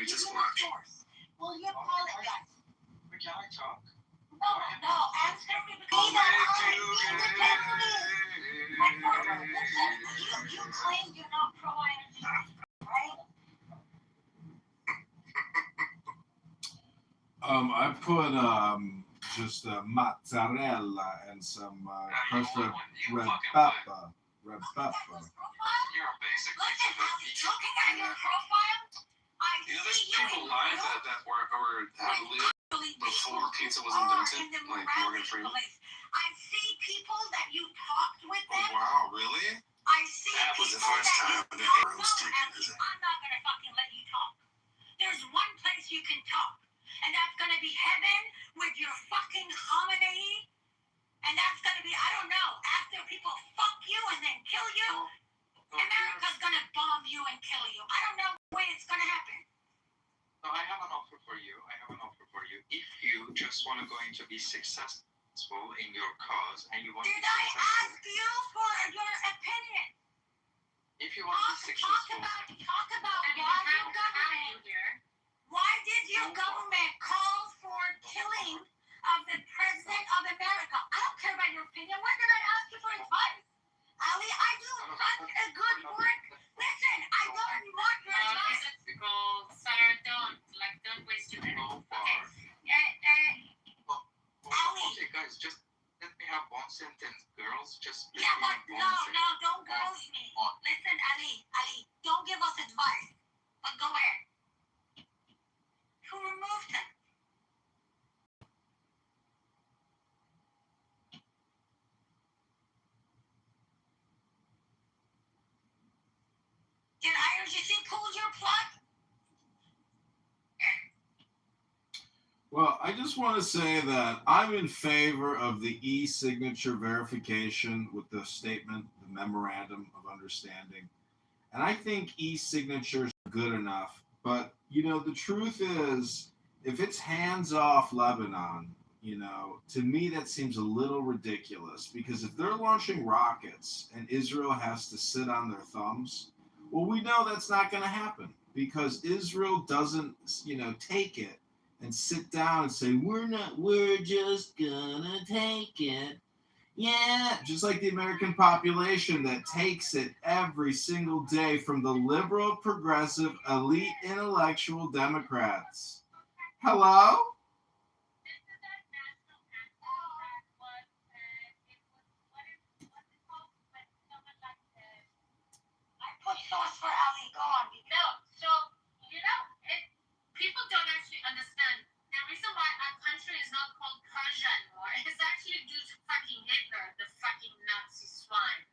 just watch. Will you apologize? Can I talk? No, answer me. You claim you're not pro-ING, right? I put just mozzarella and some crushed red pepper. Red pepper. You're a basic piece of the pizza. Looking at your profile, I There's see you people in live that were or have lived before pizza was invented, like Morgan Freeman. I see people that you talked with Oh, them. wow, really? I see That was the people first that time you that talked I was to. taken, is it? I'm not going to fucking let you talk. There's one place you can talk, and that's going to be heaven with your fucking hominy. And that's going to be, I don't know, after people fuck you and then kill you, America's going to bomb you and kill you. I don't know when it's going to happen. So I have an offer for you. If you just want to go into be successful in your cause and you want to Did be I successful. ask you for your opinion? If you want to be successful. Talk about why did your government call for killing of the President of America? I don't care about your opinion. When did I ask you for advice? Ali, I do such a good work. Listen, I don't want your advice. Sir, don't waste your energy. Okay, guys, just let me have one sentence. Girls, just let Yeah, me but have one sentence. no, don't girls me. Listen, Ali, don't give us advice. But go ahead. Who removed him? Did IRGC pull your plug? Well, I just want to say that I'm in favor of the e-signature verification with the statement, the memorandum of understanding. And I think e-signatures are good enough. But, the truth is, if it's hands-off Lebanon, to me that seems a little ridiculous. Because if they're launching rockets and Israel has to sit on their thumbs, well, we know that's not going to happen. Because Israel doesn't, take it and sit down and say, we're just gonna take it. Yeah, just like the American population that takes it every single day from the liberal, progressive, elite, intellectual Democrats. Hello? I put sauce for Ali. Go on. No, so, people don't actually understand. The reason why our country is not called Persia anymore is actually due to fucking Hitler, the fucking Nazi swine.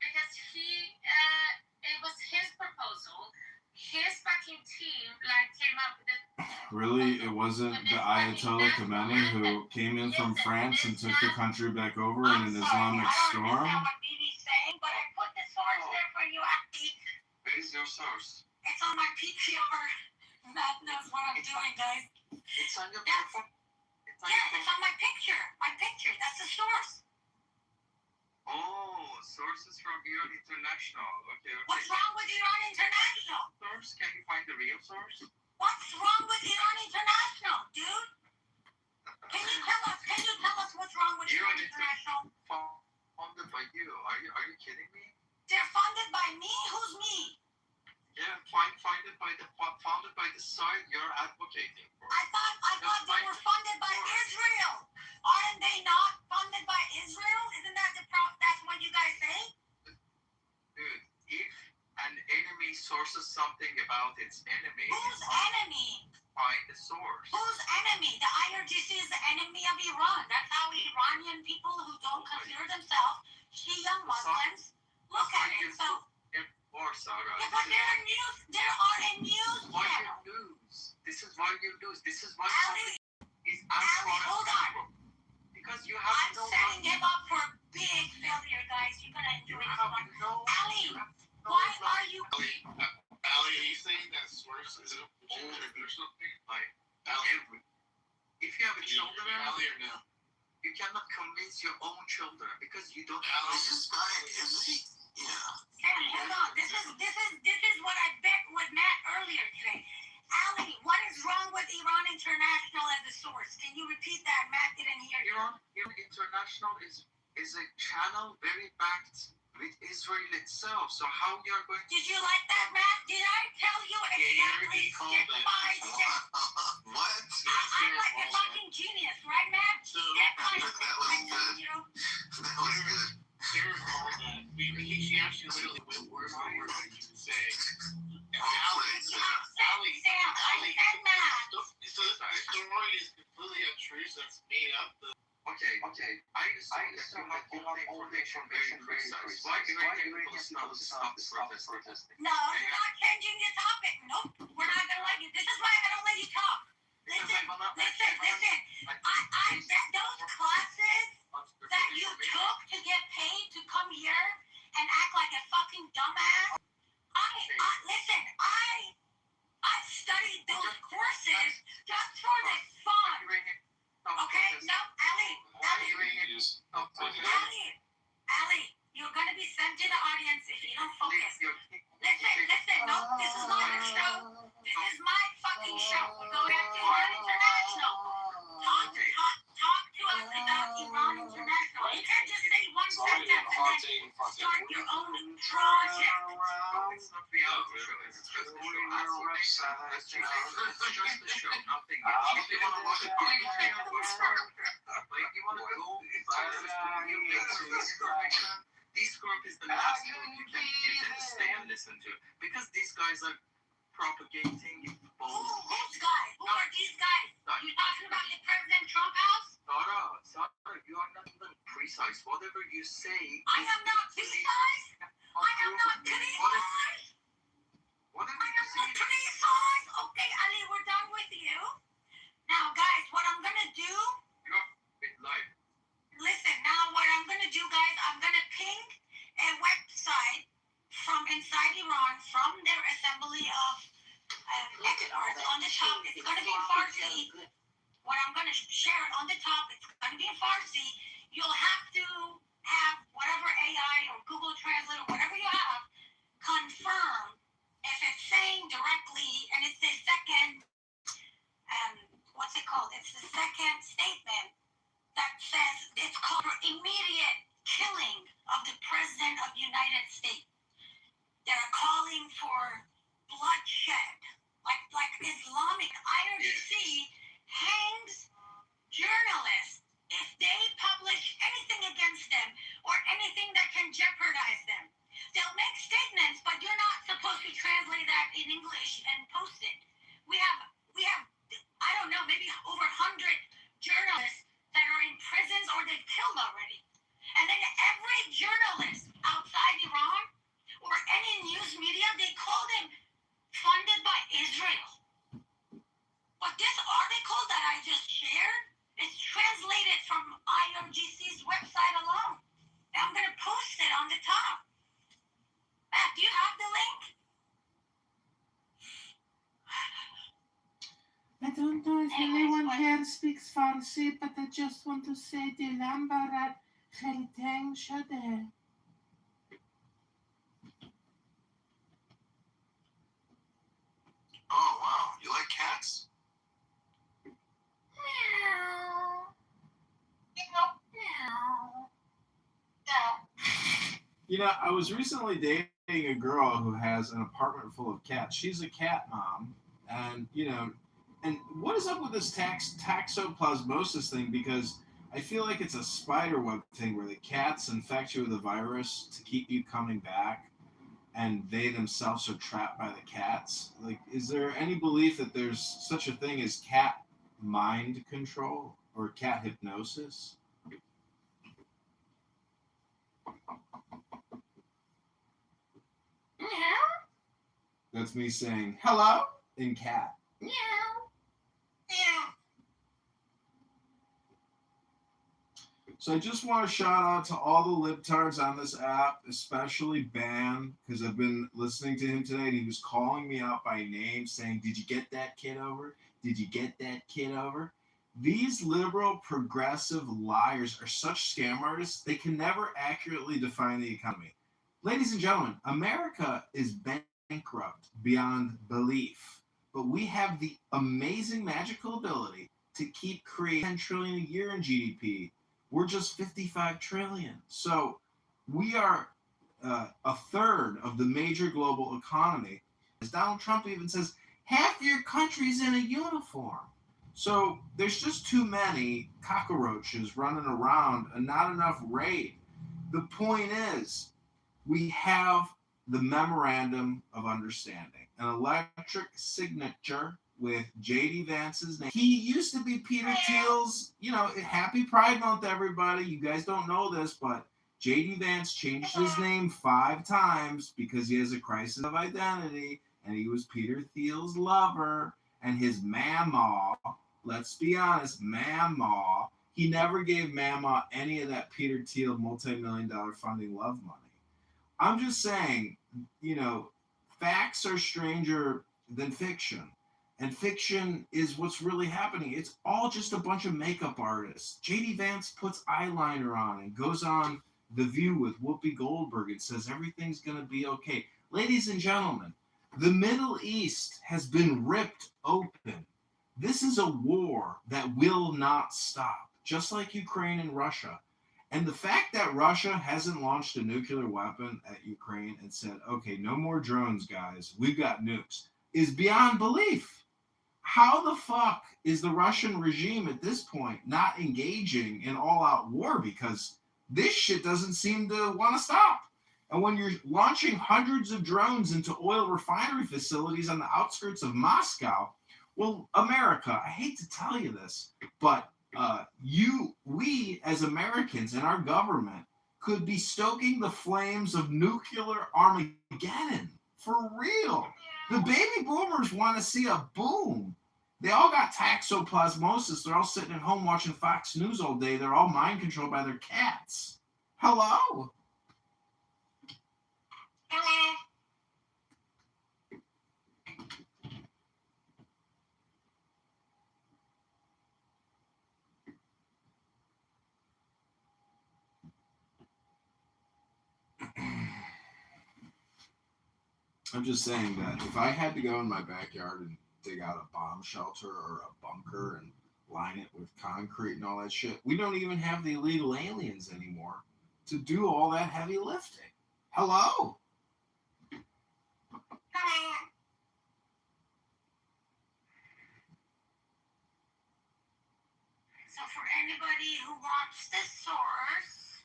Because it was his proposal. His fucking team, came up with it. Really? It wasn't the Ayatollah Khomeini who came in from France and took the country back over in an Islamic storm? I don't understand what Bibi's saying, but I put the source there for you, Ali. Where is your source? It's on my PTR. Matt knows what I'm doing, guys. It's on your That's- phone. It's on my picture. That's the source. Oh, sources from Iran International. Okay. What's wrong with Iran International? Source? Can you find the real source? What's wrong with Iran International, dude? Can you tell us what's wrong with Iran International? Funded by you. Are you kidding me? They're funded by me? Who's me? Yeah, funded by the side you're advocating for. I thought they were funded by Israel. Aren't they not funded by Israel? Isn't that that's what you guys say? Dude, if an enemy sources something about its enemy, Whose enemy? find the source. Whose enemy? The IRGC is the enemy of Iran. That's how Iranian people who don't consider themselves Shia Muslims look at it. So, Or Sarah. yeah, but there are a news Why channel. you lose? This is why you lose. This is why Ali, is hold on. Because you have I'm no setting him up for big failure, guys. You're gonna You enjoy this have one. no. Ali, you have no why right. are you? Ali, are you saying that source is an old or something? Like, Ali, if you have a children, Ali or no? you cannot convince your own children because you don't Ali, have. this is right, isn't he? Yeah. Sam, hold on. This is what I bet with Matt earlier today. International is a channel very backed with Israel itself. So how you are going to? Did you like that, Matt? Did I tell you exactly step by step? What? I'm like a fucking genius, right, Matt? So Step by that step, was I told good. you. That was good. Sarah called that. She actually literally went word for word what you would say. Well played, You Sarah. said Sam. I said Matt. So the story is completely untrue, so it's made up. Okay. I assume that you have all the information very precise. Why Iranian people stop protesting? No, you're not changing the topic. Nope. We're not gonna let you. This is why I don't let you talk. Listen. Those classes that you took to get paid to come here and act like a fucking dumbass. I studied those courses just for the fun. Okay? No, Ali, you're gonna be sent to the audience if you don't focus. Listen, no, this is not a show. This is my fucking show. We're going back to Iran International. Talk to us about Iran International. You can't just say one sentence and then start your own project. It's not reality show. It's just a show. That's just a show. Nothing else. If you want to watch it, you want to go this group is the last group you can stay and listen to because these guys are propagating Who's guys? Who are these guys? You talking about the President Trump house? Sarah, you are not even precise. Whatever you say. I am not precise. Whatever you say. Precise. Okay, Ali, we're done with you. Now, guys, what I'm gonna do? You're live. Listen, now what I'm gonna do, guys, I'm gonna ping a website from inside Iran, from their assembly of experts on the top. It's gonna be in Farsi. What I'm gonna share on the top, it's gonna be in Farsi. You'll have to have whatever AI or Google Translate or whatever you have confirm if it's saying directly, and it's the second, what's it called? It's the second statement that says it's called for immediate killing of the President of the United States. They're calling for bloodshed, like Islamic IRGC hangs journalists if they publish anything against them or anything that can jeopardize them. They'll make statements, but you're not supposed to translate that in English and post it. We have I don't know, maybe over 100 journalists that are in prisons or they've killed already. And then every journalist outside Iran or any news media, they call them funded by Israel. But this article that I just shared is translated from IRGC's website alone. And I'm going to post it on the top. Matt, do you have the link? I don't know if anyone here speaks Farsi, but I just want to say دلم برات خیلی تنگ شده. Oh, wow. You like cats? You know, I was recently dating a girl who has an apartment full of cats. She's a cat mom, and and what is up with this toxoplasmosis thing? Because I feel like it's a spider web thing where the cats infect you with a virus to keep you coming back, and they themselves are trapped by the cats. Like, is there any belief that there's such a thing as cat mind control or cat hypnosis? That's me saying hello in cat. So I just want to shout out to all the libtards on this app, especially Ban, because I've been listening to him today, and he was calling me out by name, saying, "Did you get that kid over? Did you get that kid over?" These liberal, progressive liars are such scam artists, they can never accurately define the economy. Ladies and gentlemen, America is bankrupt beyond belief, but we have the amazing magical ability to keep creating 10 trillion a year in GDP We're just 55 trillion. So we are a third of the major global economy. As Donald Trump even says, half your country's in a uniform. So there's just too many cockroaches running around and not enough raid. The point is, we have the memorandum of understanding, an electric signature with J.D. Vance's name. He used to be Peter Thiel's, happy Pride Month, everybody. You guys don't know this, but J.D. Vance changed his name 5 times because he has a crisis of identity, and he was Peter Thiel's lover, and his mama, let's be honest, mama, he never gave mama any of that Peter Thiel multi-million-dollar funding love money. I'm just saying, facts are stranger than fiction. And fiction is what's really happening. It's all just a bunch of makeup artists. J.D. Vance puts eyeliner on and goes on The View with Whoopi Goldberg and says everything's going to be okay. Ladies and gentlemen, the Middle East has been ripped open. This is a war that will not stop, just like Ukraine and Russia. And the fact that Russia hasn't launched a nuclear weapon at Ukraine and said, okay, no more drones, guys, we've got nukes, is beyond belief. How the fuck is the Russian regime at this point not engaging in all-out war? Because this shit doesn't seem to want to stop. And when you're launching hundreds of drones into oil refinery facilities on the outskirts of Moscow, well, America, I hate to tell you this, but we as Americans and our government could be stoking the flames of nuclear Armageddon for real. The baby boomers want to see a boom. They all got toxoplasmosis. They're all sitting at home watching Fox News all day. They're all mind controlled by their cats. Hello? Hello. I'm just saying that if I had to go in my backyard and dig out a bomb shelter or a bunker and line it with concrete and all that shit, we don't even have the illegal aliens anymore to do all that heavy lifting. Hello? Hello. So for anybody who wants the source,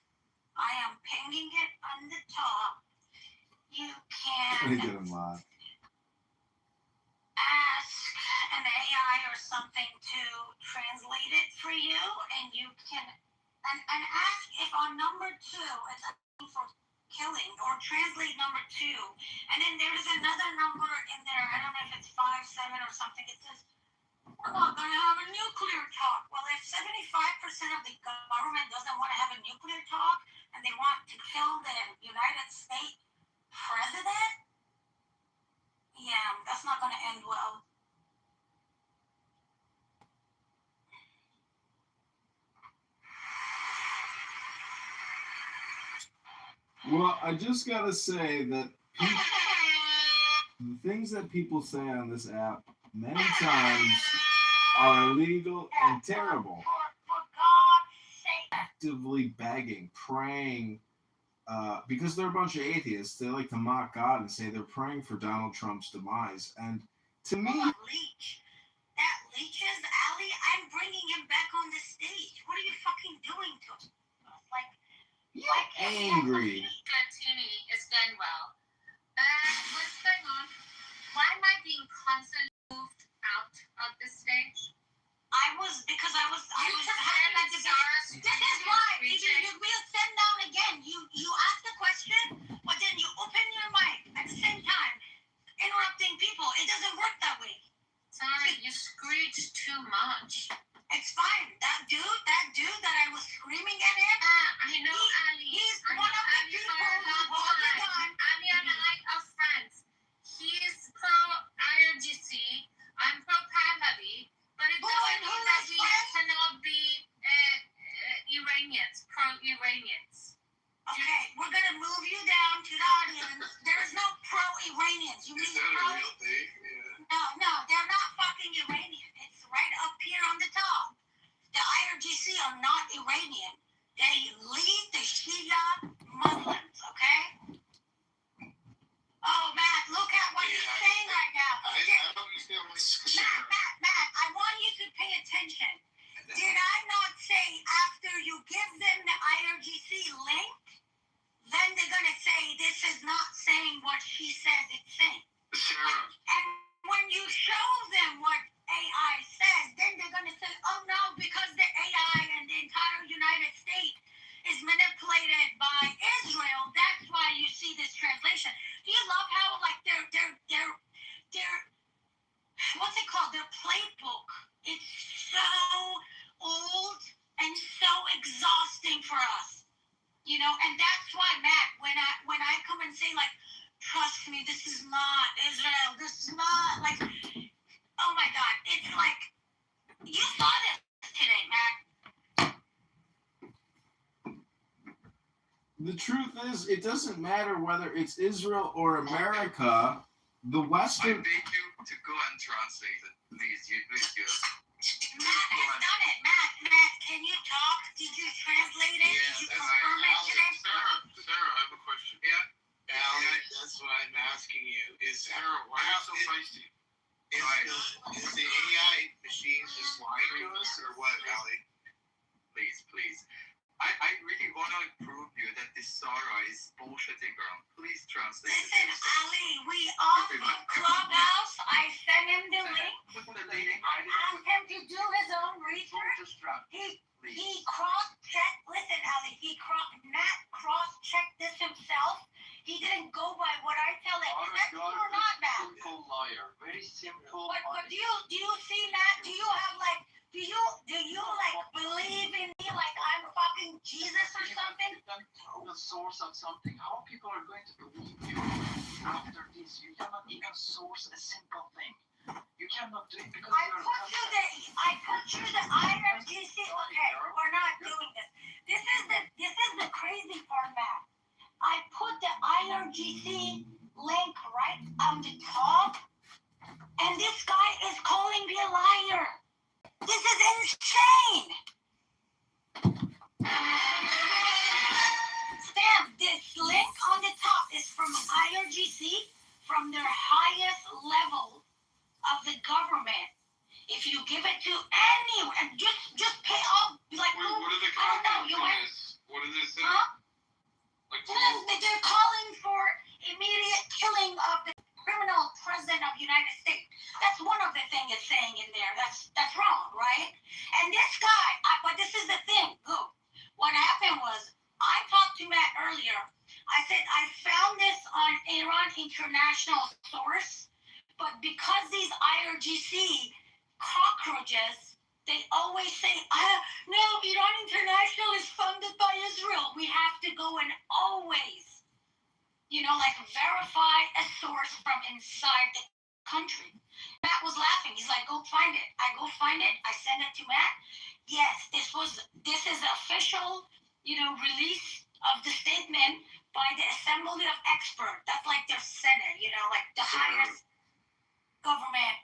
I am pinging it on the top. You I can did them live. ask an AI or something to translate it for you, and you can and ask if on number 2 it's asking for killing, or translate number 2, and then there's another number in there. I don't know if it's 5-7 or something. It says we're not going to have a nuclear talk. Well, if 75% of the government doesn't want to have a nuclear talk and they want to kill the United States president, yeah, that's not going to end well. Well, I just gotta say that the things that people say on this app many times are illegal and terrible. For God's sake. Actively begging, praying, because they're a bunch of atheists. They like to mock God and say they're praying for Donald Trump's demise. And to me, Leech. That Leech's alley, I'm bringing him back on the stage. What are you fucking doing to him? Like, angry. Latini is done well. What's going on? Why am I being constantly moved out of the stage? I was having a debate. This is why you will send down again. You ask the question, but then you open your mic at the same time, interrupting people. It doesn't work that way. Sorry, you screech too much. It's fine. That dude that I was screaming at him. I know Ali. He's one of the people who all the time. Ali and I are friends. He's pro IRGC. I'm pro Pahlavi. But it doesn't mean that we cannot be Iranians, pro-Iranians. Okay, we're gonna move you down to the audience. There's no pro-Iranians. You mean Is that a pro? real thing? Yeah. No, they're not fucking Iranian. It's right up here on the top. The IRGC are not Iranian. Matt, I want you to pay attention. Did I not say after you give them the IRGC link, then they're going to say this is not saying what she says it's saying? Sarah, And when you show them what AI says, then they're going to say, oh no, because the AI and the entire United States is manipulated by Israel, that's why you see this translation. Do you love how like their what's it called? Their playbook. It's so old and so exhausting for us. You know, and that's why, Matt, when I come and say like, trust me, this is not Israel, this is not like, oh my God, it's like, you saw this today, Matt. The truth is, it doesn't matter whether it's Israel or America. The I Western. beg you to go and translate it, please. Matt has done it. Matt, can you talk? Did you translate it? Yeah, Did you that's confirm it today? Sarah, I have a question. Yeah. Alan, that's what I'm asking you. Is Sarah, why are you so feisty? is the AI machines just lying to us, or what, Ali? Please. I really want to prove you that this Sarah is bullshitting around. Please translate it. Listen, Ali, we off Clubhouse. I sent him the link. Put the link. I asked him to do his own research. He cross-checked. Listen, Ali, Matt cross-checked this himself. He didn't go by what I tell him. Is that true or not, Matt? Simple liar. Very simple. But do you see, Matt? Do you have like? Do you like believe in me like I'm fucking Jesus or something? You can throw the source of something. How people are going to believe you after this? You cannot even source a simple thing. You cannot do it because I put you the IRGC. Okay, we're not doing this. This is the crazy part, Matt. I put the IRGC link right on the top, and this guy is calling me a liar. This is insane. Stan, this link on the top is from IRGC, from their highest level of the government. If you give it to anyone, just pay off, like, What are the I don't know, you went, What does it say? huh? Like, They're calling for immediate killing of the criminal president of the United States. That's one of the things it's saying in there. That's wrong, right? And this guy, but this is the thing. Look, what happened was I talked to Matt earlier. I said I found this on Iran International source, but because these IRGC cockroaches, they always say, no, Iran International is funded by Israel. We have to go and always, like verify a source from inside the country. Matt was laughing. He's like, go find it. I go find it. I send it to Matt. Yes, this is official, release of the statement by the Assembly of Experts. That's like their Senate, like the highest government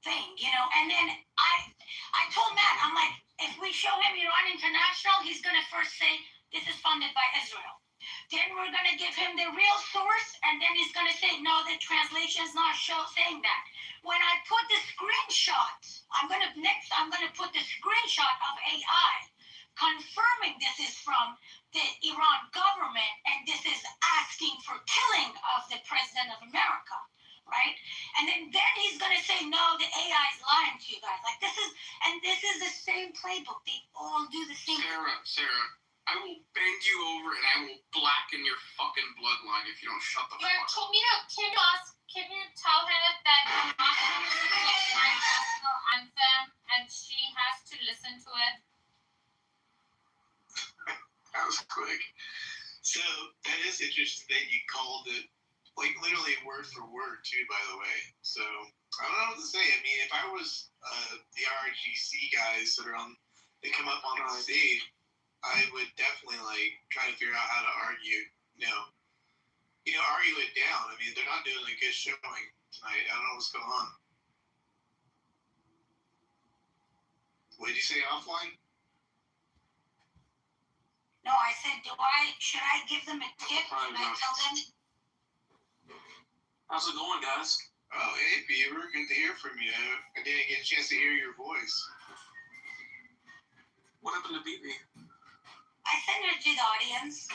thing, And then I told Matt, I'm like, if we show him Iran International, he's gonna first say this is funded by Israel. Then we're gonna give him the real source, and then he's gonna say no, the translation is not saying that. When I put the screenshot, I'm gonna put the screenshot of AI confirming this is from the Iran government, and this is asking for killing of the president of America. Right? And then he's gonna say, no, the AI is lying to you guys. Like this is the same playbook. They all do the same. Sarah, I will bend you over and I will blacken your fucking bloodline if you don't shut the fuck up. Can you tell her that you're not listening to my national anthem and she has to listen to it? That was quick. So that is interesting that you called it like literally word for word too, by the way. So I don't know what to say. I mean, if I was the RGC guys that they come up on the stage, I would definitely like try to figure out how to argue, argue it down. I mean, they're not doing a good showing tonight. I don't know what's going on. What did you say offline? No, I said, should I give them a tip? Should I tell them? How's it going, guys? Oh, hey, Beaver. Good to hear from you. I didn't get a chance to hear your voice. What happened to BB? I sent her to the audience.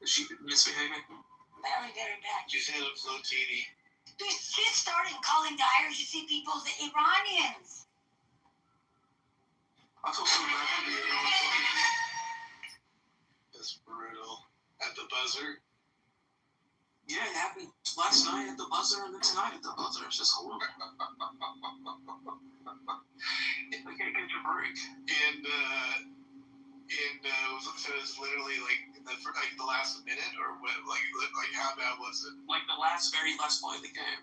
Is she misbehaving? Very, very bad. Just had a floatini. She started calling the IRGC people the Iranians. I feel so bad for the That's brutal. At the buzzer. Yeah, it happened last night at the buzzer and then tonight at the buzzer. It's just horrible. I can't get your break. And so it's literally like the last minute, or what? Like how bad was it? Like the very last play of the game.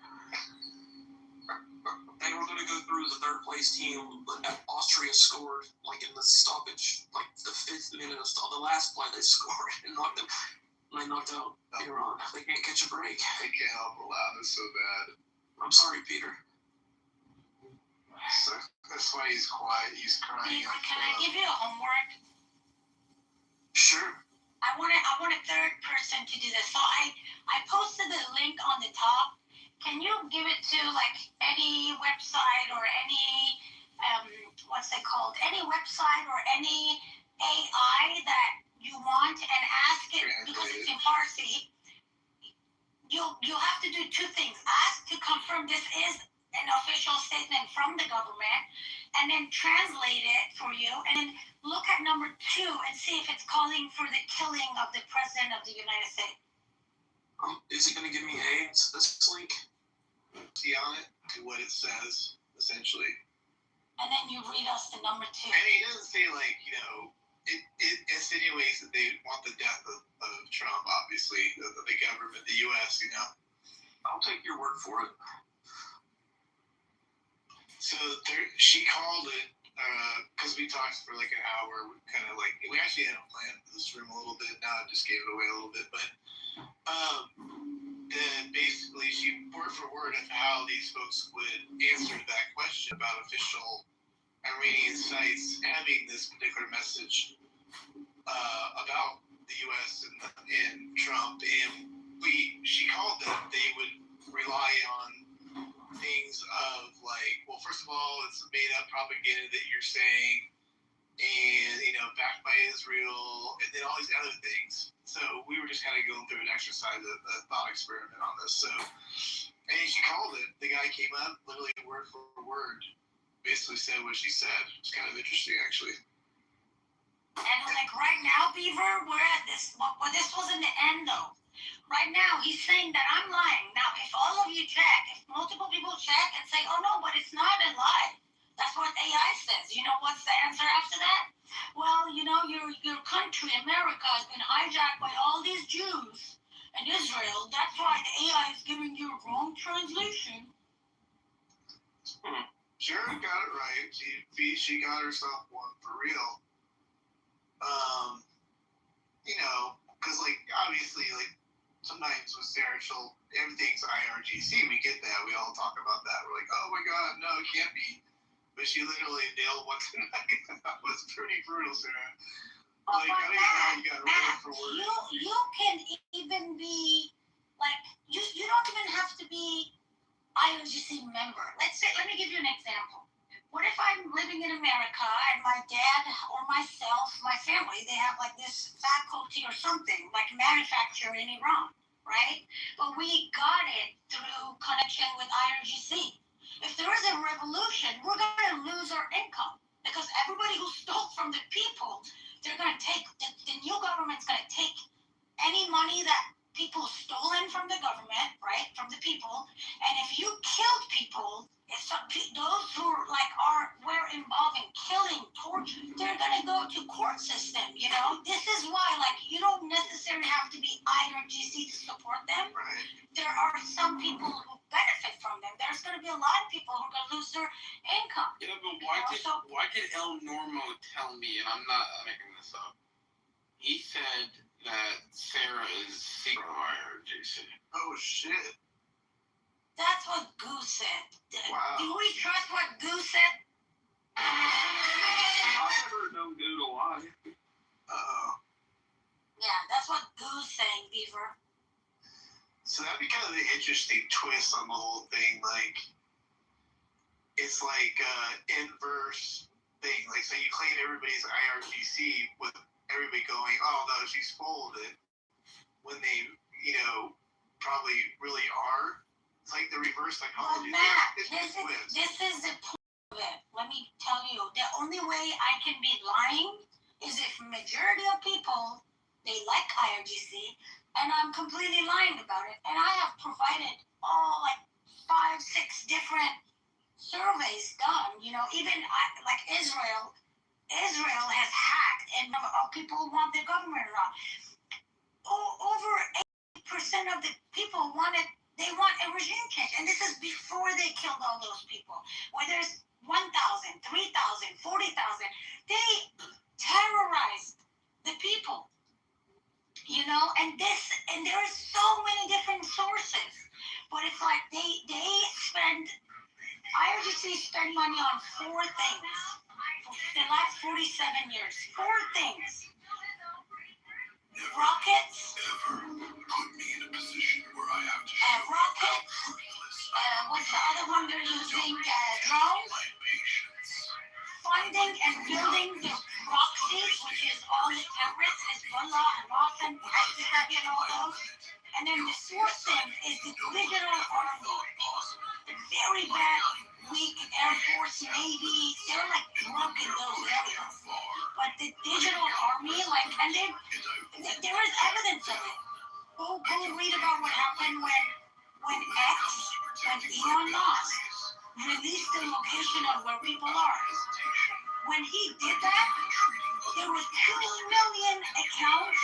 They were going to go through the third place team, but Austria scored like in the stoppage, like the 5th minute of the last play they scored and they knocked out Iran. They can't catch a break. They can't help it loud. It's so bad. I'm sorry, Peter. So that's why he's quiet. He's crying. Can I give you a homework? Sure. I want a third person to do this. So I posted the link on the top. Can you give it to like any website or any what's it called? Any website or any AI that you want and ask it, because it's in Farsi. You'll have to do two things. Ask to confirm this is an official statement from the government, and then translate it for you, and then look at number 2 and see if it's calling for the killing of the President of the United States. Is he going to give me AIDS, this link? See on it to what it says, essentially. And then you read us the number 2. And he doesn't say, like, it insinuates that they want the death of Trump, obviously, the government, the U.S., I'll take your word for it. So she called it, because we talked for like an hour, we actually had a plan for this room a little bit, now I just gave it away a little bit, but then basically she word for word of how these folks would answer that question about official Iranian sites having this particular message about the U.S. and Trump, and she called that they would rely on things of like, well, first of all, it's made up propaganda that you're saying, and backed by Israel, and then all these other things. So we were just kind of going through an exercise, a thought experiment on this. So, and she called it. The guy came up, literally word for word, basically said what she said. It's kind of interesting, actually. And like right now, Beaver, we're at this. Well, this wasn't the end though. Right now, he's saying that I'm lying. Now, if all of you check, if multiple people check and say, oh no, but it's not a lie. That's what AI says. You know what's the answer after that? Well, your country, America, has been hijacked by all these Jews and Israel. That's why the AI is giving you a wrong translation. Sharon got it right. She got herself one for real. Because obviously, sometimes with Sarah, everything's IRGC. We get that. We all talk about that. We're like, oh my God, no, it can't be. But she literally nailed one tonight. That was pretty brutal, Sarah. Oh, I don't even know how you got word for word. You can even be you don't even have to be IRGC member. Let me give you an example. What if I'm living in America and my dad or myself, my family, they have this faculty or something, manufacture in Iran, right? But we got it through connection with IRGC. If there is a revolution, we're going to lose our income because everybody who stole from the people, they're going to take, the new government's going to take any money that people stolen from the government, right, from the people, and if you killed people, those who were involved in killing, torture, they're gonna go to court system. This is why you don't necessarily have to be IRGC to support them. Right. There are some people who benefit from them. There's gonna be a lot of people who are gonna lose their income. Yeah, but why did El Normo tell me, and I'm not making this up, he said that Sarah is secret IRGC. Oh shit. That's what Goose said. Wow. Do we trust what Goose said? I've never known Goo to lie. Uh-oh. Yeah, that's what Goose saying, Beaver. So that'd be kind of the interesting twist on the whole thing. Like, it's like inverse thing. Like, say you claim everybody's IRGC with everybody going, oh no, she's full of it, when they, probably really are. It's like the reverse Well, psychology. Matt, It's this twist. is the point of it. Let me tell you, the only way I can be lying is if majority of people, they like IRGC, and I'm completely lying about it. And I have provided like 5, 6 different surveys done. Even like Israel has hacked, and people want the government around. Over 80% of the people want a regime change, and this is before they killed all those people. Where there's 1,000, 3,000, 40,000, they terrorized the people. And there's so many different sources, but it's like IRGC spend money on 4 things for the last 47 years. 4 things. Rockets. Put me in a position where I have to Rockets. What's the other one they're using? Drones. Funding and building the proxies, which is all the terrorists, Hezbollah, Hamas, and ISIS, and all those. And then the 4th thing is the digital army. The very bad, weak Air Force, Navy, they're like drunk in those areas. But the digital army, and there is evidence of it. Go read about what happened when Elon Musk released the location of where people are. When he did that, there were 2 million accounts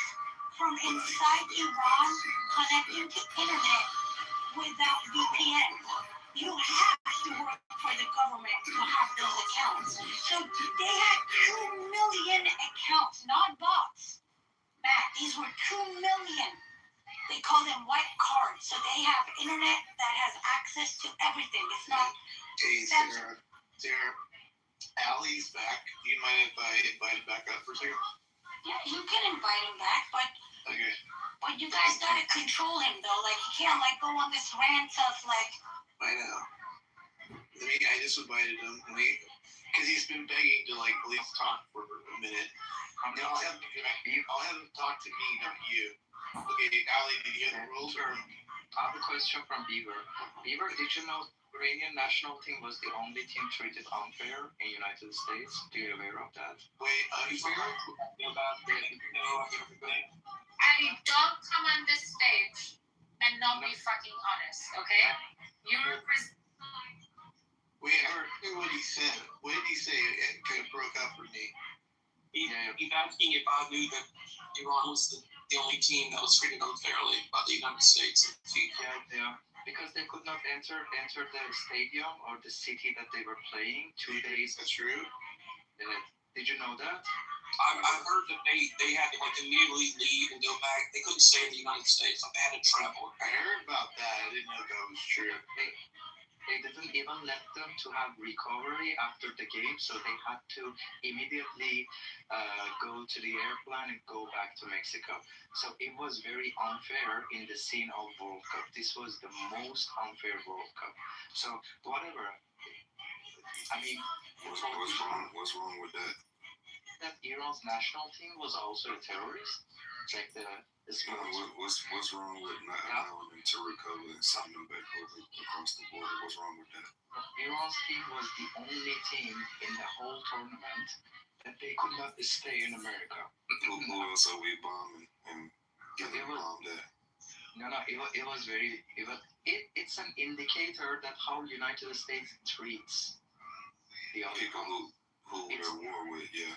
from inside Iran connecting to internet without VPN. You have to work for the government to have those accounts. So they had 2 million accounts, not bots. Matt, these were 2 million. They call them white cards. So they have internet that has access to everything. It's not Hey, Sarah, Allie's back. Do you mind if I invite him back up for a second? Yeah, you can invite him back, but Okay. But you guys gotta control him though. Like he can't go on this rant of I know. I just invited him, because he's been begging to at least talk for a minute. I'll have him talk to me, not you. Okay, Allie, did you hear the rules? Sure. I have a question from Beaver. Beaver, did you know the Iranian national team was the only team treated unfair in the United States? Do you aware of that? Wait, unfair? Ali, don't come on this stage and not be fucking honest, okay? You represent. Wait, I heard what he said. What did he say? It kind of broke up for me. He's asking if I knew that Iran was the only team that was treated unfairly by the United States and FIFA. Yeah. Because they could not enter the stadium or the city that they were playing 2 days. That's true. Did you know that? I've heard that they had to immediately leave and go back. They couldn't stay in the United States. They had to travel. I heard about that. I didn't know that was true. They didn't even let them to have recovery after the game, so they had to immediately go to the airplane and go back to Mexico. So it was very unfair in the scene of World Cup. This was the most unfair World Cup. So whatever. I mean, What's wrong with that? That Iran's national team was also a terrorist. Like the What's wrong with not allowing them to recover and send them back over across the border? What's wrong with that? Iran's team was the only team in the whole tournament that they could not stay in America. Who else are we bombing and getting bombed at? No, it was very. It's an indicator that how United States treats the other people who we're at war with. Yeah.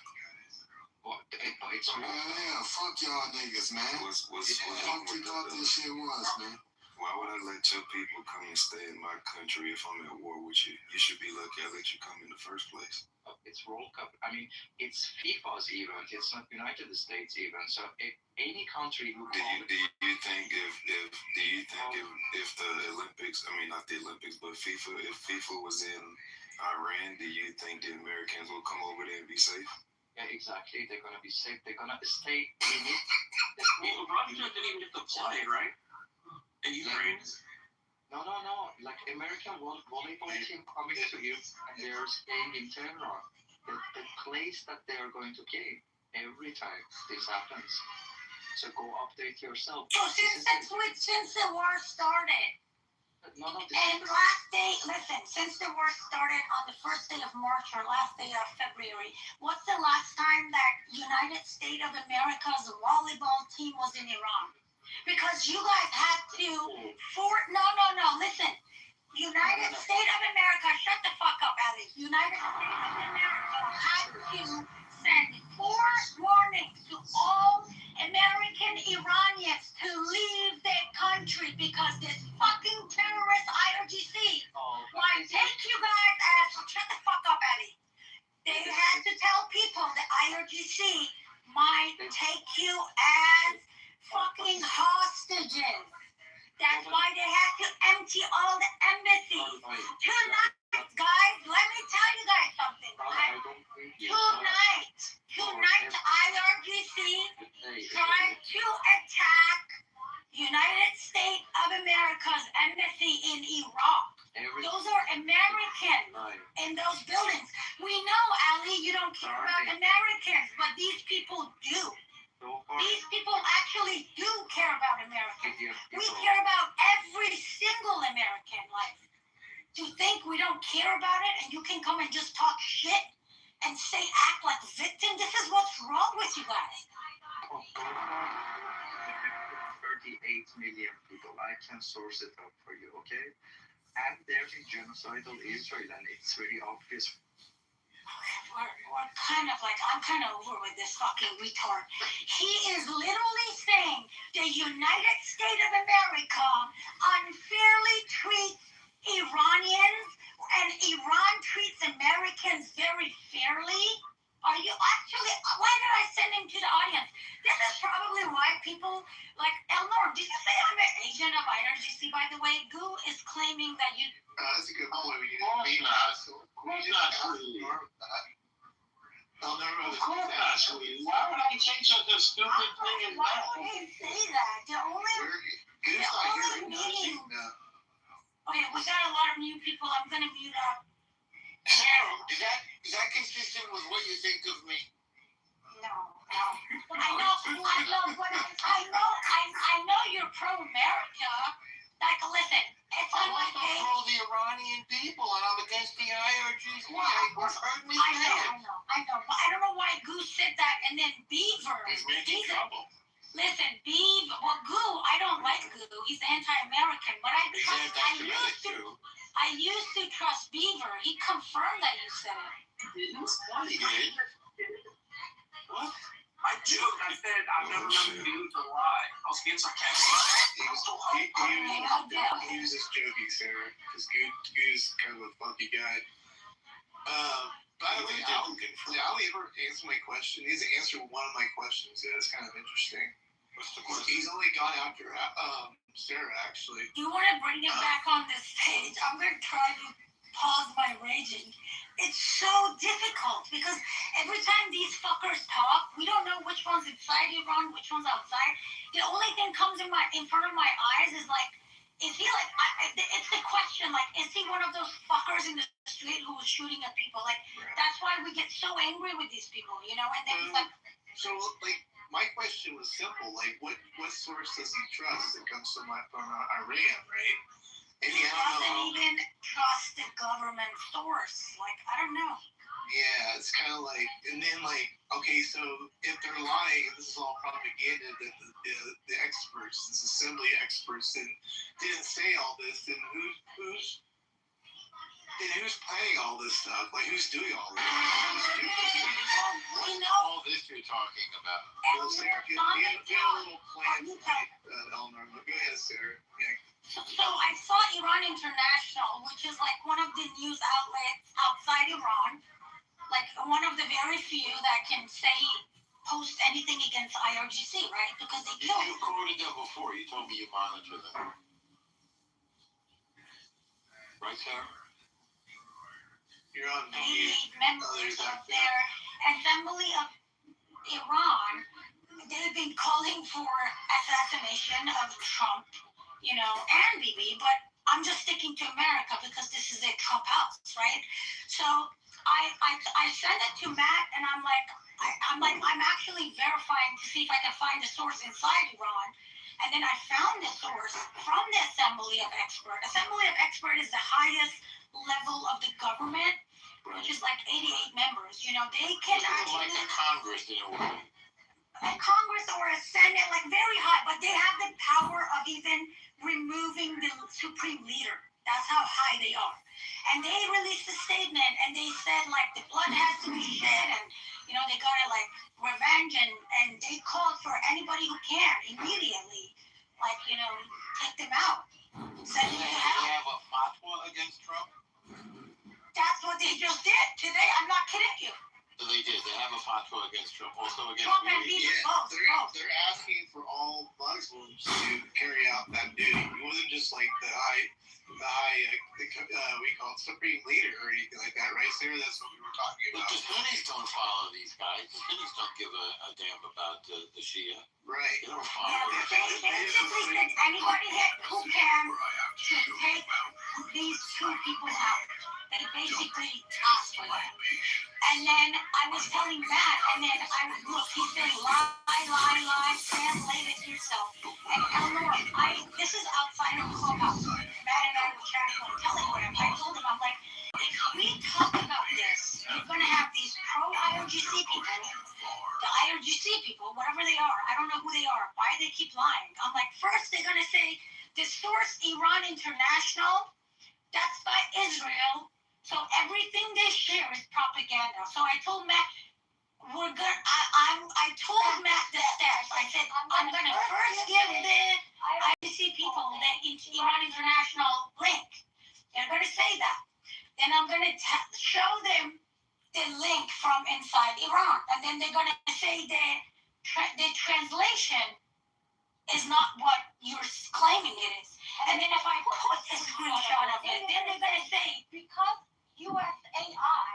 It's Man, fuck y'all niggas, man. What's wrong with that? This shit was, man. Why would I let your people come and stay in my country if I'm at war with you? You should be lucky I let you come in the first place. It's World Cup. I mean, it's FIFA's event. It's not United States event. So if any country who do you think if the Olympics, I mean not the Olympics, but FIFA, if FIFA was in Iran, do you think the Americans will come over there and be safe? Yeah, exactly. They're gonna be safe. They're gonna stay in it. Well, Russia didn't even get to play, right? in Ukraine. No. Like American volleyball team coming to you and they're staying in Tehran. The place that they are going to game every time this happens. So go update yourself. So since the war started, and last day, listen, since the war started on the first day of March or last day of February, what's the last time that United States of America's volleyball team was in Iran? Because you guys had to listen. United States of America, shut the fuck up, Ali. United States of America had to send 4 warnings to all American Iranians to leave their country because this fucking terrorist IRGC might take you guys as shut the fuck up, Ali. They had to tell people the IRGC might take you as fucking hostages. That's why they had to empty all the embassies. Tonight, guys, let me tell you guys something. Tonight, IRGC tried to attack United States of America's embassy in Iraq. Those are Americans in those buildings. We know, Ali, you don't care about Americans, but these people do. These people actually do care about Americans. We care about every single American life. To think we don't care about it and you can come and just talk shit and act like a victim, this is what's wrong with you guys. 38 million people. I can source it up for you, okay? And there's a genocidal Israel, and it's very obvious. We're kind of like, I'm kind of over with this fucking retard. He is literally saying the United States of America unfairly treats Iranians and Iran treats Americans very fairly. Are you actually, why did I send him to the audience? This is probably why people like Elnor, did you say I'm an agent of IRGC, by the way? Goo is claiming that you. That's a good point. We need to be not true. I'll never Of course not, sweetie. Why would I say such a stupid thing as Why that? would he say that? The only meaning. Okay, we got a lot of new people. I'm gonna mute up. Sharon, is that consistent with what you think of me? No. I know you're pro-America. Like, listen, it's on my I'm page. pro the Iranian people, and I'm against the IRGC. You've heard me I say it. know, but I don't know why Goose said that, and then Beaver. He's making trouble. Listen, Goo, I don't like Goo. He's anti-American, but I used to trust Beaver. He confirmed that you said it. He did. What? I joked. I said I've never known you to lie. I was being sarcastic. He was just joking, Sarah, because Goose kind of a funky guy. By the way, Ali ever answer my question? He hasn't answered one of my questions yet. It's kind of interesting. What's the question? He's only gone after Sarah, actually. Do you want to bring him back on this stage? I'm going to try to pause my raging. It's so difficult because every time these fuckers talk, we don't know which one's inside Iran, which one's outside. The only thing comes in front of my eyes is like, is he like? It's the question like, is he one of those fuckers in the street who was shooting at people? Like, that's why we get so angry with these people, you know? And then it's like, so like, my question was simple. Like, what source does he trust that comes from Iran, right? And he doesn't even trust the government source. Like, I don't know. Yeah, it's kind of like, and then like, okay, so if they're lying, this is all propaganda that the experts, this assembly experts, didn't say all this, then who's planning all this stuff? Like, who's doing all this? We know all this you're talking about. Elmer, Get a little plan tonight, Eleanor. Go ahead, Sarah. Yeah. So I saw Iran International, which is like one of the news outlets outside Iran, like one of the very few that can post anything against IRGC, right? Because they kill You quoted them before. You told me you monitor them. Right, Sarah? You're on mute. Members of their Assembly of Iran, they've been calling for assassination of Trump. and Bibi, but I'm just sticking to America because this is a Trump house, right? So I sent it to Matt, and I'm actually verifying to see if I can find a source inside Iran. And then I found the source from the Assembly of Experts. Assembly of Experts is the highest level of the government, which is like 88 members. They can actually... like a Congress in a way. A Congress or a Senate, like very high, but they have the power of even removing the supreme leader. That's how high they are. And they released a statement, and they said, like, the blood has to be shed, and, they gotta, like, revenge, and they called for anybody who can immediately, like, take them out. Send them to hell. They have a fatwa against Trump? That's what they just did today. I'm not kidding you. So they did. They have a fatwa against Trump. Also against Trump and Bibi. Bibi, both. They're asking for all Muslims to carry out that duty. It wasn't just like the we call it supreme leader or anything like that, right, Sarah? That's what we were talking But about. the Sunnis don't follow these guys. The Sunnis don't give a damn about the Shia. Right. They don't follow Yeah, them. they basically said anybody who can should take these two people out. They basically asked for that. And then I was telling Matt, and then he's saying lie, translate it yourself. And Eleanor, this is outside of Clubhouse. Matt and I were chatting on Telegram. I told him, I'm like, if we talk about this, you're going to have these pro-IRGC people, the IRGC people, whatever they are, I don't know who they are, why they keep lying. I'm like, first they're going to say, the source Iran International, that's by Israel. So everything they share is propaganda. So I told Matt, I told Matt the steps. I said, I'm going to first give the IRGC people the Iran International link. They're going to say that. Then I'm going to show them the link from inside Iran. And then they're going to say the translation is not what you're claiming it is. And then if I put a screenshot of it, then they're going to say, because USAI,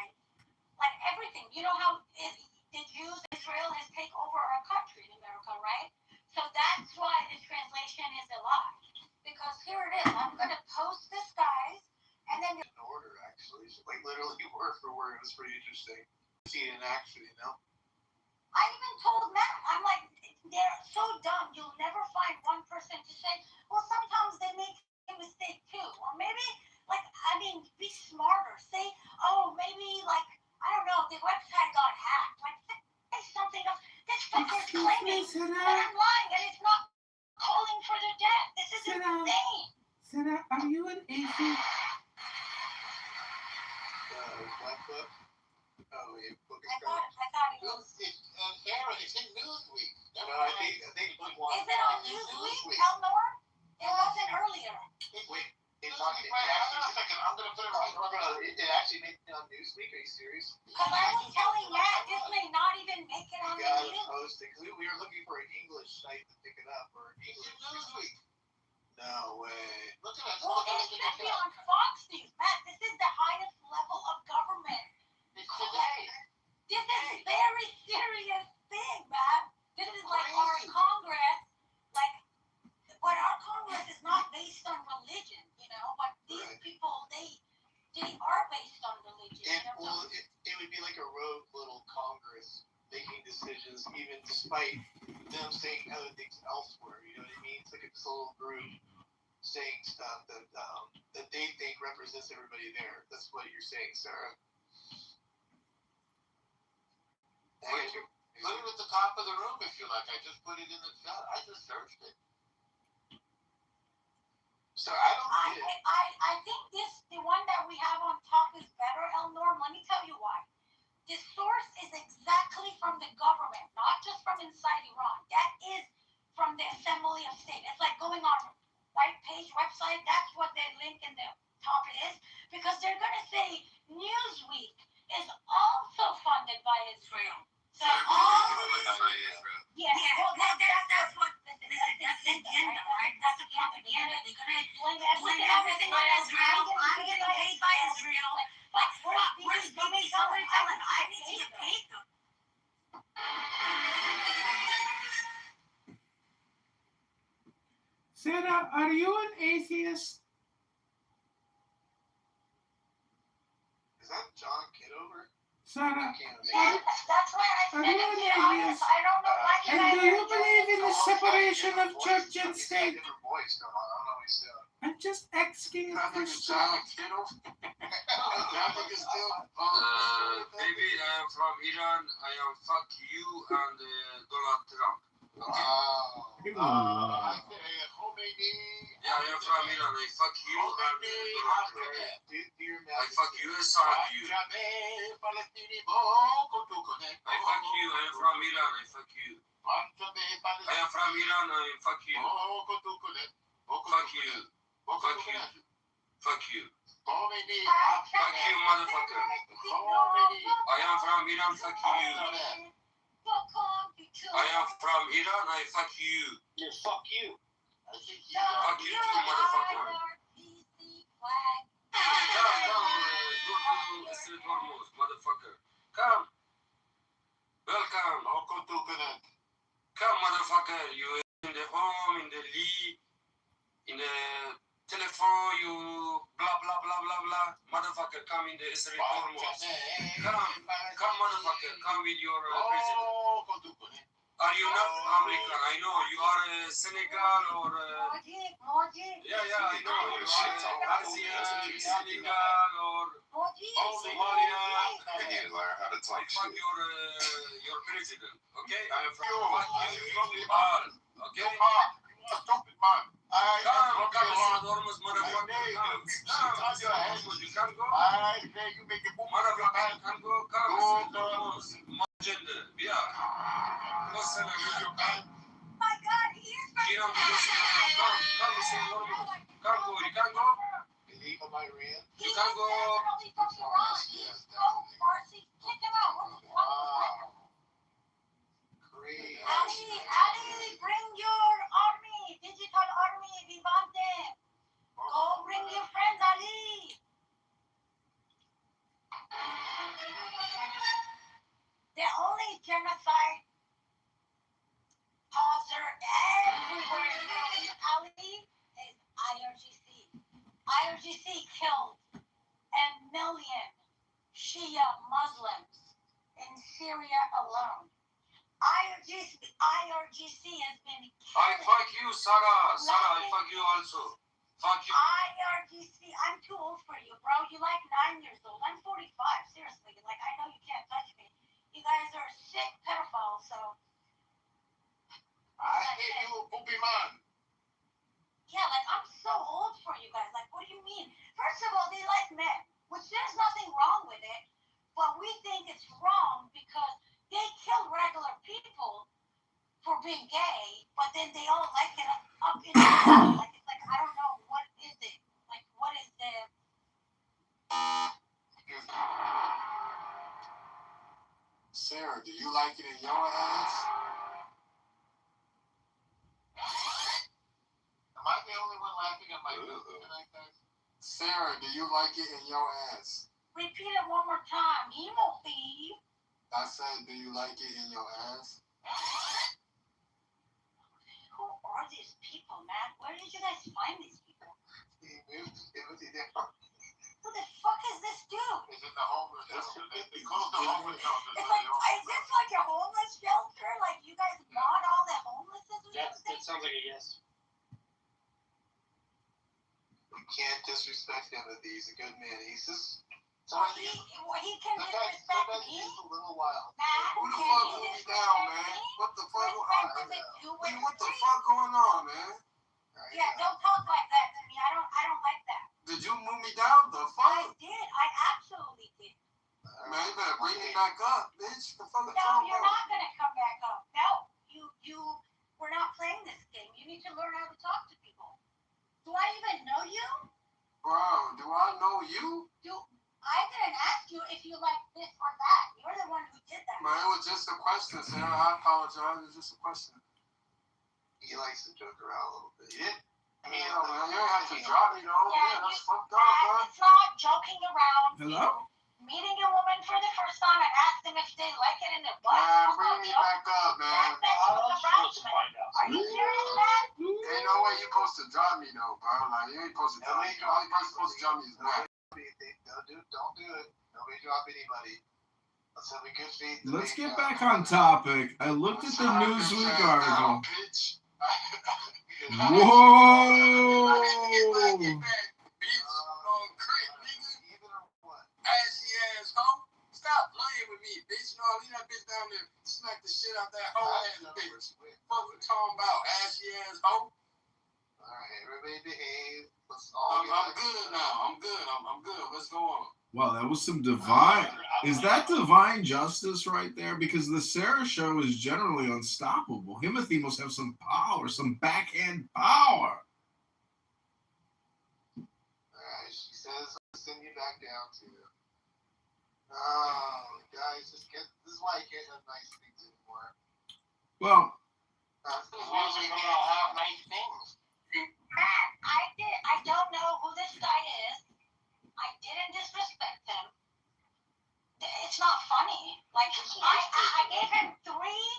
like everything, you know how the Jews, Israel has taken over our country in America, right? So that's why the translation is a lie. Because here it is. I'm going to post this, guys, and then... In order, actually. So, like, literally word for word. It was pretty interesting. See it in action, I even told Matt, I'm like, they're so dumb. You'll never find one person to say, well, sometimes they make a mistake too. Or maybe, be smarter. Say, oh, maybe, I don't know, the website got hacked. Like, say something else. This fucker's claiming that I'm lying and it's not calling for the death. This is insane. Sarah, are you an atheist? Black book? Oh, yeah, book I thought it was. Sarah, it's in Newsweek. No, I think Is it on Newsweek, Elnor? It wasn't earlier. Wait, Hold on a second. I'm going to put it right. it actually made it on Newsweek? Are you serious? Because I was telling Matt, this may not even make it on You the gotta news. post it. Because we were looking for an English site to pick it up. Or It's English. in Newsweek. No way. Look at us. Well, it should be on Fox News. Matt, this is the highest level of government. It's today. This is very serious thing, Matt. This is like our Congress. But our Congress is not based on religion, But these people, they are based on religion. It would be like a rogue little Congress making decisions, even despite them saying other things elsewhere. You know what I mean? It's like a little group saying stuff that they think represents everybody there. That's what you're saying, Sarah. Put it at the top of the room if you like. I just put it in the chat. I just searched it. So I don't get it. I think the one that we have on top is better, Elnorm. Let me tell you why. The source is exactly from the government, not just from inside Iran. That is from the Assembly of State. It's like going on white page website. That's what the link in the top is, because they're going to say Newsweek is also funded by Israel. So yes, well, that's what that's the agenda, right? That's the propaganda. They're going to blame everything on Israel. I'm getting paid by Israel. But where's Bibi? Somebody tell him I need to get paid them. Sarah, are you an atheist? Is that John Kitover? Sarah, That's why I are said you it an to the audience. atheist? I don't know why you And guys do are you believe in the doing separation of church and He's got a state? different voice going on. I don't know what he's doing. I'm just asking a I think it's question. John Kitover. I think it's still. Baby, I am from Iran. I am fuck you and Donald Trump. Okay? I say Khomeini. Yeah, I am from Iran. I fuck you and Khomeini Donald Trump. I fuck you and you. Jamais Palestini beaucoup to connect. I fuck you. I am from Iran. I fuck you. Jamais I am from Iran. I fuck you. beaucoup to connect. Fuck you. Fuck you. Fuck you. Khomeini. Fuck you, motherfucker. I am from Iran. Fuck you. I am from Iran. I fuck you. Yeah, fuck you. Fuck you too, motherfucker. Come, go to Street Hormuz, motherfucker. Come. Welcome. Beaucoup to connect. Come, motherfucker. You in the home, in the Lee, in the telephone, you blah, blah, blah, blah, blah. Motherfucker, come in the Street Hormuz. Come, motherfucker. Come with your president. Are you not American? I know. You are Senegal or... Yeah, I know. You are Asian, Senegal or Somalia. You need to learn how to type Fuck shit. your president, okay? I am from all, okay? Stupid man. Come, Street Hormuz, motherfucker. Come, Street Hormuz. You can go? You make it Motherfucker, you can go? Come, Street Hormuz. Agenda, yeah. What's the name? My God, he is my Come, Street Hormuz. Come, go. You can go? illegal Iran. He You can is go. definitely from Iran. He's so Farsi. Kick him out. What the fuck is that? Crazy. Ali, bring your army. Digital army. We want them. Go bring your friends, Ali. The only genocide causer everywhere in the world, Ali, is IRGC. IRGC killed a million Shia Muslims in Syria alone. IRGC has been I killing. fuck you, Sarah. Sarah, I fuck you also. Fuck you. IRGC, I'm too old for you, bro. You like 9 years old. I'm 45. Seriously, like I know you can't touch me. You guys are sick pedophiles, so. I hate you, poopy man. Yeah, like I'm so old for you guys. Like, what do you mean? First of all, they like men, which there's nothing wrong with it, but we think it's wrong because they kill regular people for being gay, but then they all like it up in the like it's like I don't know what is it. Like what is the Sarah, do you like it in your ass? Am I the only one laughing at my joke tonight, guys? Sarah, do you like it in your ass? repeat it one more time. Emo thief. I said, do you like it in your ass? Who are these people, man? Where did you guys find these people? Who the fuck is this dude? It's in the homeless shelter. They closed the homeless shelter. It's like, is this like a homeless shelter? Like you guys bought all the homelessness or something? That sounds like a yes. You can't disrespect him if he's a good man. He's just. Well, he can disrespect me. He's a little wild. Matt, Who the can fuck he moved me disrespect down, man? me? What the fuck? Respect doesn't do Hey, it. what the fuck going on, man? Yeah, don't talk like that to me. I don't like that. Did you move me down? The I fuck? did. I absolutely did. Man, you better bring me back up, bitch. The fuck? No, you're not gonna come back up. No, we're not playing this game. You need to learn how to talk to people. Do I even know you? Bro, do I know you? I didn't ask you if you like this or that. You're the one who did that. Man, it was just a question, Sarah. I apologize. It was just a question. He likes to joke around a little bit. Yeah. Man, you don't have to drop me, though. Yeah, that's fucked up, man. It's not joking around. Hello? Meeting a woman for the first time and ask them if they like it in their butt. Man, bring me back up, man. That's harassment. Are you serious, man? Ain't no way you supposed to drop me, good. Nobody drop anybody. Let's have a good feed. Let's get back on topic. I looked at the Newsweek article. Whoa! Ashy ass hoe. Stop playing with me, bitch. You know, leave that bitch down there. Smack the shit out that whole ass bitch. Fuck we talking about, ashy ass hoe. Alright, everybody behave. I'm good now. I'm good. I'm good. Let's go on. Wow, that was some divine. Is that divine justice right there? Because the Sarah show is generally unstoppable. Himothy must have some power, some backhand power. Alright, she says I'll send you back down to oh, guys, this is why you can't have nice things anymore. Well, usually they don't have nice things. Matt, I don't know who this guy is. I didn't disrespect him. It's not funny. Like I gave him three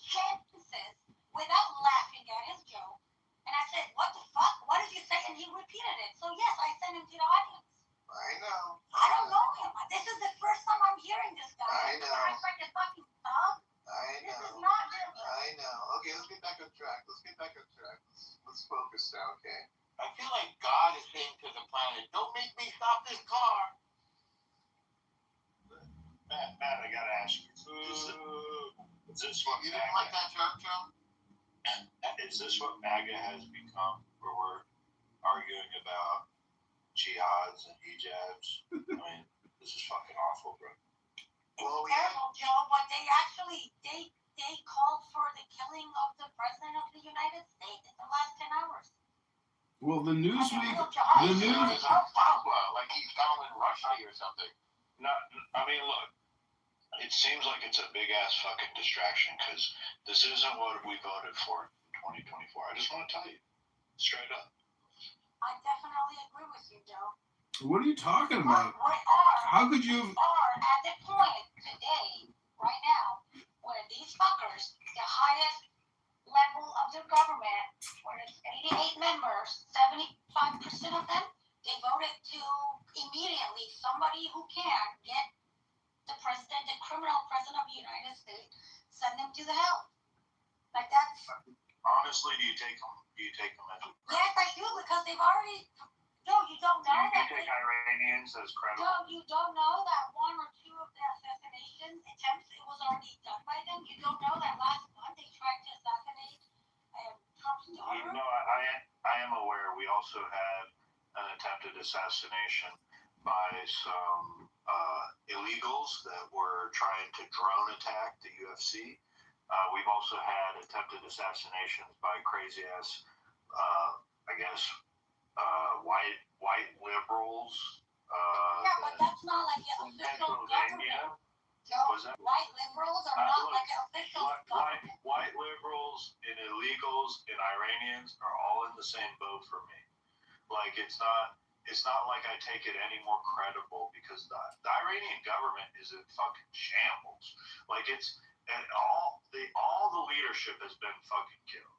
chances without laughing at his joke. And I said, what the fuck? What did you say? And he repeated it. So yes, I sent him to the audience. I know. I don't know him. This is the first time I'm hearing this guy. I know. He acts like a fucking thug. I know. This is not him. I know. Okay, let's get back on track. Let's focus now, okay? I feel like God is saying to the planet, don't make me stop this car. Matt, I gotta ask you. Is this what you didn't like that joke, John? Is this what MAGA has become, where we're arguing about jihads and hijabs? I mean, this is fucking awful, bro. It's terrible, Joe, but they called for the killing of the President of the United States in the last 10 hours. well, the Newsweek, like he's down in Russia or something. No, I mean, look, it seems like it's a big ass fucking distraction because this isn't what we voted for in 2024. I just want to tell you, straight up. I definitely agree with you, Joe. what are you talking about? How could you? We are at the point today, right now, where these fuckers, the highest level of their government, where it's 88 members, 75% of them, they voted to immediately somebody who can get the president, the criminal president of the United States, send them to the hell. Like that's. Honestly, do you take them as Yes, I do, because they've already. No, you don't know that. take Iranians as credible? No, you don't know that one or two of the assassination attempts, it was already done by them. You don't know that last month they tried to assassinate Trump's daughter. No, I am aware. We also had an attempted assassination by some illegals that were trying to drone attack the UFC. We've also had attempted assassinations by crazy ass, I guess, white liberals. Yeah, but that's not like an official government. Joe, white liberals are not like an official government. White liberals and illegals and Iranians are all in the same boat for me. Like it's not like I take it any more credible because the Iranian government is in fucking shambles. Like it's and all the leadership has been fucking killed.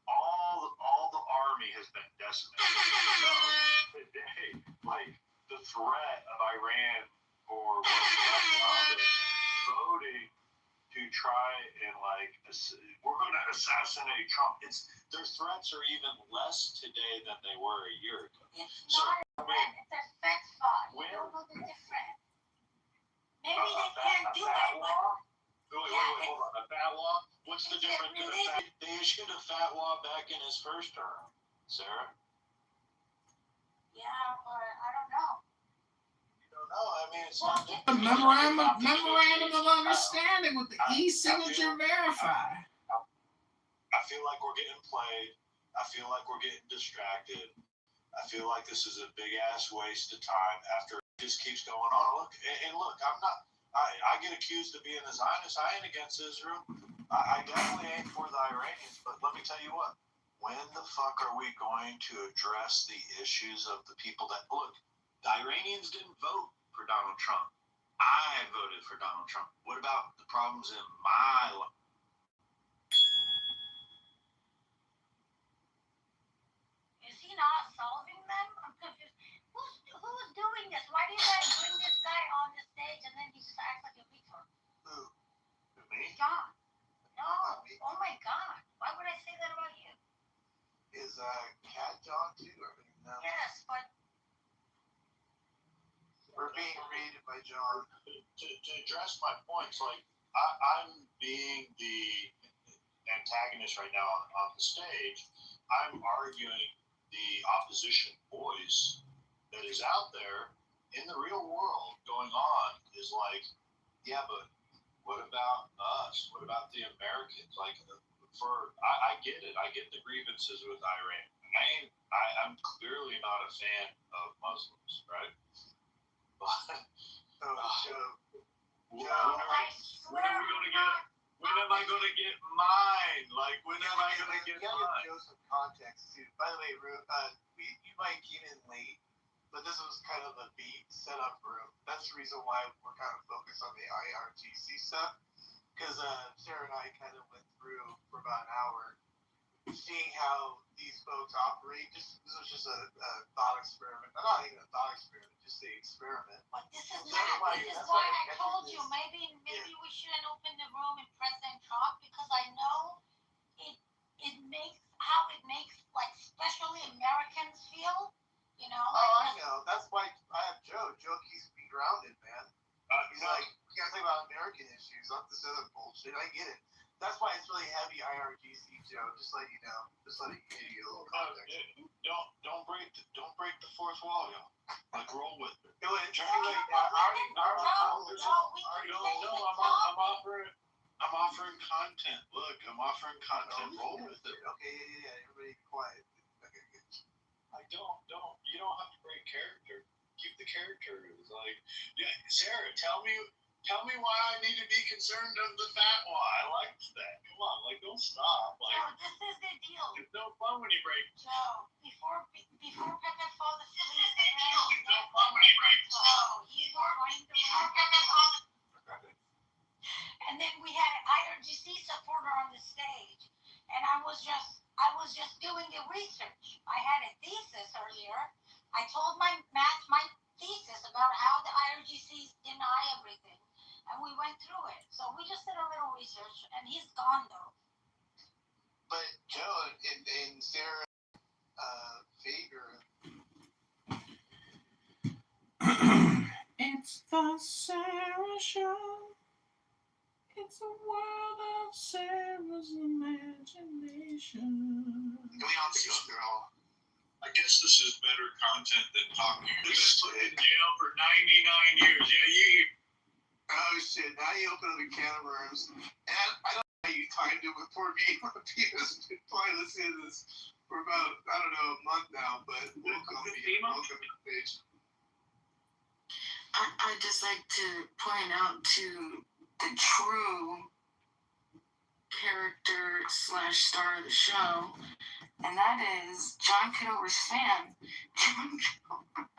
All the army has been decimated. So today, like the threat of Iran or what's left of it voting to try and we're going to assassinate Trump. Their threats are even less today than they were a year ago. It's not a threat, it's a sex fight. You don't know the difference. Maybe they can't do it, but... Wait, hold on. A fat law? What's the difference in a fat? They issued a fat law back in his first term, Sarah. Yeah, but I don't know. You don't know? I mean, it's not A memorandum of understanding with the e-signature verify. I feel like we're getting played. I feel like we're getting distracted. I feel like this is a big ass waste of time after it just keeps going on. Look, I'm not. I get accused of being a Zionist. I ain't against Israel. I definitely ain't for the Iranians. But let me tell you what. When the fuck are we going to address the issues of the people that look? The Iranians didn't vote for Donald Trump. I voted for Donald Trump. What about the problems in my life? Is he not solving them? I'm confused. Who's doing this? Why by John. To address my points, like I'm being the antagonist right now on the stage. I'm arguing the opposition voice that is out there in the real world going on is like, yeah, but what about us? What about the Americans? Like, I get it. I get the grievances with Iran. I'm clearly not a fan of Muslims, right? But when am I going to get mine? Like, when am I going to get mine? You gotta give some context too. By the way, you might get in late, but this was kind of a beat setup room. That's the reason why we're kind of focused on the IRGC stuff, because Sarah and I kind of went through for about an hour, seeing how these folks operate. This was just a thought experiment. Not even a thought experiment, just an experiment. But this is why I told you maybe we shouldn't open the room in President Trump, because I know it makes like especially Americans feel, you know. Oh, I know. That's why I have Joe. Joe keeps me grounded, man. He's like, we gotta think about American issues, not this other bullshit. I get it. That's why it's really heavy IRGC, Joe. Just let you know. Just let it give you a little context. Don't break the fourth wall, y'all. Like, roll with it. Go ahead. I'm offering content. Look, I'm offering content. Roll with it. Okay, yeah. Everybody quiet. Okay, good. You don't have to break character. Keep the character. It's like, yeah, Sarah, tell me why I need to be concerned of the fat why. I like that. Come on, like, don't stop. Like, no, this is the deal. It's no fun when you break. Joe, before Pepe falls asleep, It's no fun when you break. He was running the room. And then we had an IRGC supporter on the stage, and I was just doing the research. I had a thesis earlier. I told my thesis about how the IRGCs deny everything, and we went through it. So we just did a little research, and he's gone though. But Joe and Sarah favor. It's the Sarah Show. It's a world of Sarah's imagination. We don't have to go through all. I guess this is better content than talking. You've been put in jail for 99 years. Yeah, you. Oh shit! Now you open up a can of worms, and I don't know how you timed it with poor people. People's been probably listening to this for about a month now. But welcome to the page. I'd just like to point out to the true character / star of the show, and that is John Kitover's fan. John Kitover.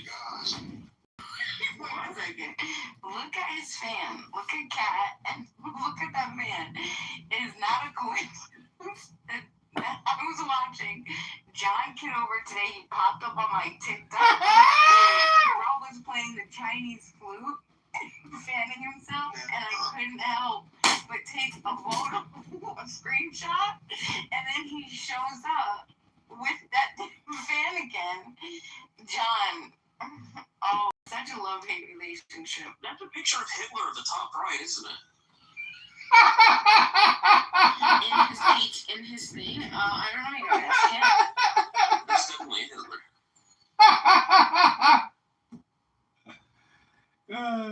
Gosh. One second. Look at his fan. Look at Kat, and look at that man. It is not a coincidence that I was watching John Kitover today. He popped up on my TikTok. Rob was playing the Chinese flute, fanning himself, and I couldn't help but take a photo, a screenshot, and then he shows up with that fan again. John, oh, such a love-hate relationship. That's a picture of Hitler at the top right, isn't it? In his thing? I don't know, you gotta ask him. That's definitely Hitler.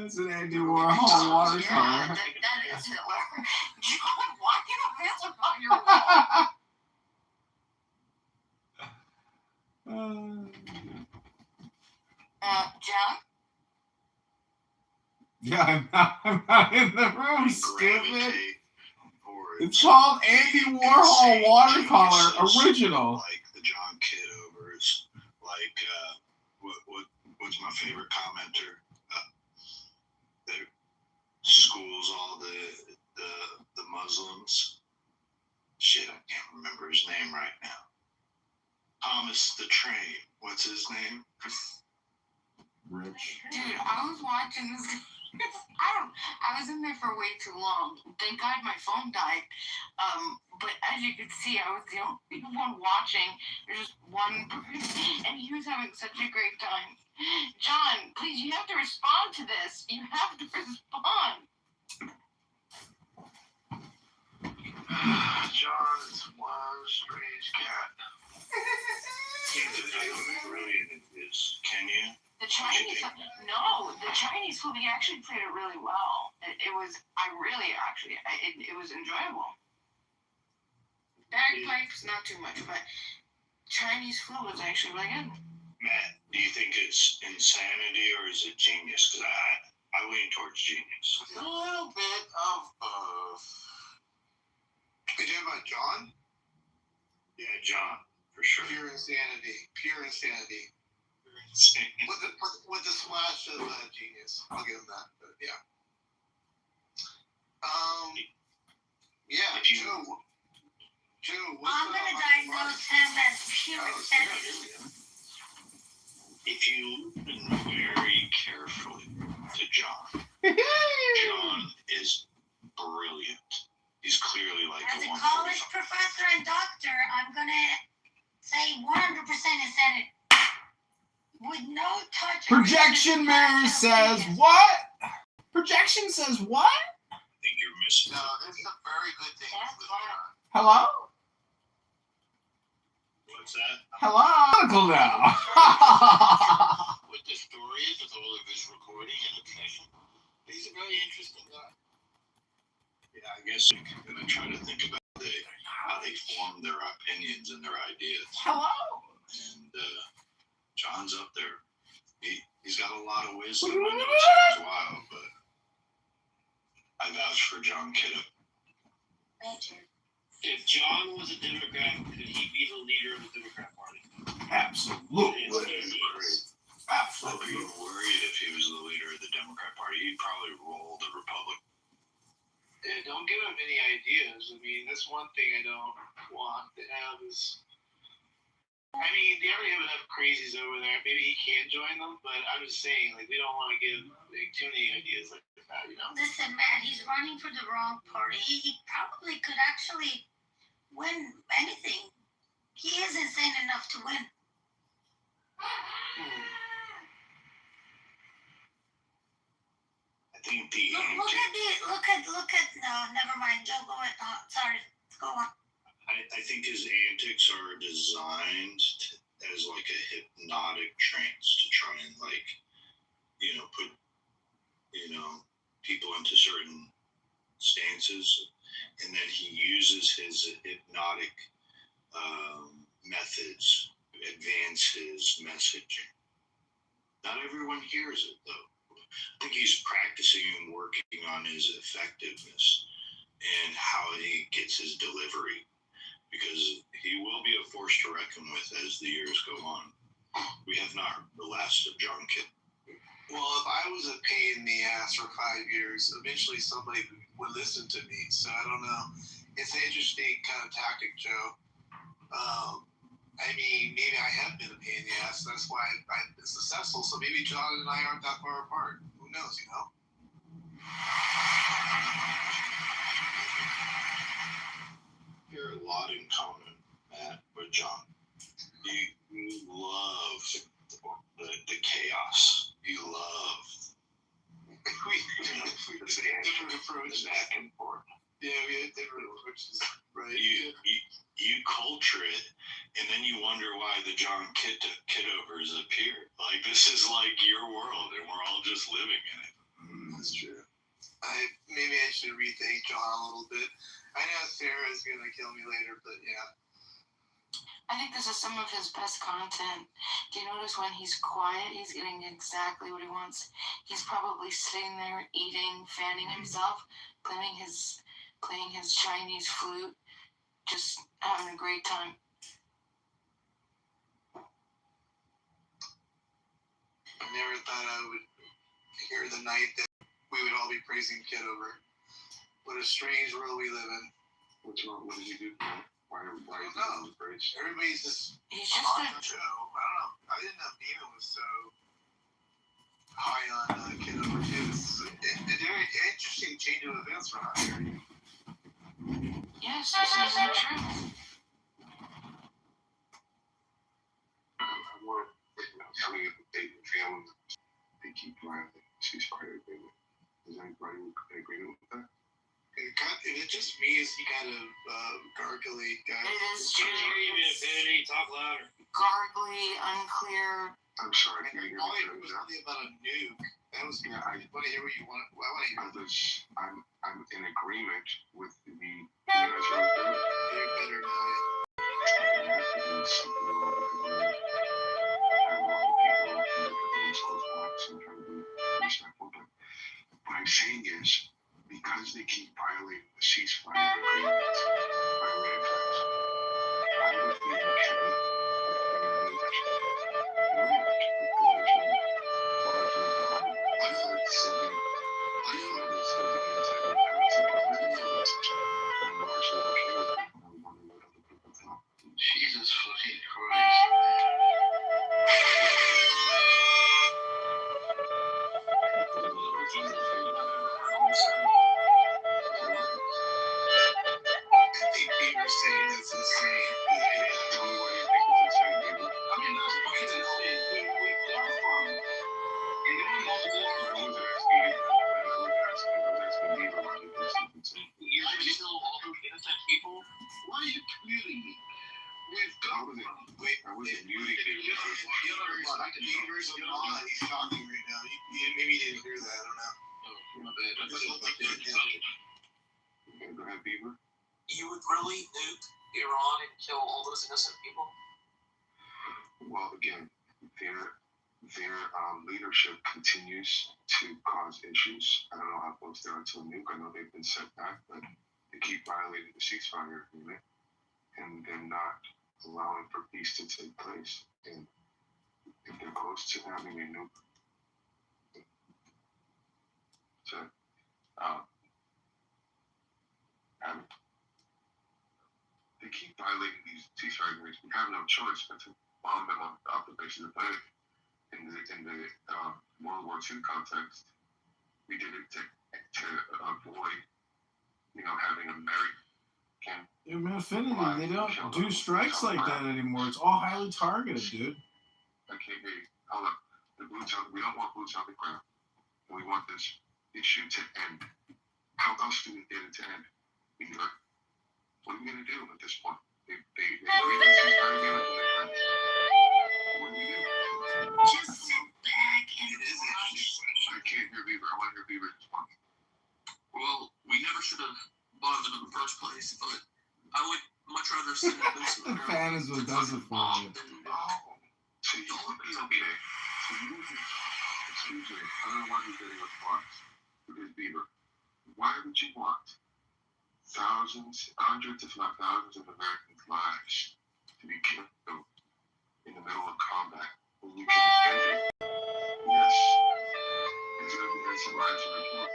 It's an Andy Warhol watercolor. Yeah, that is Hitler. John, why do you have Hitler on your wall? John? Yeah, I'm not in the room, stupid. It's called Andy Warhol watercolor original. Like the John Kitovers, like what's my favorite commenter? That schools all the Muslims. Shit, I can't remember his name right now. Thomas the Train. What's his name? Rich. Dude, I was watching this. I was in there for way too long. Thank God my phone died. But as you could see, I was the only one watching. There's just one person, and he was having having such a great time. John, please, you have to respond to this. You have to respond. John is one strange cat. I don't really is. Can you? The Chinese food, he actually played it really well. It was enjoyable. Bagpipes, not too much, but Chinese food was actually really good. Matt, do you think it's insanity or is it genius? Because I lean towards genius. A little bit of both. Are you talking about John? Yeah, John, for sure. Pure insanity. Pure insanity. With the splash of genius. I'll give him that. But yeah. Yeah, Joe, what's I'm going to diagnose him as pure insanity. If you listen very carefully to John, John is brilliant. He's clearly like As a a college professor and doctor, I'm going to say 100% insanity. With no touch. Projection mirror says what? Projection says what? I think you're missing. No, there's some very good things with John. Hello? What's that? Hello? Medical now. What the story is with all of his recording and obsession. He's a very interesting guy. Yeah, I guess I'm going to try to think about how they form their opinions and their ideas. Hello? And John's up there. He's got a lot of wisdom. I know it sounds wild, but I vouch for John Kiddo. If John was a Democrat, could he be the leader of the Democrat Party? Absolutely. I'd be worried if he was the leader of the Democrat Party. He'd probably roll the Republican. Yeah, don't give him any ideas. I mean, that's one thing I don't want to have is... I mean, they already have enough crazies over there. Maybe he can join them, but I'm just saying, like, we don't want to give too many ideas like that, you know? Listen, man, he's running for the wrong party. He probably could actually win anything. He is insane enough to win. I think the Look at no, never mind. Joe, go ahead. Sorry, go on. I think his antics are designed as like a hypnotic trance to try and put people into certain stances, and then he uses his hypnotic methods to advance his messaging. Not everyone hears it though. I think he's practicing and working on his effectiveness and how he gets his delivery, because he will be a force to reckon with as the years go on. We have not heard the last of John Kidd. Well, if I was a pain in the ass for 5 years, eventually somebody would listen to me. So I don't know. It's an interesting kind of tactic, Joe. I mean, maybe I have been a pain in the ass. That's why I've been successful. So maybe John and I aren't that far apart. Who knows, you know? You're a lot in common, Matt, with John. You love the chaos. You love different approaches. Back and forth. Yeah, we have different approaches. Right. You culture it, and then you wonder why the John Kitovers appear. Like, this is like your world, and we're all just living in it. That's true. Maybe I should rethink John a little bit. I know Sarah's gonna kill me later, but yeah. I think this is some of his best content. Do you notice when he's quiet, he's getting exactly what he wants? He's probably sitting there eating, fanning himself, playing his Chinese flute, just having a great time. I never thought I would hear the night that we would all be praising Kitover. What a strange world we live in. What's wrong? What did you do? Why I don't know. Everybody's just He's just on the show. I don't know. I didn't know Demon was so high on Kitover too. It's a very interesting change of events around here. Yes, this is the truth. I want known they keep violating the ceasefire agreement. Is anybody in agreement with that? If it's just me, is he kind of gargly guy? It is Can't hear you, Infinity. Talk louder. gargly, unclear. I'm sorry, can you hear All I me? heard was something about a nuke. That was Yeah, I want to hear what you want. I want to hear. I'm in agreement with the. You guys hear me? You're better now. What I'm saying is, because they keep violating the ceasefire agreement by way of threats, I would be okay with Jesus fucking Christ. I think Beaver's saying that's insane. Tell me why you think it's insane, Beaver. I mean, that's fucking insane. We come from. And no one knows more. I was asking Beaver why he thinks it's insane. You're still all those innocent people? Why are you muting me? We've got I wasn't muting you. Beaver's not. He's talking right now. Maybe you didn't hear that. I don't know. Oh, my bad. Go ahead, Beaver. You would really nuke Iran and kill all those innocent people? Well, again, their leadership continues to cause issues. I don't know how close they are to a nuke. I know they've been set back, but they keep violating the ceasefire agreement, and they're not allowing for peace to take place. And if they're close to having a nuke, they keep violating these ceasefire agreements. We have no choice but to bomb them off the face of the planet. In the World War II context, we did it to avoid, having American. In Infinity, they don't do strikes like that anymore. It's all highly targeted, dude. I can't hear you. Hold up. We don't want boots on the ground. We want this issue to end. How else do we get it to end? What are we going to do at this point? They what do we do? Just sit back and watch. I can't hear Beaver. I want to hear Beaver respond. Well, we never should have bombed them in the first place, but I would much rather send a boots on The the fan ground is what does it for you. So you would be okay. So you would be, excuse me, I don't know why you're getting a response. Because Beaver, why would you want hundreds if not thousands of Americans' lives to be killed in the middle of combat when you can end it? Yes. It's going to be innocent lives in the war.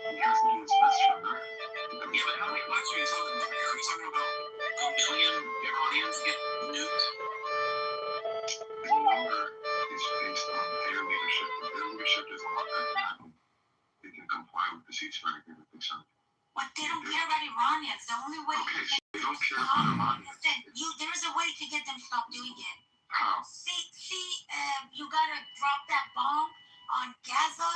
He has to do his best for that. Yeah, but how many lives are you talking about? Are you talking about a million Iranians get nuked? The number is based on their leadership. If their leadership doesn't want that to happen, they can comply with the ceasefire agreement they signed. But they don't care about Iranians. The only way Okay, so they don't care stop, about Iranians. listen, there's a way to get them to stop doing it. How? You gotta drop that bomb on Gaza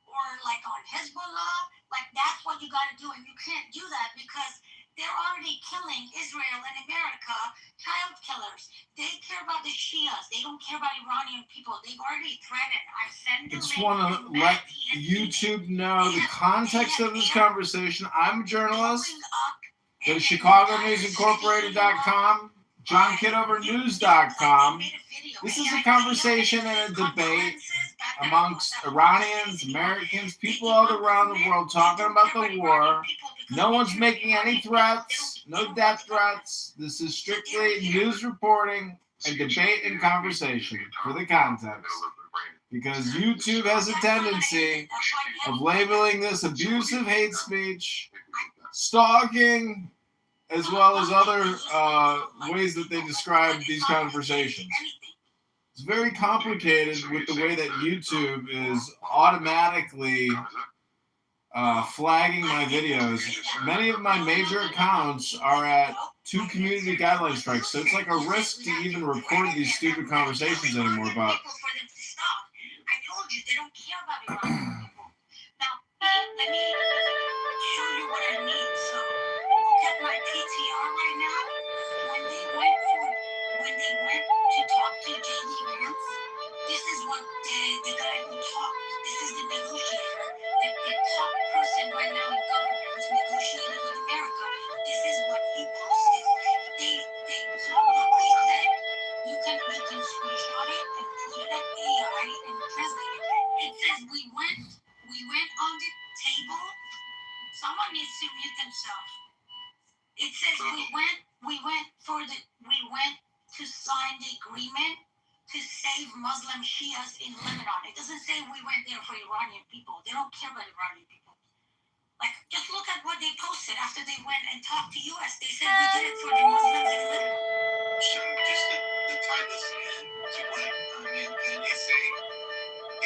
or like on Hezbollah. Like that's what you gotta do, and you can't do that because they're already killing Israel and America, child killers. They care about the Shias. They don't care about Iranian people. They've already threatened. I send them. Just want to let YouTube know the context of this conversation. I'm a journalist. Go to ChicagoNewsIncorporated.com, JohnKitoverNews.com. This is a conversation and a debate amongst Iranians, Americans, people all around the world talking about the war. No one's making any threats, no death threats. This is strictly news reporting and debate and conversation for the context. Because YouTube has a tendency of labeling this abusive hate speech, stalking, as well as other ways that they describe these conversations. It's very complicated with the way that YouTube is automatically flagging my videos. Many of my major accounts are at 2 community guideline strikes, so it's like a risk to even record these stupid conversations anymore. But I told you they don't care about Iranian people. Now, let me show you what I mean. So, look at my PTR right now. When they went to talk to J.D. Vance, this is what the guy who talked. This is the negotiator, the top person right now in government who's negotiating with America. This is what he posted. They publicly said you can screenshot it and put it at AI and translate it. It says we went on the table. Someone needs to mute themselves. It says we went to sign the agreement to save Muslim Shias in Lebanon. It doesn't say we went there for Iranian people. They don't care about Iranian people. Like, just look at what they posted after they went and talked to us. They said we did it for the Muslims in Lebanon. So just to tie this in to what Andy's saying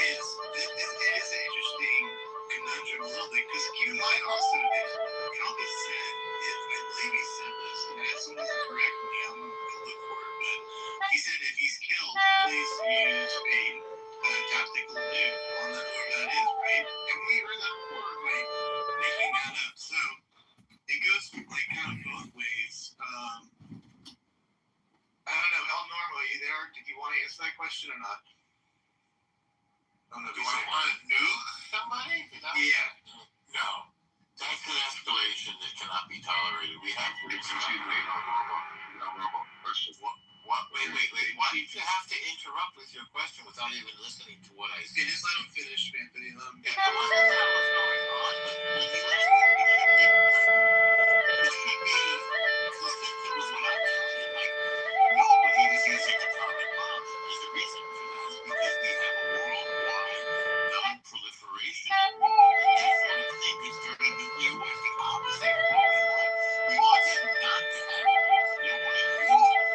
is it is an interesting conundrum a little bit because you might also, if Trump has said, if I believe he said this, and if someone can correct me, I'm going to look for it, but he said if he's killed, please use a tactical nuke on whoever that is, right? And we heard that before, like making that up. So it goes like kind of both ways. I don't know, El Normo, are you there? Did you want to answer that question or not? I don't know. Do I want to nuke somebody? Yeah. No. That's an escalation that cannot be tolerated. We have to What? Wait. Why did you have to interrupt with your question without even listening to what I said? Just let him finish, Anthony. Let him finish. That wasn't what was going on, but when he was it should be consistent with what I'm telling you. Like, nobody is using atomic bombs. There's a reason for that. It's because we have a worldwide non-proliferation. That sort of thing is very nuclear war. It's the opposite of what we want. We want them not to have it. We don't want to use it.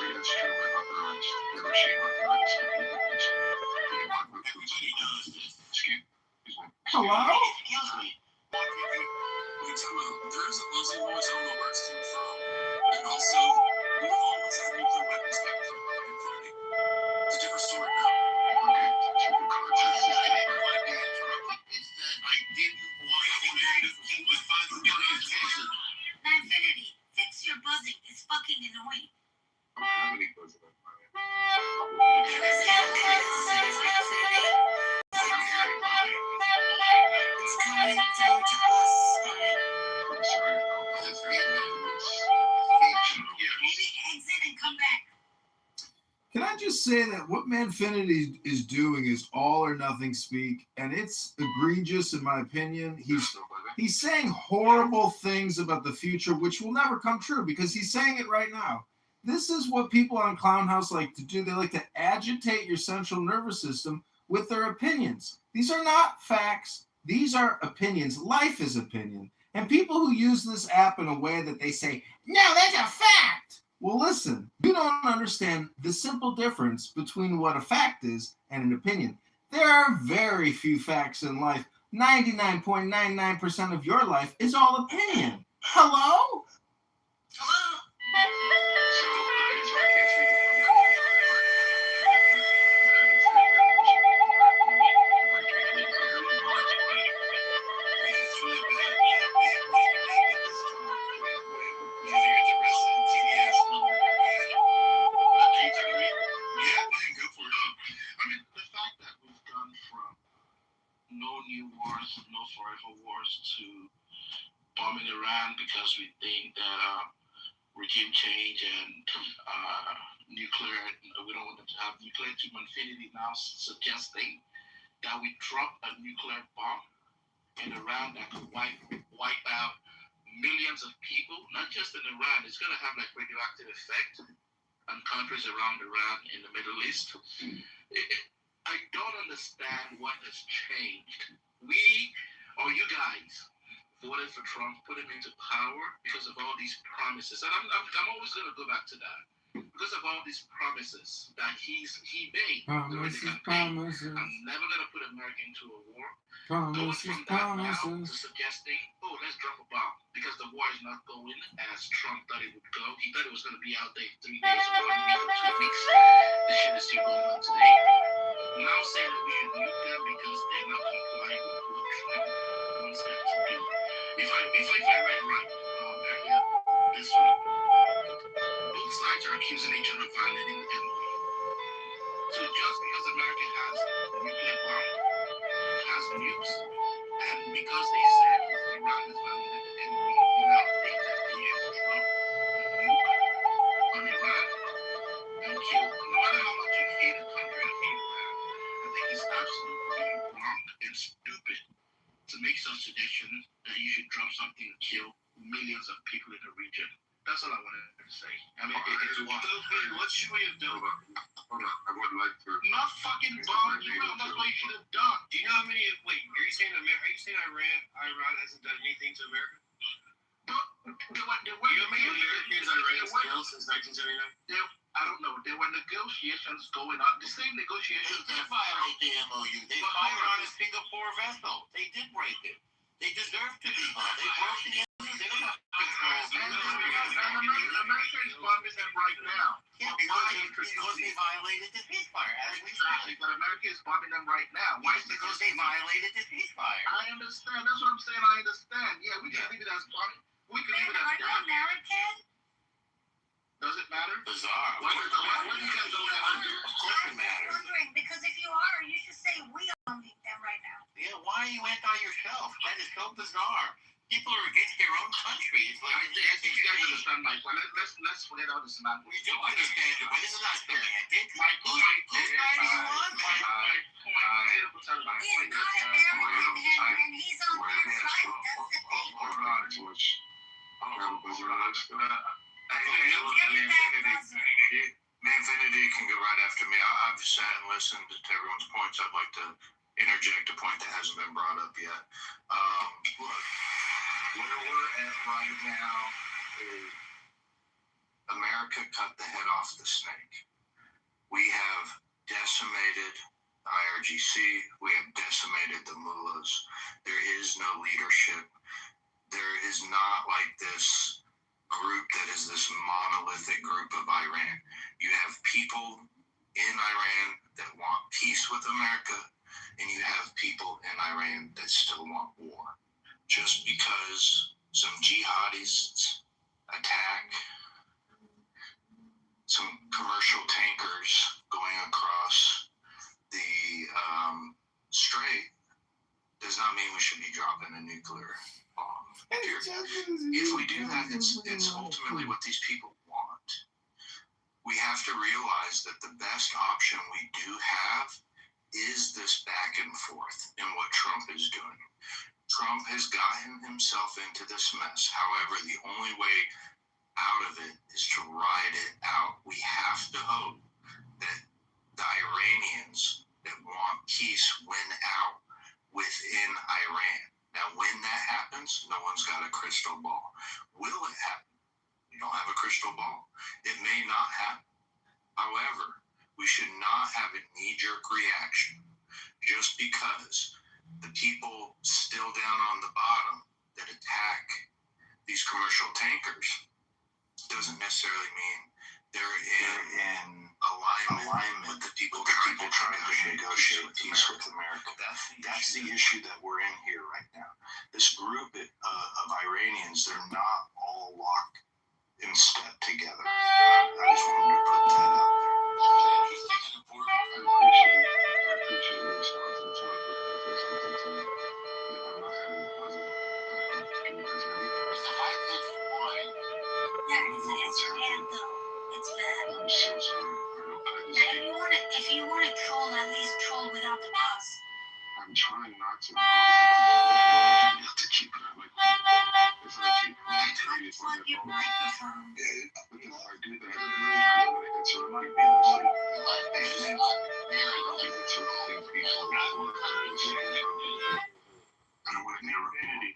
That's true. Everybody knows this. Excuse me. hello? Excuse me. There's a Muslim wars, I don't know where it's coming from. And also, we don't always have nuclear weapons back then. It's a different story now. Okay. It's that I didn't want to with 5 million cases. Infinity, fix your buzzing. It's fucking annoying. How many buzzing on my end? It's coming down to us. I'm sorry. Maybe exit and come back. Can I just say that what Manfinity is doing is all or nothing speak, and it's egregious in my opinion. He's saying horrible things about the future, which will never come true because he's saying it right now. This is what people on Clown House like to do. They like to agitate your central nervous system with their opinions. These are not facts. These are opinions. Life is opinion. And people who use this app in a way that they say, no, that's a fact. Well, listen, you don't understand the simple difference between what a fact is and an opinion. There are very few facts in life. 99.99% of your life is all opinion. Hello? Hello? No new wars, no forever wars to bombing Iran because we think that regime change and nuclear, we don't want them to have nuclear. To Infinity now suggesting that we drop a nuclear bomb in Iran that could wipe out millions of people, not just in Iran. It's going to have like radioactive effect on countries around Iran in the Middle East. I don't understand what has changed. We, or you guys, voted for Trump, put him into power because of all these promises. And I'm always going to go back to that. because of all these promises that he made during the campaign, I'm never gonna put America into a war. Going from that now to suggesting, oh, let's drop a bomb because the war is not going as Trump thought it would go. He thought it was gonna be out there in 3 days or 1 week or 2 weeks. This shit is still going on today. Now saying that we should nuke them because they're not complying with what Trump wants them to do. If I read right, earlier this week, both sides are accusing each other of violating the MOU. So just because America has a nuclear bomb, has nukes, and because they said Iran has violated the MOU, you now think that they should drop the nuke on Iran and kill, no matter how much you hate a country or hate Iran, I think it's absolutely wrong and stupid to make such suggestions that you should drop something to kill millions of people in the region. That's all I wanted to say. I mean, it's stupid. What should we have done? Hold on. I would like to. Not fucking bomb Iran. That's what you should have done. Do you know how many? Wait, are you saying Iran hasn't done anything to America? You know how many Americans Iran has killed since 1979? I don't know. There were negotiations going on. The same negotiations. They did violate the MOU. They fired on a Singapore vessel. They did break it. They deserve to be bombed. They broke the MOU. They don't have America is bombing them right now. Yeah, because they violated the ceasefire. Exactly, but America is bombing them right now. Why? Because they violated the ceasefire. I understand. That's what I'm saying. I understand. Yeah, we can leave it as bombing. We can leave it as Are you American? Does it matter? Bizarre. Why do you guys go that? Of course it matters. I'm wondering, because if you are, you should say we are bombing them right now. Yeah, why are you anti yourself? That is so bizarre. People are against their own country. It's like, I think you guys understand my point. Let's forget all this semantics. We do understand it, but this is not semantic. My point Whose side are you on, man? He's not American, and he's on their side. That's the thing. Hold on, George. Infinity can go right after me. I've sat and listened to everyone's points. I'd like to interject a point that hasn't been brought up yet. Look, where we're at right now is America cut the head off the snake. We have decimated the IRGC. We have decimated the mullahs. There is no leadership. There is not like this group that is this monolithic group of Iran. You have people in Iran that want peace with America, and you have people in Iran that still want war. Just because some jihadists attack some commercial tankers going across the strait does not mean we should be dropping a nuclear bomb. If we do that, it's ultimately what these people want. We have to realize that the best option we do have is this back and forth in what Trump is doing. Trump has gotten himself into this mess. However, the only way out of it is to ride it out. We have to hope that the Iranians that want peace win out within Iran. Now, when that happens, no one's got a crystal ball. Will it happen? We don't have a crystal ball. It may not happen. However, we should not have a knee-jerk reaction just because the people still down on the bottom that attack these commercial tankers doesn't necessarily mean they're in alignment with the people trying to negotiate peace with America. That's the issue that we're in here right now. This group of Iranians, they're not all locked in step together. I just wanted to put that out there. Interesting and important. I appreciate your response. I'm trying to put something to me. I'm not having a positive. Can you guys hear me? It's a high-pitched whine. It's bad though. It's bad. I'm so sorry. If you want to troll, at least troll without the boss. I'm trying not to. Not to keep it like if I keep Unplug your microphone. if I do that, it's a reminder that it's a thing people I don't want to never Infinity.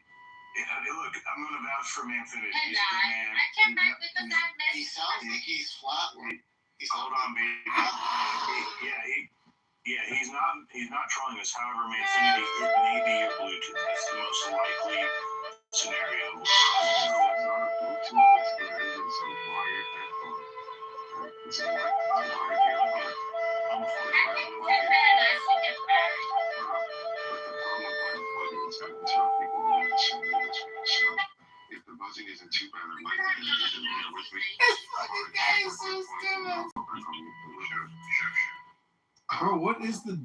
Look, I'm going to vouch for Infinity. He's a good man. I came back because I missed. He sounds like he's flat. wireless. However, my Infinity, it may be your Bluetooth. That's the most likely scenario. So it's not a Bluetooth, it's a wired headphone. It's a wired earbud. I'm for I think it's bad. I think it's bad. But the problem with my buzzing is that until people know the same industry. So if the buzzing isn't too bad, I might be using it with me. This fucking guy is so stupid. Bro, what is the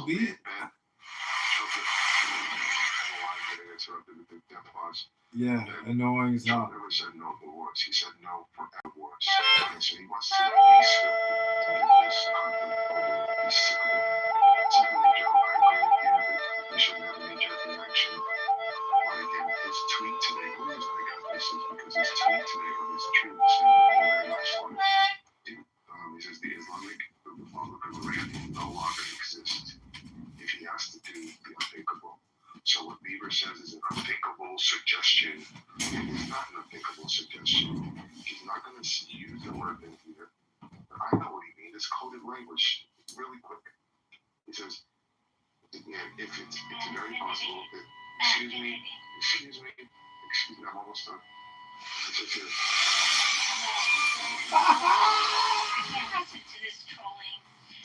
beat? Yeah, annoying as hell. Trump never said no for once. He said no for once. And so he wants to be scripted to get this conflict over. He's sick of it. Secondly, Joe, I agree with you that we shouldn't have a knee-jerk reaction. But again, his tweet today, the only reason I got this is because his tweet today on his truth said the very last one. He says the Islamic Republic of Iran will no longer exist if he has to do the unthinkable. So what Bieber says is an unthinkable suggestion. It's not an unthinkable suggestion. He's not going to use the word in here. But I know what he means. It's coded language. Really quick. He says, yeah, if it's very possible that, excuse me, I'm almost done. It says here.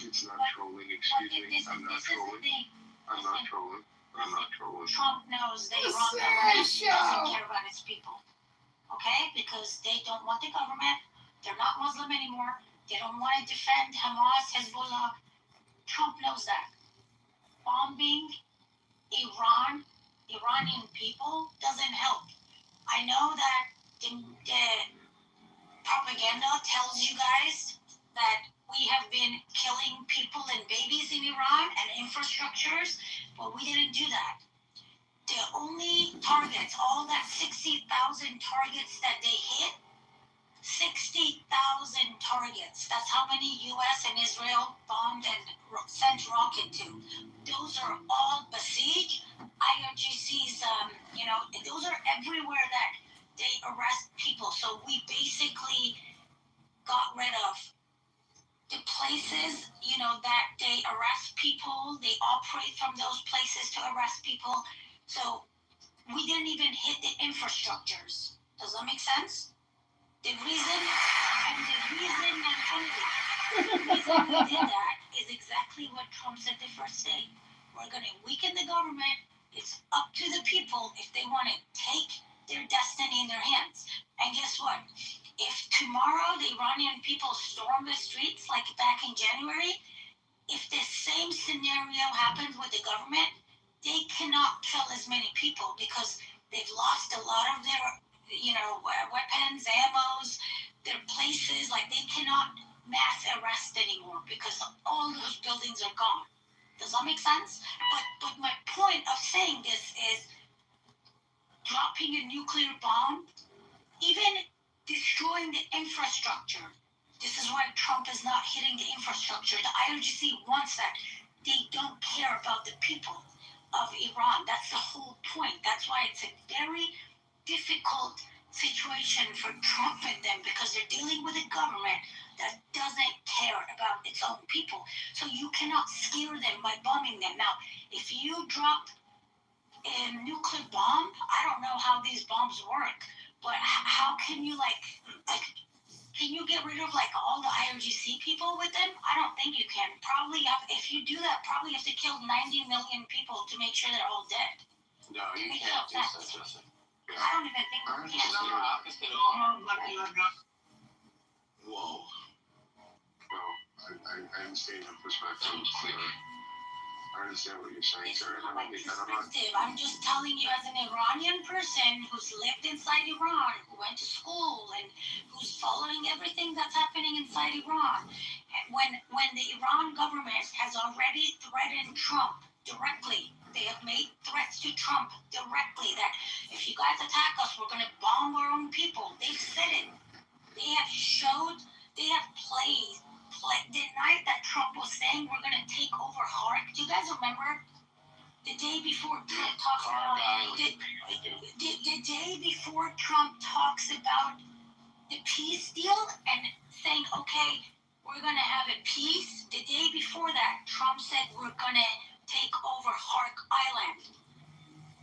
It's not trolling, excuse me. I'm not trolling. I'm not trolling. I'm not trolling. Trump knows that Iran government doesn't care about its people. Okay? Because they don't want the government. They're not Muslim anymore. They don't want to defend Hamas, Hezbollah. Trump knows that. Bombing Iranian people doesn't help. I know that the propaganda tells you guys that we have been killing people and babies in Iran and infrastructures, but we didn't do that. The only targets, all that 60,000 targets that they hit, 60,000 targets. That's how many U.S. and Israel bombed and sent rocket to. Those are all besieged. IRGC's, those are everywhere that they arrest people. So we basically got rid of the places, that they arrest people. They operate from those places to arrest people. So we didn't even hit the infrastructures. Does that make sense? The reason we did that is exactly what Trump said the first day. We're going to weaken the government. It's up to the people if they want to take their destiny in their hands. And guess what? If tomorrow the Iranian people storm the streets like back in January, if the same scenario happens with the government, they cannot kill as many people because they've lost a lot of their weapons, ammos, their places. Like, they cannot mass arrest anymore because all those buildings are gone. Does that make sense? But my point of saying this is dropping a nuclear bomb, even destroying the infrastructure. This is why Trump is not hitting the infrastructure. The IRGC wants that. They don't care about the people of Iran. That's the whole point. That's why it's a very difficult situation for Trump and them, because they're dealing with a government that doesn't care about its own people. So you cannot scare them by bombing them. Now, if you drop a nuclear bomb, I don't know how these bombs work, but how can you can you get rid of all the IRGC people with them? I don't think you can. Probably if you do that, probably have to kill 90 million people to make sure they're all dead. No, you can't do such a thing. I don't even think we can. Whoa. Well, I understand your perspective. I understand what you're saying, It's sir. not like perspective. I'm just telling you, as an Iranian person who's lived inside Iran, who went to school, and who's following everything that's happening inside Iran. When the Iran government has already threatened Trump directly, they have made threats to Trump directly that if you guys attack us, we're going to bomb our own people. They've said it. They have played. The night that Trump was saying we're going to take over Hark, do you guys remember? The day before Trump talks about the day before Trump talks about the peace deal and saying, okay, we're going to have a peace. The day before that, Trump said we're going to take over Hark Island.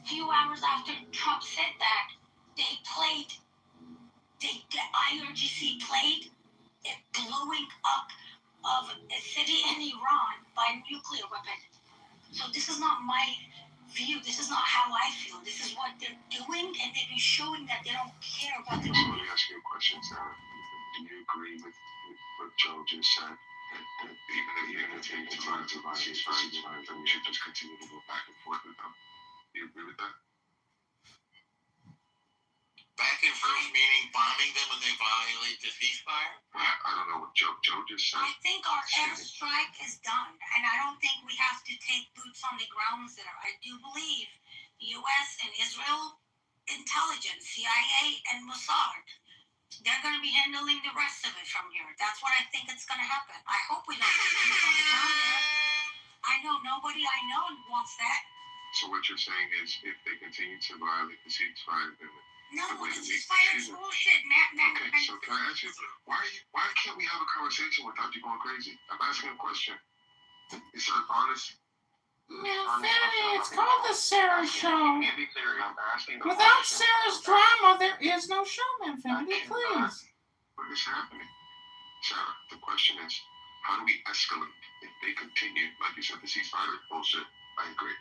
Few hours after Trump said that, the IRGC played a blowing up of a city in Iran by nuclear weapon. So this is not my view. This is not how I feel. This is what they're doing, and they've been showing that they don't care about their. Let me ask you a question, Sarah. Do you agree with what Joe just said? That even if they try to buy these fines, then we should just continue to go back and forth with them. Do you agree with that? Back and forth meaning bombing them when they violate the ceasefire? I don't know what Joe just said. I think our airstrike is done, and I don't think we have to take boots on the grounds there. I do believe the U.S. and Israel intelligence, CIA and Mossad, they're going to be handling the rest of it from here. That's what I think it's going to happen. I hope we don't take boots on the ground there. I know nobody I know wants that. So what you're saying is, if they continue to violate the ceasefire agreement, no, the ceasefire is bullshit, man. Okay, so can I ask you, why can't we have a conversation without you going crazy? I'm asking a question. It's honest. Fanny, it's called the Sarah Show. I'm asking Without Sarah's drama, there is no show, Fanny, please. What is happening? Sarah, the question is, how do we escalate if they continue, like you said, the ceasefire bullshit? I agree.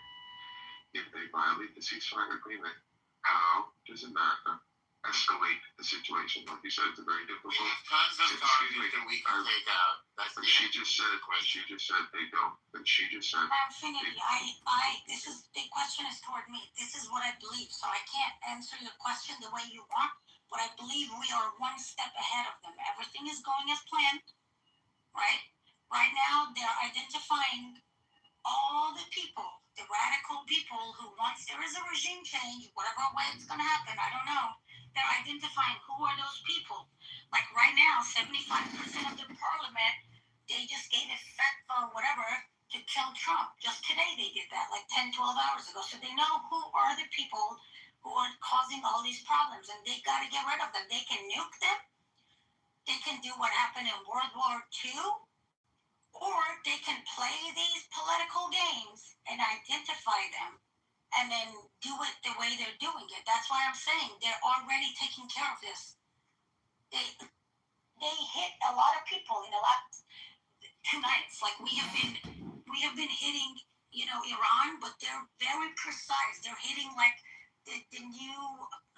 If they violate the ceasefire agreement, how does America escalate the situation? Like you said, it's very difficult. Tons of targets that we can take out. That's But she just said they don't. But she just said. Infinity. The question is toward me. This is what I believe. So I can't answer your question the way you want, but I believe we are one step ahead of them. Everything is going as planned, right? Right now, they're identifying all the people, the radical people who, once there is a regime change, whatever way it's going to happen, I don't know, they're identifying who are those people. Like right now, 75% of the parliament, they just gave effect or whatever to kill Trump. Just today they did that, like 10, 12 hours ago. So they know who are the people who are causing all these problems, and they got to get rid of them. They can nuke them. They can do what happened in World War II. Or they can play these political games and identify them and then do it the way they're doing it. That's why I'm saying they're already taking care of this. They hit a lot of people in the last 2 nights. Like we have been hitting, Iran, but they're very precise. They're hitting like the new,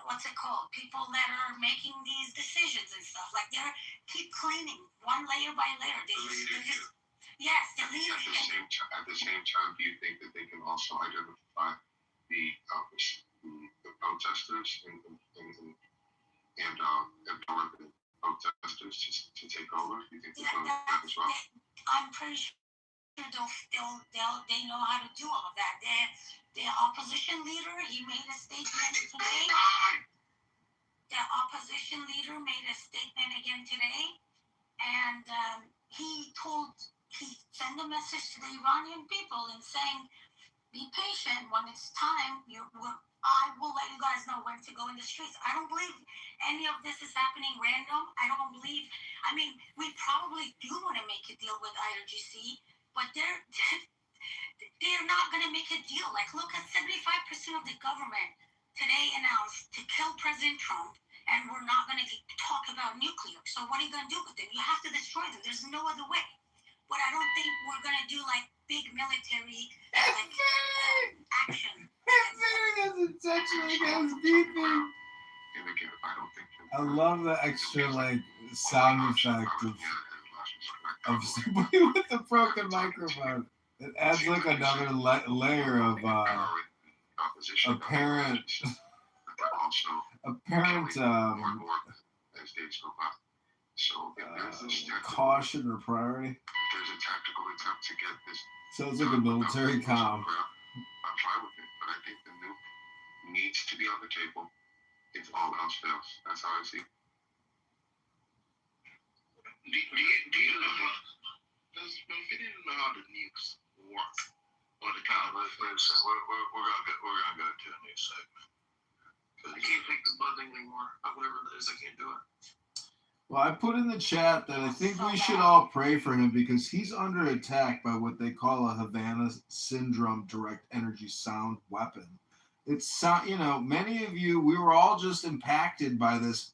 what's it called? People that are making these decisions and stuff. Like they're keep cleaning one layer by layer. Yes, the leadership. At the same time, do you think that they can also identify the protesters and empower the protesters to take over? Do you think they're going to do that as well? I'm pretty sure they know how to do all of that. The opposition leader, he made a statement today. The opposition leader made a statement again today, and he sent a message to the Iranian people and saying, be patient. When it's time, I will let you guys know when to go in the streets. I don't believe any of this is happening random. We probably do want to make a deal with IRGC, but they're not going to make a deal. Like, look at 75% of the government today announced to kill President Trump, and we're not going to talk about nuclear. So what are you going to do with them? You have to destroy them. There's no other way. But I don't think we're going to do, like, big military action. That's essentially those beeping. I love the extra, sound effect of somebody with a broken microphone. It adds, another layer of apparent caution or priority. There's a tactical attempt to get this. Sounds like a military comm. I'm fine with it, but I think the nuke needs to be on the table if all else fails. That's how I see it. Do you know if you didn't know how the nukes work or the kind of we're gonna go to a new segment. I can't take the buzzing anymore. Whatever it is, I can't do it. Well, I put in the chat that I think we should all pray for him because he's under attack by what they call a Havana syndrome direct energy sound weapon. It's, many of you, we were all just impacted by this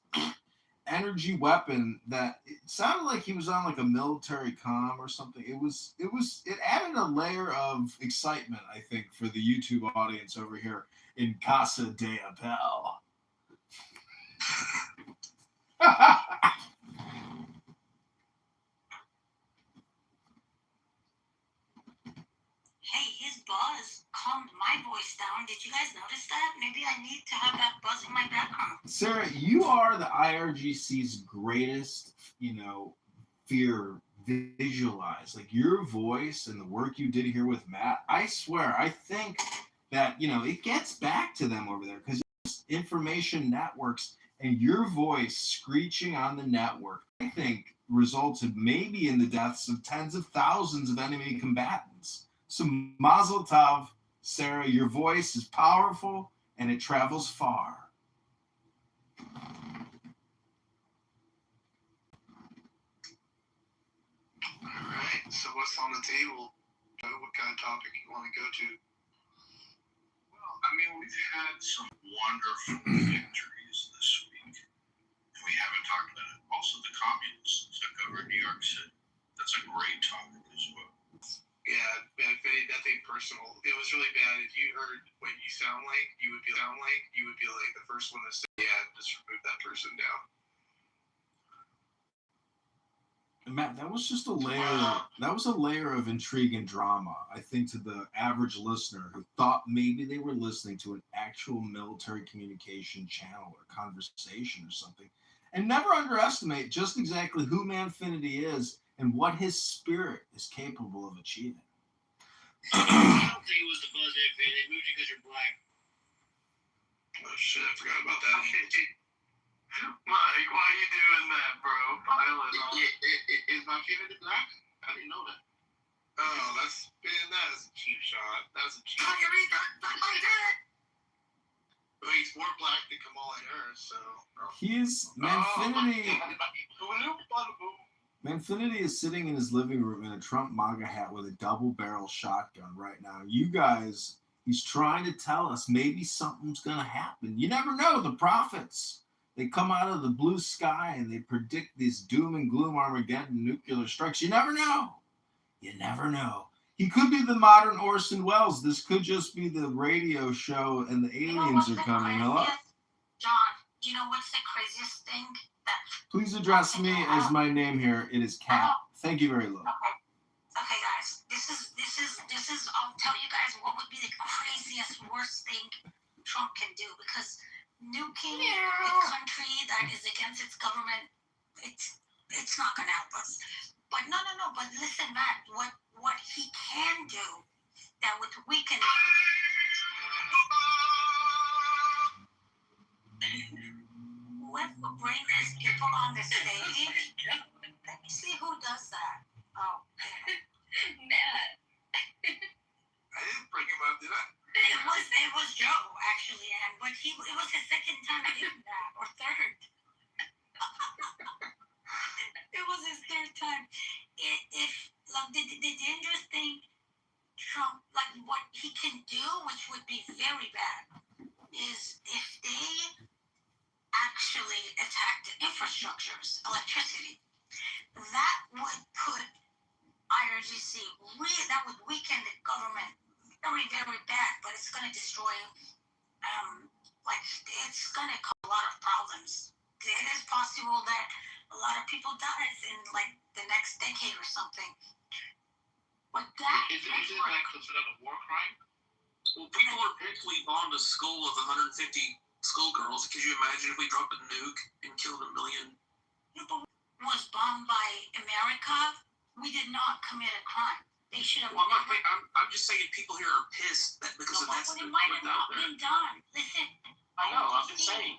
energy weapon that it sounded like he was on like a military comm or something. It added a layer of excitement, I think, for the YouTube audience over here in Casa de Apel. Hey, his buzz calmed my voice down. Did you guys notice that? Maybe I need to have that buzz in my background. Sarah, you are the IRGC's greatest, fear visualized. Like your voice and the work you did here with Matt, I swear, I think that, it gets back to them over there because information networks and your voice screeching on the network, I think, resulted maybe in the deaths of tens of thousands of enemy combatants. So Mazel Tov, Sarah, your voice is powerful and it travels far. All right, so what's on the table? What kind of topic you want to go to? Well, I mean, we've had some wonderful victories this week, and we haven't talked about it. Also, the communists took over New York City. That's a great topic as well. Yeah, nothing personal. It was really bad. If you heard what you sound like, you would be like the first one to say, yeah, just remove that person down. Matt, that was just a layer of intrigue and drama, I think, to the average listener who thought maybe they were listening to an actual military communication channel or conversation or something. And never underestimate just exactly who Manfinity is and what his spirit is capable of achieving. I don't think it was the buzz they moved you because you're black. Oh shit, I forgot about that. Mike, why are you doing that, bro? Is my Manfinity black? I didn't know that. Oh, that is a cheap shot. That was a cheap shot. Well, he's more black than Kamala Harris, so. He's Manfinity. Manfinity is sitting in his living room in a Trump MAGA hat with a double-barrel shotgun right now. You guys, he's trying to tell us maybe something's going to happen. You never know. The prophets, they come out of the blue sky and they predict these doom and gloom Armageddon nuclear strikes. You never know. You never know. He could be the modern Orson Welles. This could just be the radio show and the aliens are coming. Hello? John, do you know what's the craziest thing? Please address me as my name here. It is Cat. Thank you very much. Okay, guys. This is. I'll tell you guys what would be the craziest, worst thing Trump can do, because nuking a country that is against its government, it's not gonna help us. But no. But listen, Matt. What he can do that would weaken. Whoever bring these people on the stage, let me see who does that. Oh, Matt. I didn't bring him up, did I? It was Joe, actually, but it was his second time doing that, or third. It was his third time. The dangerous thing, Trump, like what he can do, which would be very bad, is if they actually attacked infrastructures, electricity, that would put IRGC, that would weaken the government very, very bad, but it's going to destroy, it's going to cause a lot of problems. It is possible that a lot of people die in, the next decade or something. But that is it like considered a war crime? Well, people are actually on the skull of 150 schoolgirls. Could you imagine if we dropped a nuke and killed 1 million? Was bombed by America. We did not commit a crime. They should have. Well, I'm just saying people here are pissed because of that. But it might have not been done. Listen. I know. I'm just saying.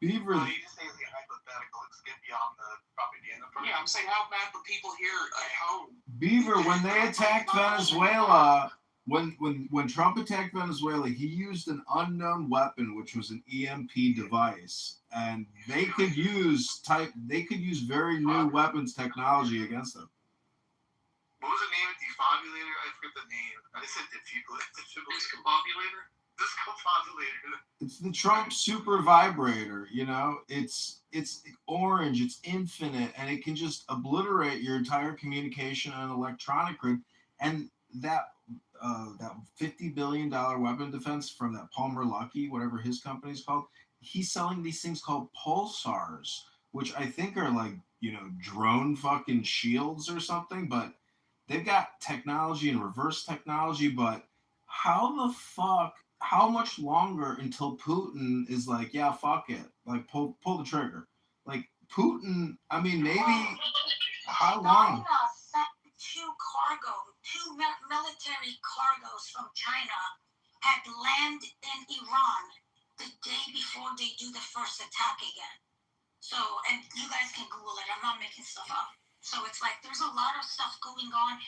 Beaver. Well, you just say the hypothetical. Let's get beyond the propaganda. Yeah, I'm saying how bad the people here at home. Beaver, when they attacked Venezuela, When Trump attacked Venezuela, he used an unknown weapon, which was an EMP device, and they could use very new weapons technology against them. What was the name of defibrillator? I forget the name. I said defibrillator. Discombobulator. It's the Trump super vibrator. You know, it's orange, it's infinite, and it can just obliterate your entire communication and electronic grid. And that $50 billion weapon defense from that Palmer Luckey, whatever his company's called, he's selling these things called pulsars, which I think are like, drone fucking shields or something, but they've got technology and reverse technology. But how much longer until Putin is like, yeah, fuck it, like pull the trigger? Like Putin, I mean, maybe how long? Two military cargos from China had landed in Iran the day before they do the first attack again. So, and you guys can Google it. I'm not making stuff up. So it's like there's a lot of stuff going on.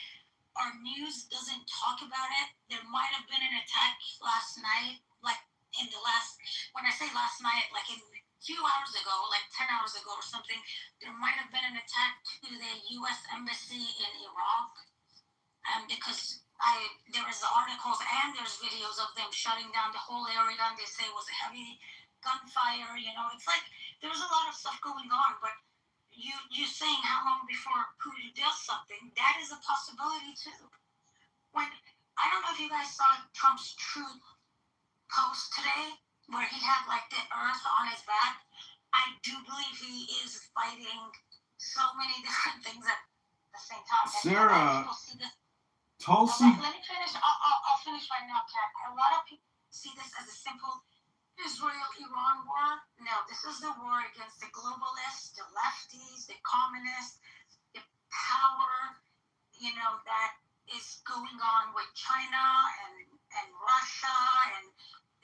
Our news doesn't talk about it. There might have been an attack last night, like when I say last night, like in a few hours ago, like 10 hours ago or something, there might have been an attack to the U.S. Embassy in Iraq. Because there is articles and there's videos of them shutting down the whole area, and they say it was a heavy gunfire. It's like there's a lot of stuff going on, but you saying how long before Putin does something, that is a possibility too. When I don't know if you guys saw Trump's Truth post today, where he had like the earth on his back. I do believe he is fighting so many different things at the same time. Sarah, Tulsi. Let me finish. I'll finish right now, Kat. A lot of people see this as a simple Israel-Iran war. No, this is the war against the globalists, the lefties, the communists, the power, that is going on with China and Russia, and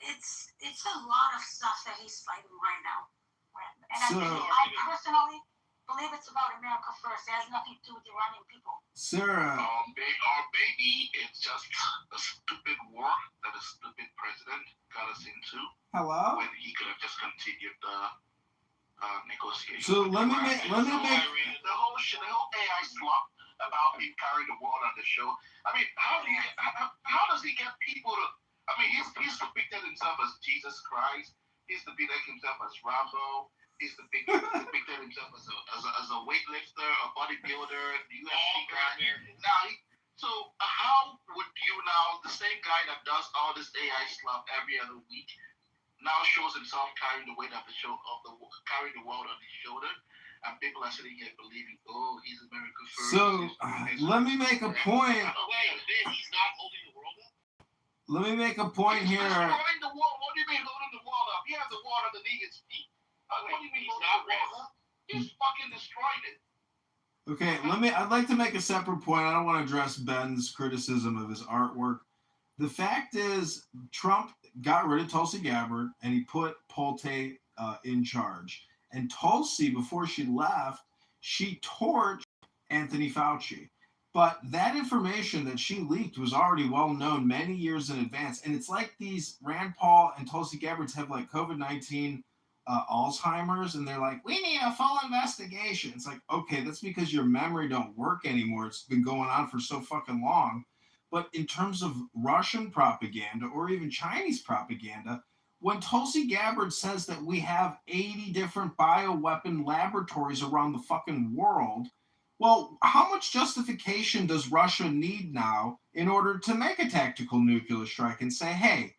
it's a lot of stuff that he's fighting right now. And I personally believe it's about America first. It has nothing to do with the Iranian people. Sarah. Our baby, it's just a stupid war that a stupid president got us into. Hello? When he could have just continued the negotiations. So let me make the whole AI slump about him carrying the world on the show. I mean, how does he get people to? I mean, he's depicted himself as Jesus Christ. He's depicted himself as Rambo. He's depicted himself as a weightlifter, a bodybuilder, UFC guy. So how would you now, the same guy that does all this AI stuff every other week, now shows himself carrying the weight of carrying the world on his shoulder, and people are sitting here believing, oh, he's America first. So let me make a point. He's not holding the world up. Let me make a point here. He's holding the world. What do you mean holding the world up? He has the world underneath his feet. What do you mean he's not ready? He's fucking destroyed it. Okay, I'd like to make a separate point. I don't want to address Ben's criticism of his artwork. The fact is, Trump got rid of Tulsi Gabbard and he put Polte in charge. And Tulsi, before she left, she torched Anthony Fauci. But that information that she leaked was already well known many years in advance. And it's like these Rand Paul and Tulsi Gabbards have like COVID-19 Alzheimer's, and they're like, we need a full investigation. It's like, okay, that's because your memory don't work anymore. It's been going on for so fucking long. But in terms of Russian propaganda or even Chinese propaganda, when Tulsi Gabbard says that we have 80 different bioweapon laboratories around the fucking world, well, how much justification does Russia need now in order to make a tactical nuclear strike and say, hey,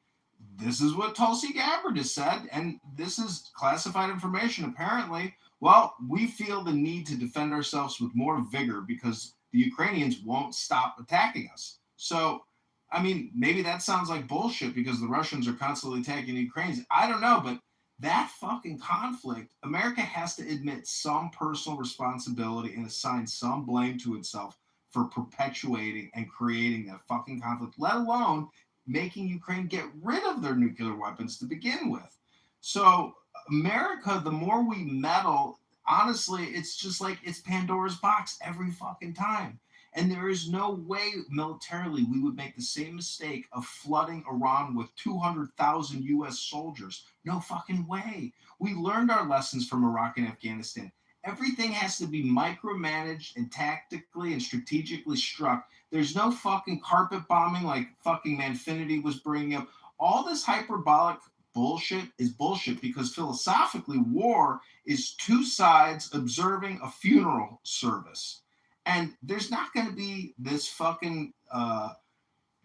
this is what Tulsi Gabbard has said, and this is classified information, apparently. Well, we feel the need to defend ourselves with more vigor because the Ukrainians won't stop attacking us. So, I mean, maybe that sounds like bullshit because the Russians are constantly attacking the Ukrainians. I don't know, but that fucking conflict, America has to admit some personal responsibility and assign some blame to itself for perpetuating and creating that fucking conflict, let alone making Ukraine get rid of their nuclear weapons to begin with. So America, the more we meddle, honestly, it's just like it's Pandora's box every fucking time. And there is no way militarily we would make the same mistake of flooding Iran with 200,000 U.S. soldiers. No fucking way. We learned our lessons from Iraq and Afghanistan. Everything has to be micromanaged and tactically and strategically struck. There's no fucking carpet bombing like fucking Manfinity was bringing up. All this hyperbolic bullshit is bullshit because philosophically war is two sides observing a funeral service. And there's not going to be this fucking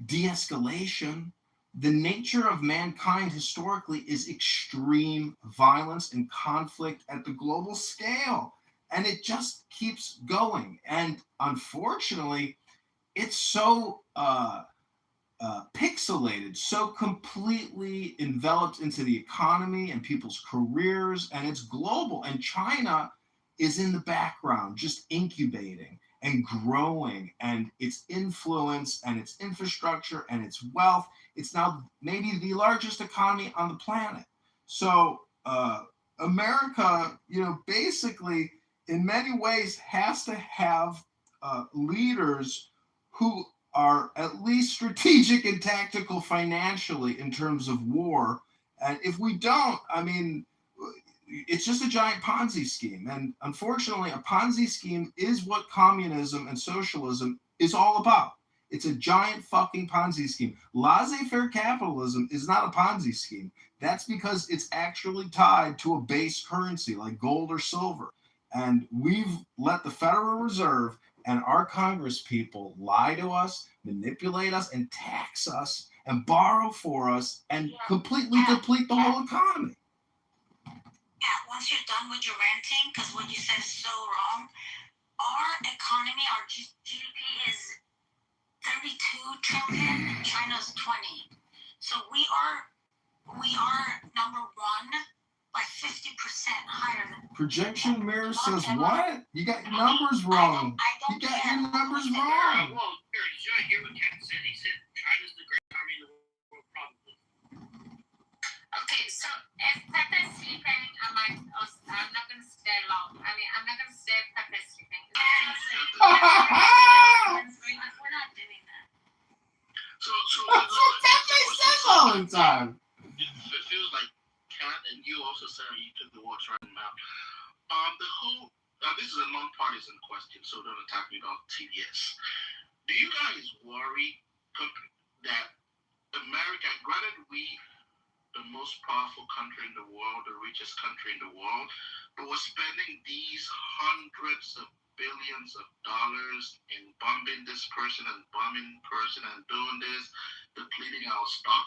de-escalation. The nature of mankind historically is extreme violence and conflict at the global scale. And it just keeps going. And unfortunately, it's so pixelated, so completely enveloped into the economy and people's careers, and it's global. And China is in the background, just incubating and growing, and its influence and its infrastructure and its wealth. It's now maybe the largest economy on the planet. So America, basically in many ways has to have leaders who are at least strategic and tactical financially in terms of war. And if we don't, it's just a giant Ponzi scheme. And unfortunately, a Ponzi scheme is what communism and socialism is all about. It's a giant fucking Ponzi scheme. Laissez-faire capitalism is not a Ponzi scheme. That's because it's actually tied to a base currency like gold or silver. And we've let the Federal Reserve and our Congress people lie to us, manipulate us, and tax us, and borrow for us, and completely deplete the whole economy. Yeah, once you're done with your ranting, because what you said is so wrong, our economy, our GDP is 32 trillion, and China's 20. So we are number one by 50% higher than. Projection mirror says what? You got your numbers wrong. You got your numbers wrong. Well, did you not hear what Kat said? He said China's the greatest army in the world, probably. Okay, so if Pepe's sleeping, I'm not going to stay long. I'm not going to stay if Pepe's sleeping. We're not doing that. So That's what Pepe says all the time. It feels like Kat and you also, Sarah, you took the words right out. The whole this is a non-partisan question, so don't attack me about TDS. Do you guys worry that America, granted we the most powerful country in the world, the richest country in the world, but we're spending these hundreds of billions of dollars in bombing this person and bombing person and doing this, depleting our stock?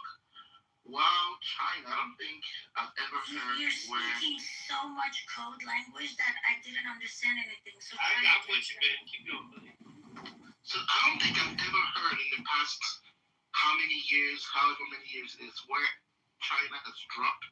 While China, I don't think I've ever heard You're speaking so much code language that I didn't understand anything. So I got what you meant. Keep going, buddy. So I don't think I've ever heard in the past however many years it is, where China has dropped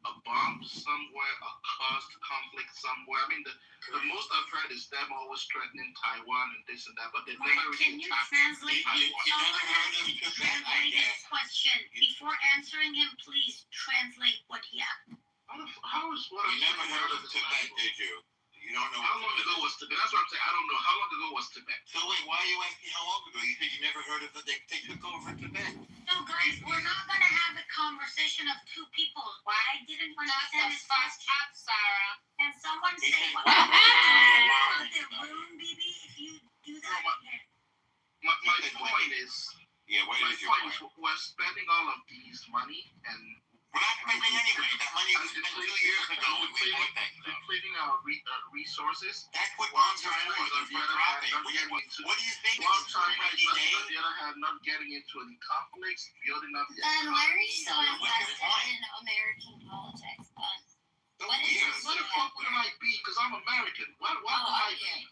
a bomb somewhere, a caused conflict somewhere. The most I've heard is them always threatening Taiwan and this and that, but they never really. Can you translate? Someone has to translate his question before answering him. Please translate what he asked. How is what You never heard of Tibet, did you? You don't know. How long ago was Tibet? That's what I'm saying. I don't know. How long ago was Tibet? So wait, why are you asking how long ago? You said you never heard of it. They took over Tibet. No, guys, we're not going to have a conversation of two people. Why didn't you understand his question? Sarah. Can someone say what the room, BB, if you do that? My point is, we're spending all of these money and we're not spending anyway. That money was spent 2 years ago when we bought that stuff. Depleting our resources. That's what bombs are for. They're for dropping. What do you think? While China is, on the other hand, not getting into any conflicts, building up the Then why are you so What's your invested point? in American politics, Ben? So What is weird. What the fuck would I be? Because I'm American. What would I be?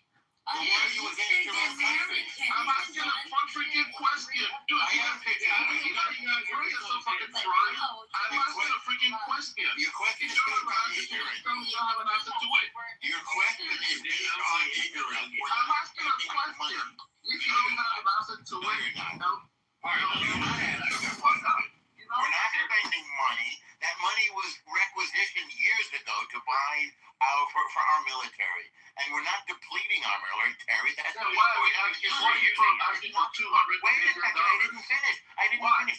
Why are you against your own country? I'm asking a freaking question. Dude, you gotta work as a fucking crime. I'm asking a freaking question. Your question If is you don't have an based answer, on you don't have an answer to it. Your question is based on ignorance. I'm asking a question. If you don't have an answer to it, no. We're not spending money. That money was requisitioned years ago to buy for our military. And we're not depleting our military. That's Then why are we asking for $200 Wait a billion? second, I didn't finish.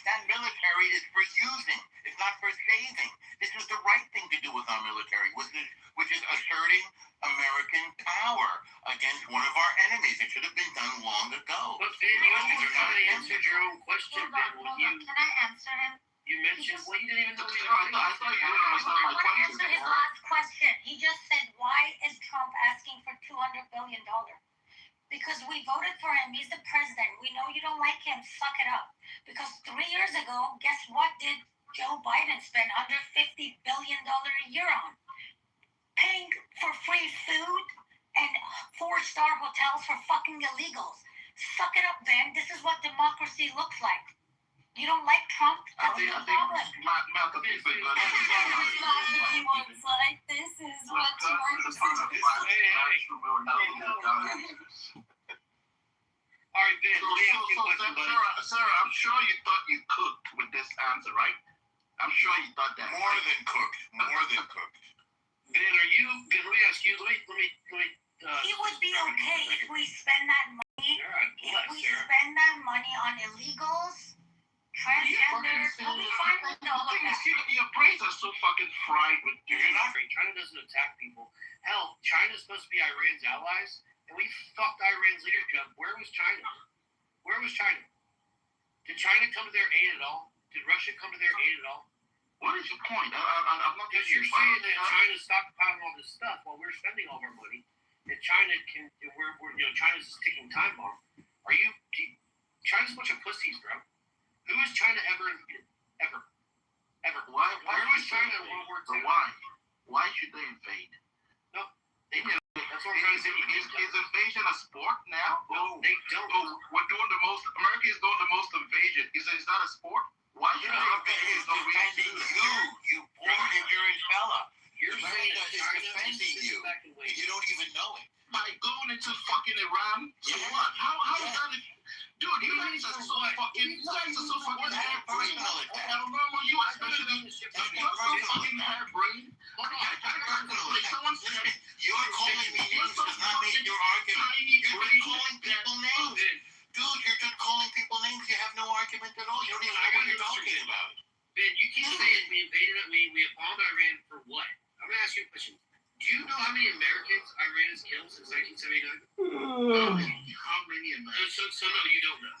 That military is for using. It's not for saving. This is the right thing to do with our military, which is asserting American power against one of our enemies. It should have been done long ago. But Ben, you kind of answered your own question, Ben. Can I answer him? You mentioned, well, you didn't even know what you I thought you didn't understand my question. Answer his last question. He just said, why is Trump asking for $200 billion? Because we voted for him. He's the president. We know you don't like him. Suck it up. Because 3 years ago, guess what did Joe Biden spend $150 billion a year on? Paying for free food and 4-star hotels for fucking illegals. Suck it up, Ben. This is what democracy looks like. You don't like Trump? That's the problem. This is what All right, Ben, let me ask you a question, buddy. Sarah, I'm sure you thought you cooked with this answer, right? I'm sure you thought that. More than cooked. Ben, Ben, let me ask you, let me It would be okay if we spend that money. If we spend that money on illegals, transgenders, we'll be fine with all of that. Your brains are so fucking fried with You're not free. China doesn't attack people. Hell, China's supposed to be Iran's allies, and we fucked Iran's leadership. Where was China? Where was China? Did China come to their aid at all? Did Russia come to their aid at all? What is your point? I'm not Because you're saying that China's stockpiling all this stuff while we're spending all of our money, and China can, China's a ticking time bomb. China's a bunch of pussies, bro. Who has China ever invaded? Ever? Why Where was China in World War II? Why should they invade? No, they don't. That's what I'm trying to say. Is invasion a sport now? No, they don't. We're doing the most. America is doing the most invasion. Is that a sport? Why should America is defending you, you poor ignorant fella. You're saying America that is China defending you. and You don't even know it. By going into fucking Iran? So what? How is that? Dude, you guys are so fucking harebrained. And remember, you especially, you're so fucking harebrained. Someone said, You're calling me names does not make your argument. You're just calling people names. Dude, you're just calling people names. You have no argument at all. You don't even know what you're talking about. Ben, you keep saying we invaded it, we bombed Iran for what? I'm going to ask you a question. Do you know how many Americans Iran has killed since 1979? How many Americans? So no, you don't know.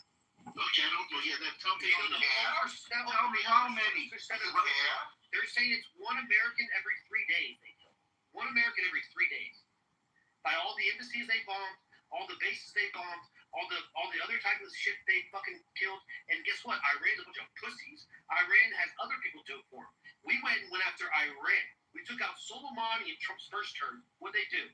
Okay, I don't know. Yeah, then tell me You don't know. Tell me how many. They're saying it's one American every 3 days they kill. One American every 3 days. By all the embassies they bombed, all the bases they bombed, all the other type of shit they fucking killed. And guess what? Iran's a bunch of pussies. Iran has other people do it for them. We went after Iran. We took out Soleimani in Trump's first term. What'd they do?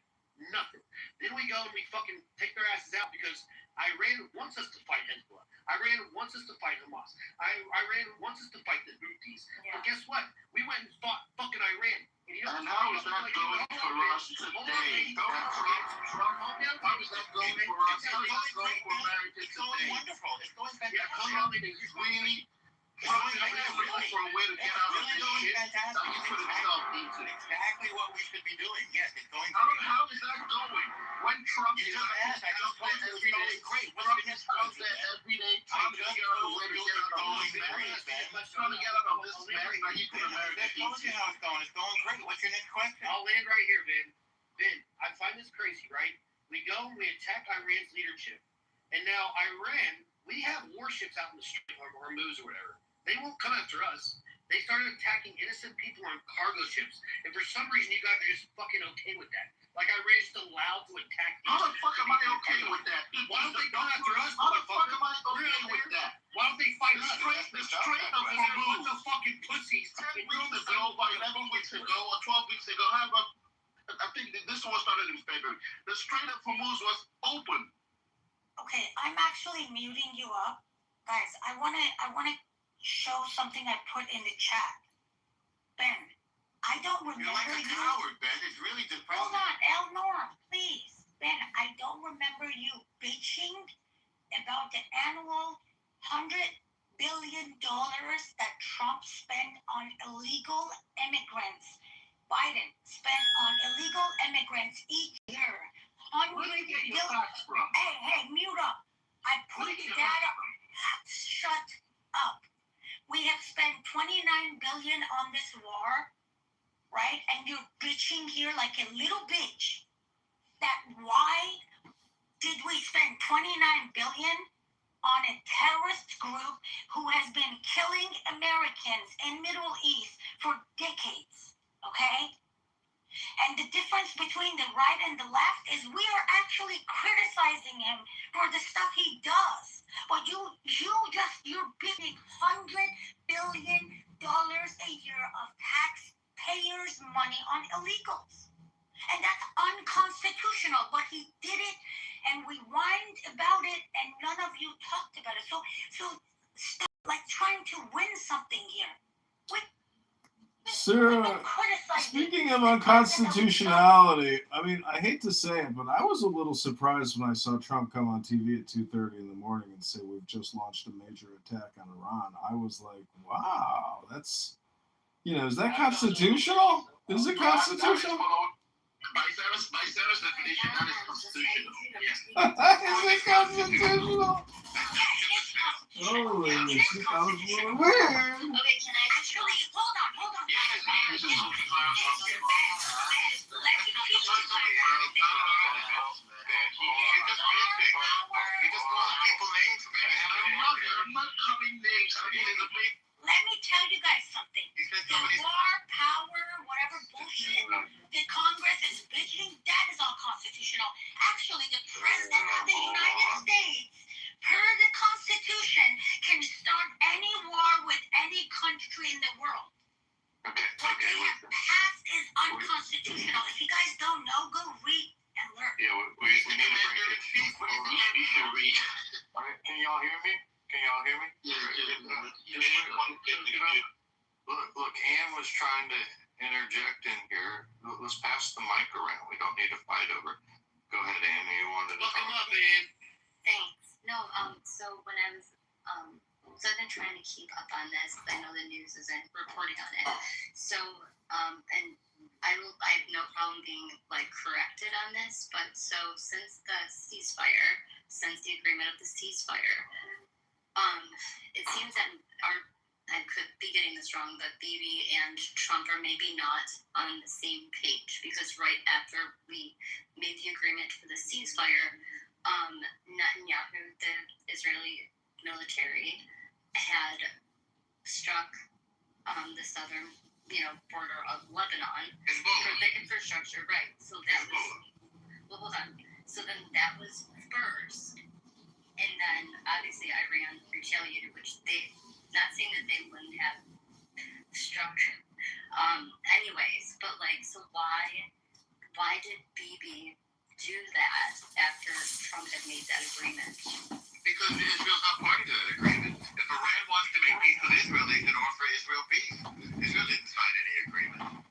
Nothing. Then we go and we fucking take their asses out because Iran wants us to fight Hezbollah. Iran wants us to fight Hamas. Iran wants us to fight the Houthis. Yeah. But guess what? We went and fought fucking Iran. And how is that going for us today? How is that going for us? How is that going for America It's going today? wonderful. It's going Yeah, fantastic. come on, really? Trump is looking for a way to get out of this shit. Fantastic. He put himself into it. Exactly what we should be doing. Yes, it's going How great. is that going? When Trump You is just out asked. I just told you it's going great. What's Trump the next is out question? there every day trying to figure out a way to get out of this mess. Trying to get out of this mess that he put America I told you into. how it's going. It's going great. What's your next question? I'll land right here, Ben. Ben, I find this crazy, right? We go and we attack Iran's leadership. And now Iran, we have warships out in the Strait of Hormuz or whatever. They won't come after us. They started attacking innocent people on cargo ships. And for some reason, you guys are just fucking okay with that. Like Iran's just allowed to attack How the fuck am I okay with that? Why don't they come after us, How the fuck am I Really okay with weird. that? Why don't they fight us? The Strait of Because they're a bunch Hormuz. of fucking pussies. 10 weeks ago, or 11 weeks ago, or 12 weeks ago, I think this one started in February. The Strait of Hormuz was open. Okay, I'm actually muting you up. Guys, I wanna show something I put in the chat. Ben, I don't remember You're like a you. coward, Ben. It's really depressing. Hold on, Elnor, please. Ben, I don't remember you bitching about the annual $100 billion that Trump spent on illegal immigrants. Biden spent on illegal immigrants each year Hey, mute up. I put the data. Shut up. We have spent $29 billion on this war, right? And you're bitching here like a little bitch. That why did we spend $29 billion on a terrorist group who has been killing Americans in Middle East for decades? Okay? And the difference between the right and the left is we are actually criticizing him for the stuff he does. But you're bidding $100 billion a year of taxpayers' money on illegals. And that's unconstitutional. But he did it, and we whined about it, and none of you talked about it. So stop like trying to win something here. Sarah, speaking of unconstitutionality, I mean, I hate to say it, but I was a little surprised when I saw Trump come on TV at 2:30 in the morning and say we've just launched a major attack on Iran. I was like, wow, that's, is that constitutional? Is it constitutional? By Sarah's definition, that is constitutional. Is it constitutional? Holy shit, that was weird. Okay, can I actually hold on? Let me tell you guys something. The war, power, whatever bullshit the Congress is bitching, that is all constitutional. Actually, the President of the United States, per the Constitution, can start any war with any country in the world. What they have passed is unconstitutional. If you guys don't know, go read and learn. Yeah, we need to break it. Can y'all hear me? Look, Ann was trying to interject in here. Let's pass the mic around. We don't need to fight over. Go ahead, Ann. You wanted to talk. Welcome up, Ann. Thanks. No, so when I was, so I've been trying to keep up on this. I know the news isn't reporting on it. So, and I have no problem being, corrected on this, but so since the agreement of the ceasefire, it seems that I could be getting this wrong, but Bibi and Trump are maybe not on the same page, because right after we made the agreement for the ceasefire, Netanyahu, the Israeli military, had struck the southern, border of Lebanon for the infrastructure, right? So that was, hold on. So then that was first, and then obviously Iran retaliated, which not saying that they wouldn't have struck, anyways, but so why did Bibi do that after Trump had made that agreement? Because Israel's not part of that agreement. If Iran wants to make peace with Israel, they can offer Israel peace. Israel didn't sign any agreement.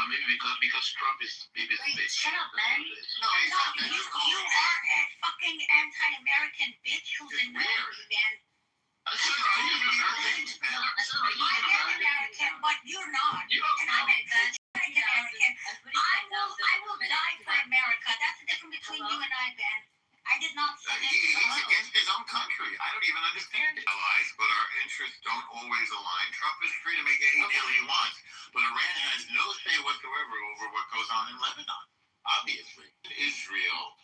Maybe because Trump is Bibi's bitch. Shut up, man. No, you are a fucking anti-American bitch who's in American, man. I'm American, but you're not. And I'm American. I will die for America. That's the difference between you and I, Ben. I did not say that. He's against his own country. I don't even understand it. Allies, but our interests don't always align. Trump is free to make any deal he wants, but Iran has no say whatsoever over what goes on in Lebanon. Obviously, Israel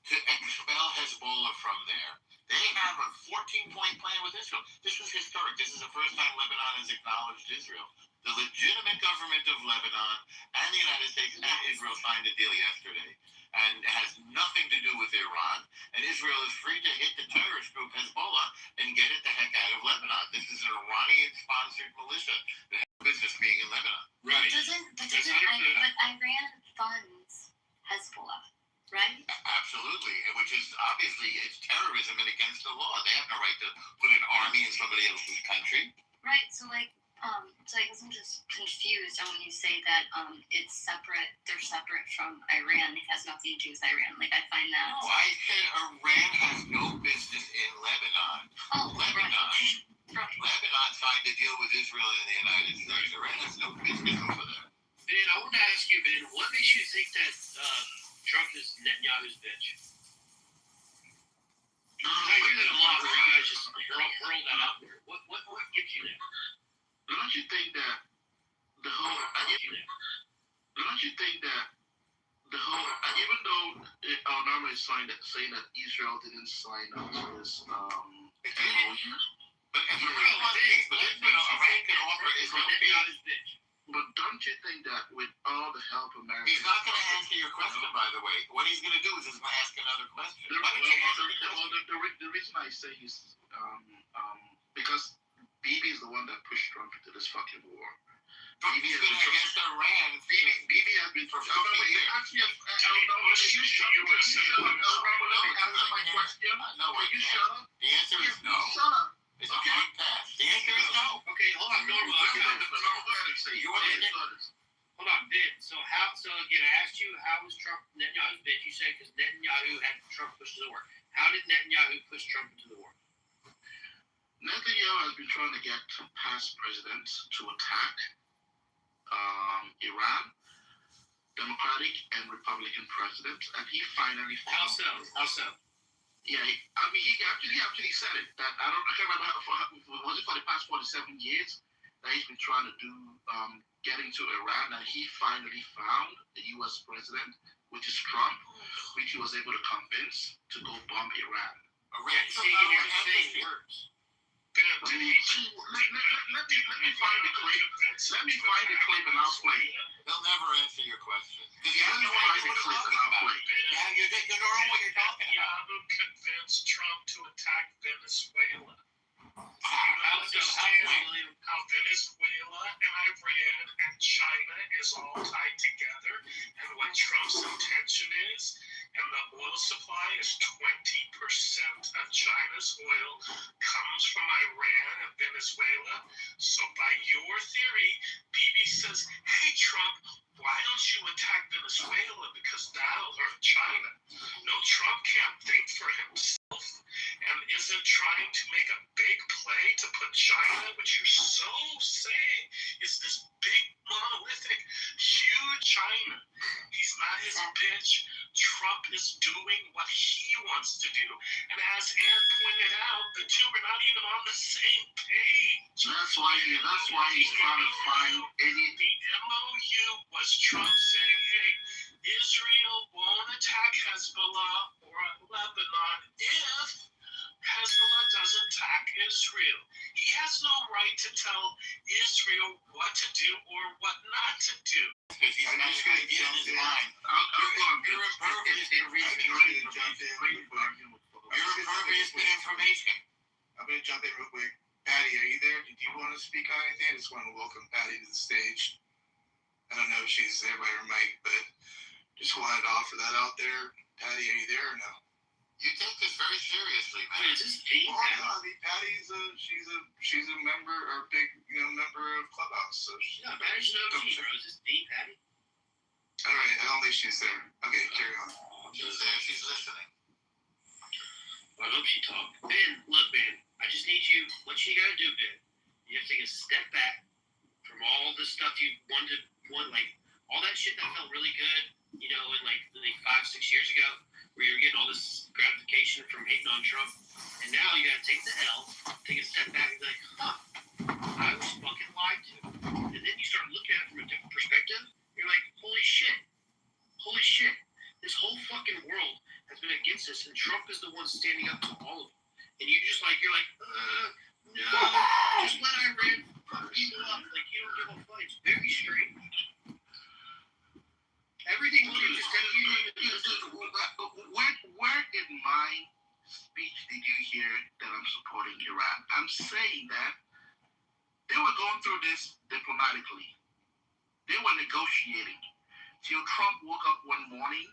to expel Hezbollah from there. They have a 14-point plan with Israel. This is historic. This is the first time Lebanon has acknowledged Israel. The legitimate government of Lebanon and the United States and Israel signed a deal yesterday. And it has nothing to do with Iran. And Israel is free to hit the terrorist group Hezbollah and get it the heck out of Lebanon. This is an Iranian-sponsored militia that has business being in Lebanon. Right. But Iran funds Hezbollah, right? Absolutely. Which is obviously it's terrorism and against the law. They have no right to put an army in somebody else's country. Right. So I guess I'm just confused on when you say that it's separate. They're separate from Iran. It has nothing to do with Iran. I find that. No, I said Iran has no business in Lebanon. Oh, Lebanon. Right. Lebanon signed a deal with Israel and the United States. Iran has no business over there. Ben, I want to ask you, Ben, what makes you think that Trump is Netanyahu's bitch. I hear that a lot where you guys just hurl that out there. What gives you that? Don't you think that the whole? Don't you think that the whole? Even though Obama is saying that Israel didn't sign up to this MOU, but but don't you think that with all the help America, he's not going to answer your question, by the way. What he's going to do is he's going to ask another question. The reason I say is because Bibi is the one that pushed Trump into this fucking war. Bibi has been against Iran. Bibi has been for 50 years. Actually, you shut up. Answer my question. No, will you shut up? The answer is no. Shut up. It's a hard pass. The answer is no. Okay, hold on, Normal. Hold on, Ben. So again, I asked you, how was Trump Netanyahu's bitch? You said because Netanyahu had Trump push to the war. How did Netanyahu push Trump into the war? Netanyahu has been trying to get past presidents to attack Iran, Democratic and Republican presidents, and he finally found. How so? Yeah, I mean, he actually said it. That I can't remember was it for the past 47 years that he's been trying to do getting to Iran, and he finally found the U.S. president, which is Trump, which he was able to convince to go bomb Iran. Let me find the clip and I'll play it. They'll never answer your question. Let me find the clip and I'll play it. You don't know what you're talking about. Netanyahu convinced Trump to attack Venezuela. How Venezuela and Iran and China is all tied together, and what Trump's intention is, and the oil supply is 20% of China's oil comes from Iran and Venezuela. So by your theory, Bibi says, hey Trump, why don't you attack Venezuela because that'll hurt China? No, Trump can't think for himself and isn't trying to make a big play to put China, which you're so saying is this big monolithic huge China. He's not his bitch. Trump is doing what he wants to do. And as Ann pointed out, the two are not even on the same page. That's why he's trying to find any. The MOU was Trump saying, hey, Israel won't attack Hezbollah or Lebanon if Hezbollah doesn't attack Israel. He has no right to tell Israel what to do or what not to do. He's not going to get in his mind. You're impervious to information. I'm going to jump in real quick. Patty, are you there? Did you want to speak on anything? I just want to welcome Patty to the stage. I don't know if she's there by her mic, but just wanted to offer that out there. Patty, are you there or no? You take this very seriously, man. Wait, is this deep? Oh, no, I mean, Patty's she's a member or big member of Clubhouse. So Patty's no tea, bro. Is this deep, Patty? All right, I don't think she's there. Okay, carry on. She's there. She's listening. Well, I hope she talked. Ben, look, Ben. I just need you. What you gotta do, Ben? You have to take a step back from all the stuff you wanted, like all that shit that felt really good, in like 5-6 years ago, where you were getting all this gratification from hating on Trump, and now you gotta take the L, take a step back, and be like, I was fucking lied to, and then you start looking at it from a different perspective. You're like, holy shit, this whole fucking world has been against us, and Trump is the one standing up to all of it. And you're like, no, just let Iran fuck people up. Like, you don't give a fuck. It's very strange. Everything you just said, where in my speech did you hear that I'm supporting Iran? I'm saying that they were going through this diplomatically. They were negotiating. Till Trump woke up one morning,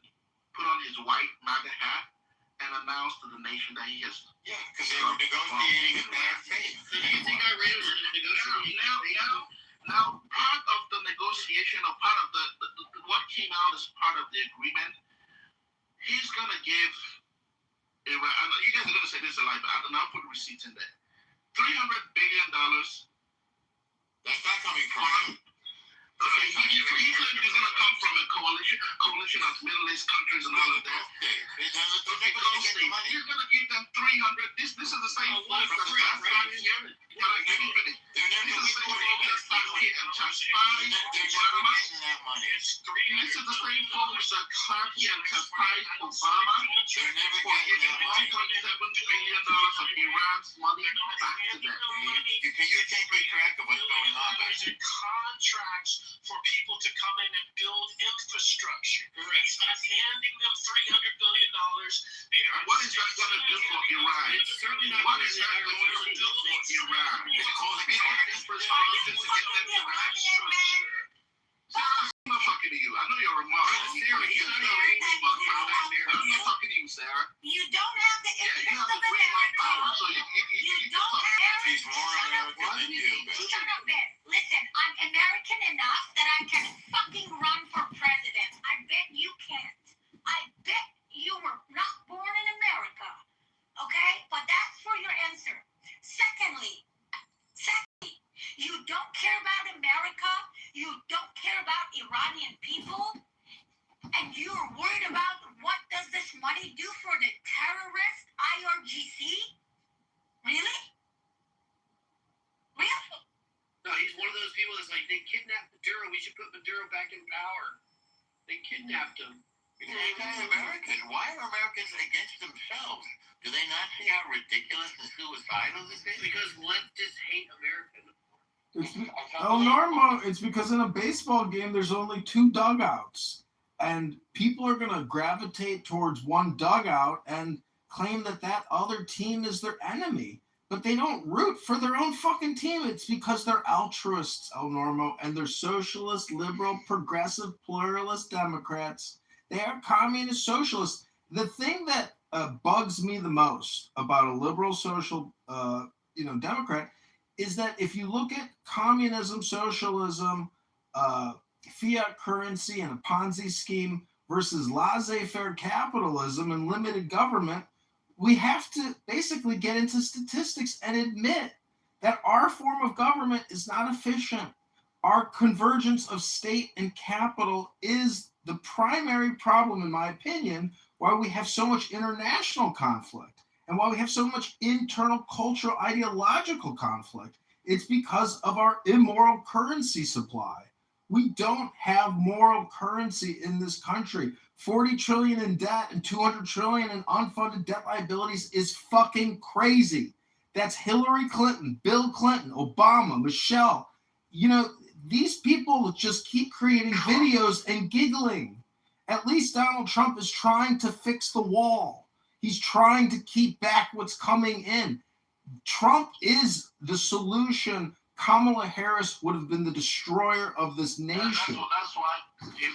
put on his white MAGA hat, and announced to the nation that he has. Yeah, because they were negotiating in bad faith. So do you think Iran was negotiating? Now, part of the negotiation, or part of the what came out as part of the agreement, he's gonna give Iran. You guys are gonna say this a lie, but I'll put receipts in there. $300 billion. That's not coming from him. He's gonna come from a coalition coalition of Middle East countries and all of that. He's gonna give them 300. This is the same folks that start here. Can I get it? They're never going to start here and just fight. They're never getting that money. This is the same folks that start here and just fight Obama. They're never getting that money. $1.7 billion of Iran's money back to them. You can't keep track of what's going on. There's contracts for people to come in and build infrastructure. Correct. It's not handing them $300 billion. What is that going to do for Iran? It's certainly not What is that going to do for Iran? It's causing infrastructure to get them to Sarah, I'm not talking to you. I know you're a mom. Sarah, you're not I'm not talking to you, Sarah. You don't have the Yeah, you interest have of the green light power, America. so you don't have. She's more American than you. Shut up, Ben. Listen, I'm American enough that I can fucking run for president. I bet you can't. I bet you were not born in America. Okay? But that's for your answer. Secondly, you don't care about America. You don't care about Iranian people. And you're worried about what does this money do for the terrorist IRGC? Really? Really? No, he's one of those people that's like, they kidnapped Maduro. We should put Maduro back in power. They kidnapped him. Because he's American. Why are Americans against themselves? Do they not see how ridiculous and suicidal this is? Because leftists hate America. Norma, it's because in a baseball game there's only 2 dugouts, and people are going to gravitate towards one dugout and claim that other team is their enemy, but they don't root for their own fucking team. It's because they're altruists, El Normo, and they're socialist, liberal, progressive, pluralist Democrats. They are communist socialists. The thing that bugs me the most about a liberal social Democrat is that if you look at communism, socialism, fiat currency, and a Ponzi scheme versus laissez-faire capitalism and limited government, we have to basically get into statistics and admit that our form of government is not efficient. Our convergence of state and capital is the primary problem, in my opinion, why we have so much international conflict and why we have so much internal cultural ideological conflict. It's because of our immoral currency supply. We don't have moral currency in this country. 40 trillion in debt and 200 trillion in unfunded debt liabilities is fucking crazy. That's Hillary Clinton, Bill Clinton, Obama, Michelle. These people just keep creating videos and giggling. At least Donald Trump is trying to fix the wall. He's trying to keep back what's coming in. Trump is the solution. Kamala Harris would have been the destroyer of this nation. That's why his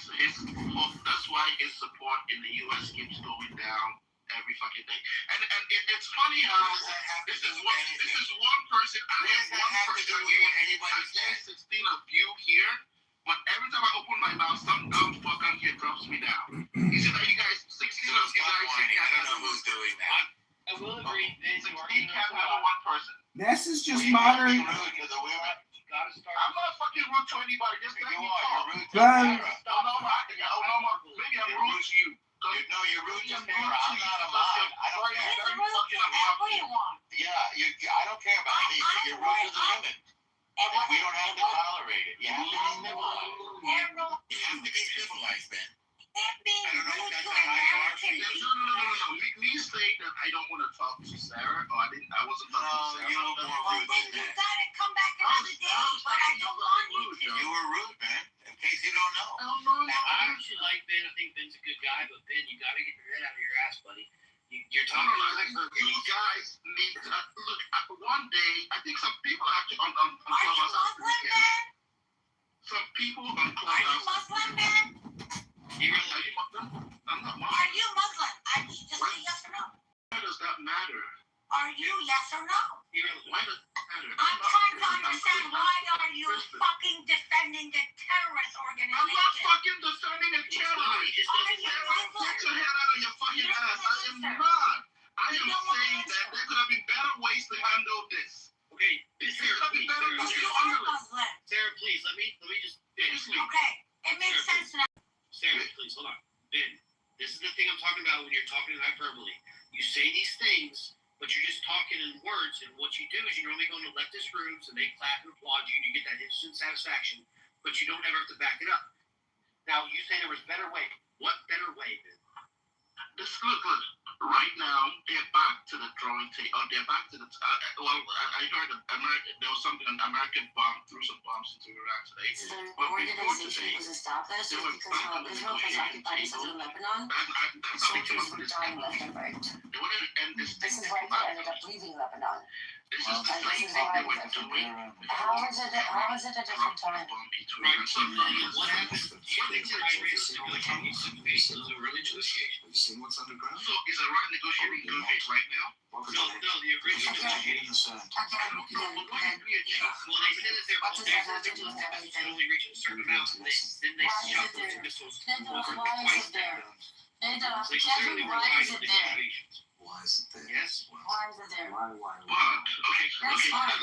support in the U.S. keeps going down every fucking day. And it's funny how this is one person. I am one person here. I say 16 of you here, but every time I open my mouth, some dumb fuck on here drops me down. He said, "You guys, 16 of you guys." I don't know who's doing that. I will agree. He can't have one person. This is just modern. I'm not fucking rude to anybody. Just let me talk. Ben. Maybe I'm rude to you. You're rude to Sarah. I'm not a mom. I don't care. Yeah, I don't care about me. So you're rude to the women. We don't have to tolerate it. You have to be civilized. You have to be civilized, Ben. I don't know if that's a high bar for you. No. Me saying that I don't want to talk to Sarah, or I wasn't talking to Sarah. You were more rude than You that. gotta come back another day, but I don't want you to. You were rude, man. In case you don't know. I actually like Ben. I think Ben's a good guy, but Ben, you gotta get your head out of your ass, buddy. You're talking like you guys need to look. One day, I think some people actually on Are you Muslim, Ben? Some people on Are you Muslim, Ben? Are you Muslim? I'm not Muslim. Are you Muslim? I just say yes or no. Why does that matter? Are you yes or no? Why does that matter? I'm trying to understand why are you fucking defending the terrorist organization? I'm not fucking defending a terrorist. Are you Muslim? Get your head out of your fucking ass. I am not. I am saying that there could have been better ways to handle this. Okay, Sarah, please. Sarah, please. Let me just finish. Okay, it makes sense now. Sarah, please, hold on. talking in words, and what you do is you normally go into leftist rooms and they clap and applaud you, and you get that instant satisfaction, but you don't ever have to back it up. Now, you say there was better way. What better way, Ben? Look. Right now, they're back to the drawing table. They're back to the. I heard there was something. An American bomb threw some bombs into Iraq today. So the organization was established because Israel has occupied southern Lebanon. Soldiers were dying left and right. This is why they ended up leaving Lebanon. This is the And same this is thing why they were doing. how is it a different time? Right, so what happened? Do you think that Iran is negotiating some peace in the early negotiations? Have you seen what's underground? So is Iran negotiating good faith right now? No, the original negotiations. Again, Well, they said that they're only reaching a certain amount, and then they shot those missiles over twice there. They clearly were lying in negotiations. Why is it there? Yes. Why is it there? Why? That's fine.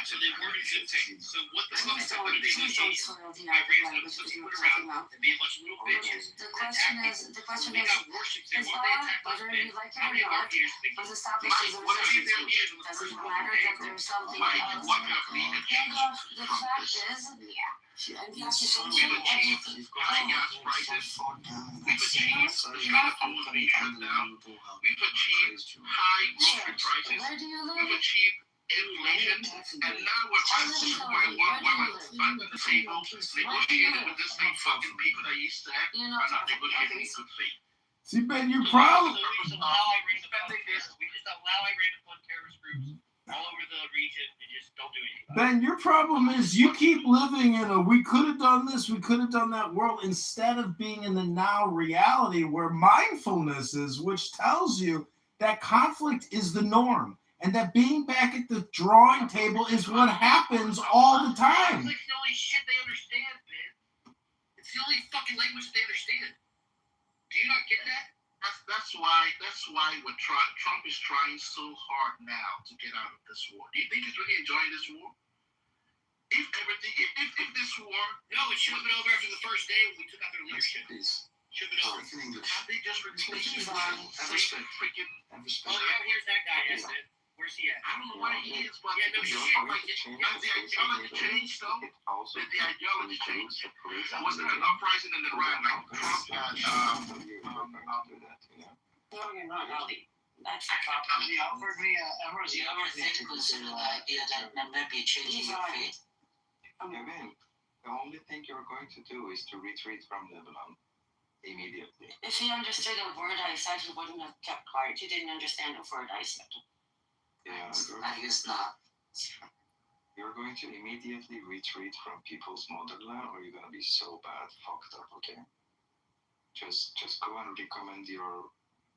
So they were in good faith. So what the fuck is So happening in please don't negotiations? soil the Iran's language gonna that you were put talking around about. and be a bunch of little bitches. The question is, They got warships there. Why they attack us, whether man? you like How it many or not, aviators did they was get? established as a What are resistance their group. leaders on the Does first it one? matter that there's something else? What have we achieved The fact is, and the occupation, We've achieved everything. high gas prices. We've achieved telephones being shut down. We've achieved high grocery prices. Where do you We've live? achieved inflation. And now we're back to square one. We're back to the table, negotiating with the same fucking people that used to act You're are not not talking. negotiating Okay. in good faith. See, Ben, your problem. So we just allow Iran to fund this. We just allow Iran to fund terrorist groups all over the region and just don't do anything about it. Ben, your problem is you keep living in a we could have done this, we could have done that world instead of being in the now reality where mindfulness is, which tells you that conflict is the norm and that being back at the drawing table is what happens all the time. Conflict's the only shit they understand, man. It's the only fucking language they understand. Do you not get that? That's why Trump is trying so hard now to get out of this war. Do you think he's really enjoying this war? If this war, No, it should have been over after the first day when we took out their leadership. Please. Should have been over. Speak in English. have they just replaced Please, freaking? Oh yeah, here's that guy. That's it. Where's he at? I don't know what he is, but Yeah, no shit. the ideology changed though. The ideology changed. Was there an uprising in Iran like Trump had? No, you're not really. That's the problem. He offered me Do you ever think it was an idea that maybe changing your fate? Kevin, the only thing you're going to do is to retreat from Lebanon immediately. If he understood a word I said, he wouldn't have kept quiet. He didn't understand a word I said. Yeah, I guess not. you're going to immediately retreat from people's motherland, or you're going to be so bad fucked up. Okay, just go and recommend your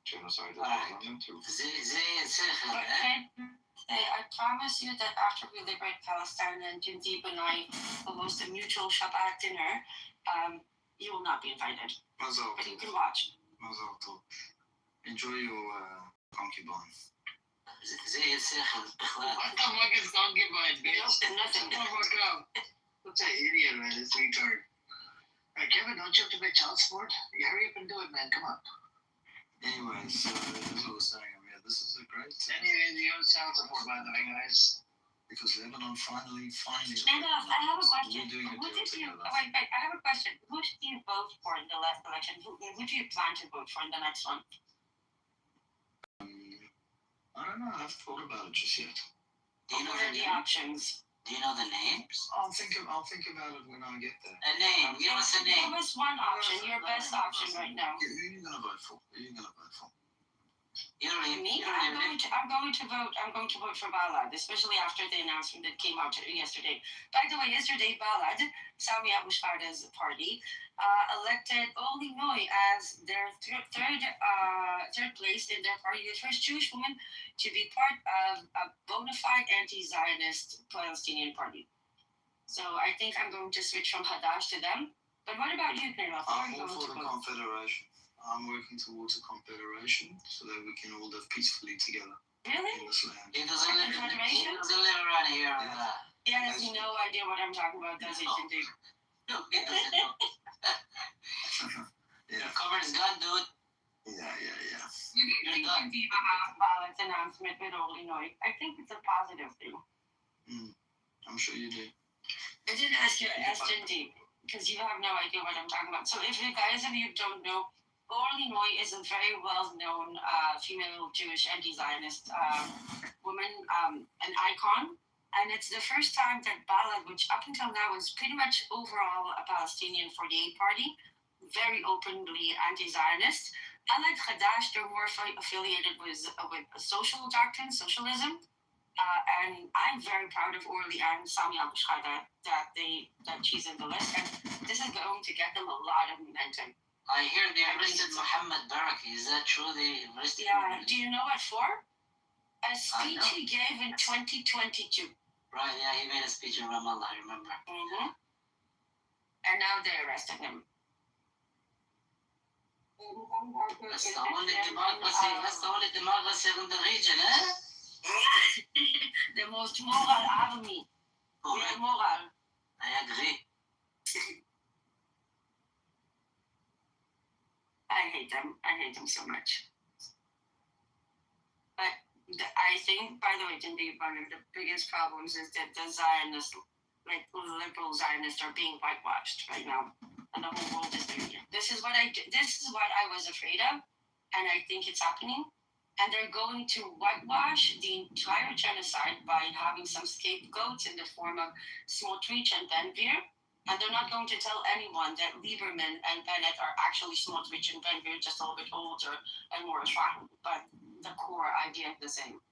genocidal government to. I promise you that after we liberate Palestine and Jindeep and I will host a mutual Shabbat dinner, you will not be invited. Mazal But you can watch. Mazal tov. Enjoy your concubine. What the fuck is concubine, bitch? Nothing. Shut the fuck up. What's that idiot, man? This retard. Alright, Kevin, don't you have to pay child support? You hurry up and do it, man. Come on. Anyways, as I was saying, this is a great Anyway, the old child support, by the way, guys. because Lebanon finally. And I have a question. We're doing a Who deal did you? together. Wait, I have a question. Who did you vote for in the last election? Who do you plan to vote for in the next one? I don't know. I haven't thought about it just yet. Do you know What the are the name? options? Do you know the names? I'll think about it when I get there. A name. Give us a Give name. us one option. Your best option right now. Who are you gonna vote for? You don't even. Me? I'm going to vote for Balad, especially after the announcement that came out yesterday. By the way, yesterday Balad, Sami Abu Shfarda's party, elected Oli Noy as their third place in their party, the first Jewish woman to be part of a bona fide anti-Zionist Palestinian party. So I think I'm going to switch from Hadash to them. But what about you, Knirov? I'm all for the confederation. I'm working towards a confederation so that we can all live peacefully together Really? in this land. He doesn't live around here. He has no idea what I'm talking about, does he, Jindeep? No, he doesn't know. Yeah. Cover his gun, dude. Yeah. You do think Kitover has balanced announcement with Illinois? I think it's a positive thing. I'm sure you do. I didn't ask you, SND, because you have no idea what I'm talking about. So if you guys of you don't know, Illinois is a very well-known female Jewish anti-Zionist woman, an icon. And it's the first time that Balad, which up until now was pretty much overall a Palestinian 48 party, very openly anti-Zionist. Unlike Hadash, they're more affiliated with social doctrine, socialism. And I'm very proud of Orly and Sami Abushai that she's in the list. And this is going to get them a lot of momentum. I hear they arrested Mohammed Baraki. Is that true? They arrested him? Do you know what for? A speech he gave in 2022. Right, yeah, he made a speech in Ramallah, I remember. Mm-hmm. And now they arrested him. That's the only democracy in the region, eh? The most moral army. Correct. Moral. I agree. I hate them. I hate them so much. But I think, by the way, one of the biggest problems is that the Zionists, like liberal Zionists, are being whitewashed right now, and the whole world is doing it. This is what I was afraid of, and I think it's happening. And they're going to whitewash the entire genocide by having some scapegoats in the form of Smotrich and Ben-Gvir. And they're not going to tell anyone that Lieberman and Bennett are actually Smotrich and Ben-Gvir, just a little bit older and more refined. But the core idea is the same.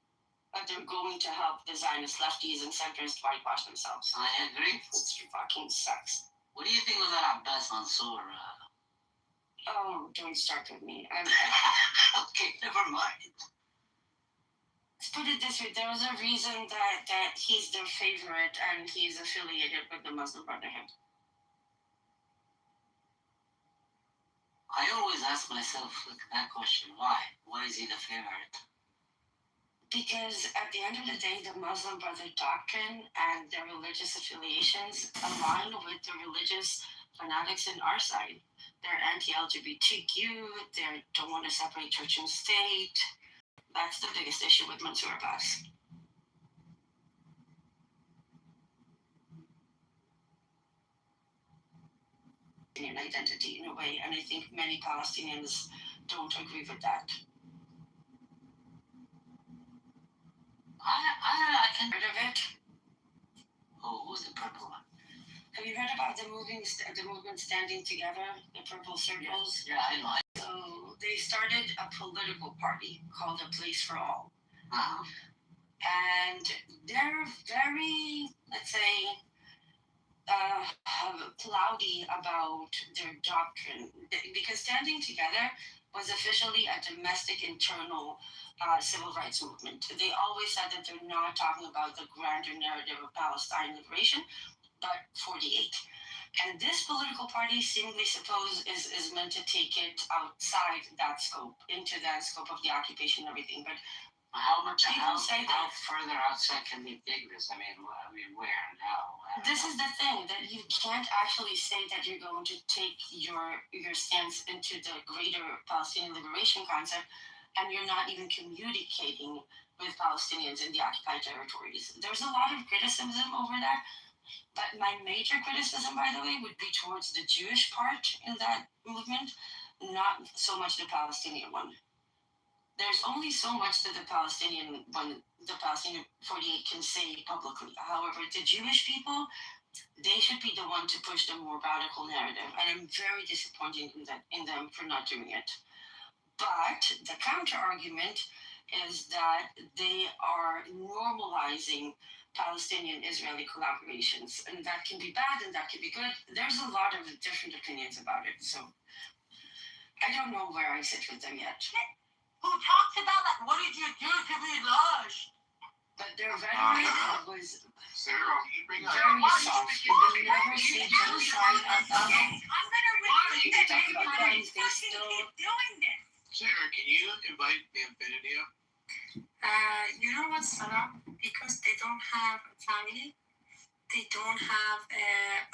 But they're going to help the Zionist lefties and centrists whitewash themselves. I agree. It fucking sucks. What do you think of that Abbas Mansour? Oh, don't start with me. Okay, never mind. Let's put it this way. There was a reason that he's their favorite and he's affiliated with the Muslim Brotherhood. I always ask myself that question. Why? Why is he the favorite? Because at the end of the day, the Muslim Brotherhood doctrine and their religious affiliations align with the religious fanatics in our side. They're anti-LGBTQ, they don't want to separate church and state. That's the biggest issue with Mansour Abbas. An identity in a way, and I think many Palestinians don't agree with that. I can heard of it. Oh, who's the purple one? Have you heard about the movement Standing Together, the purple circles? Yeah, I know. So they started a political party called A Place for All. Uh-huh. And they're very, let's say, cloudy about their doctrine. Because Standing Together was officially a domestic internal civil rights movement. They always said that they're not talking about the grander narrative of Palestine liberation, but 48. And this political party seemingly is meant to take it outside that scope, into that scope of the occupation and everything. But how further outside can they dig this? I mean, where and how? This is the thing, that you can't actually say that you're going to take your stance into the greater Palestinian liberation concept, and you're not even communicating with Palestinians in the occupied territories. There's a lot of criticism over that. But my major criticism, by the way, would be towards the Jewish part in that movement, not so much the Palestinian one. There's only so much that the Palestinian 48 can say publicly. However, the Jewish people, they should be the one to push the more radical narrative. And I'm very disappointed in them for not doing it. But the counter argument is that they are normalizing Palestinian-Israeli collaborations, and that can be bad and that can be good. There's a lot of different opinions about it, so I don't know where I sit with them yet. Who talks about that? What did you do to be lost? But their rhetoric was Sarah, you bring up very soft. They never say genocide at all. I'm gonna repeat it. They talk about crimes, they still doing this. Sarah, can you invite the Infinity up? You know what, Sarah? Because they don't have a family, they don't have,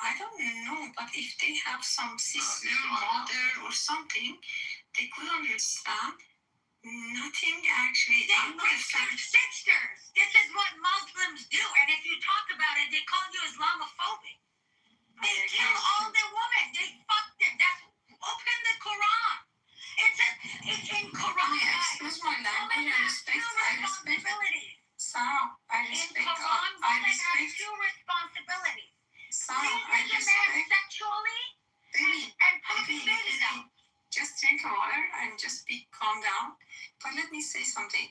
I don't know, but if they have some sister, mother, or something, they could understand nothing actually. They worship sisters. This is what Muslims do. And if you talk about it, they call you Islamophobic. They kill all the women. They fuck them. That's open the Quran. It's in Quran. Excuse my language. I respect. Sarah, I respect. In Quran, women have two responsibilities. Sarah, I Please the man respect. sexually and putting babies out. Just drink water and just calm down. But let me say something.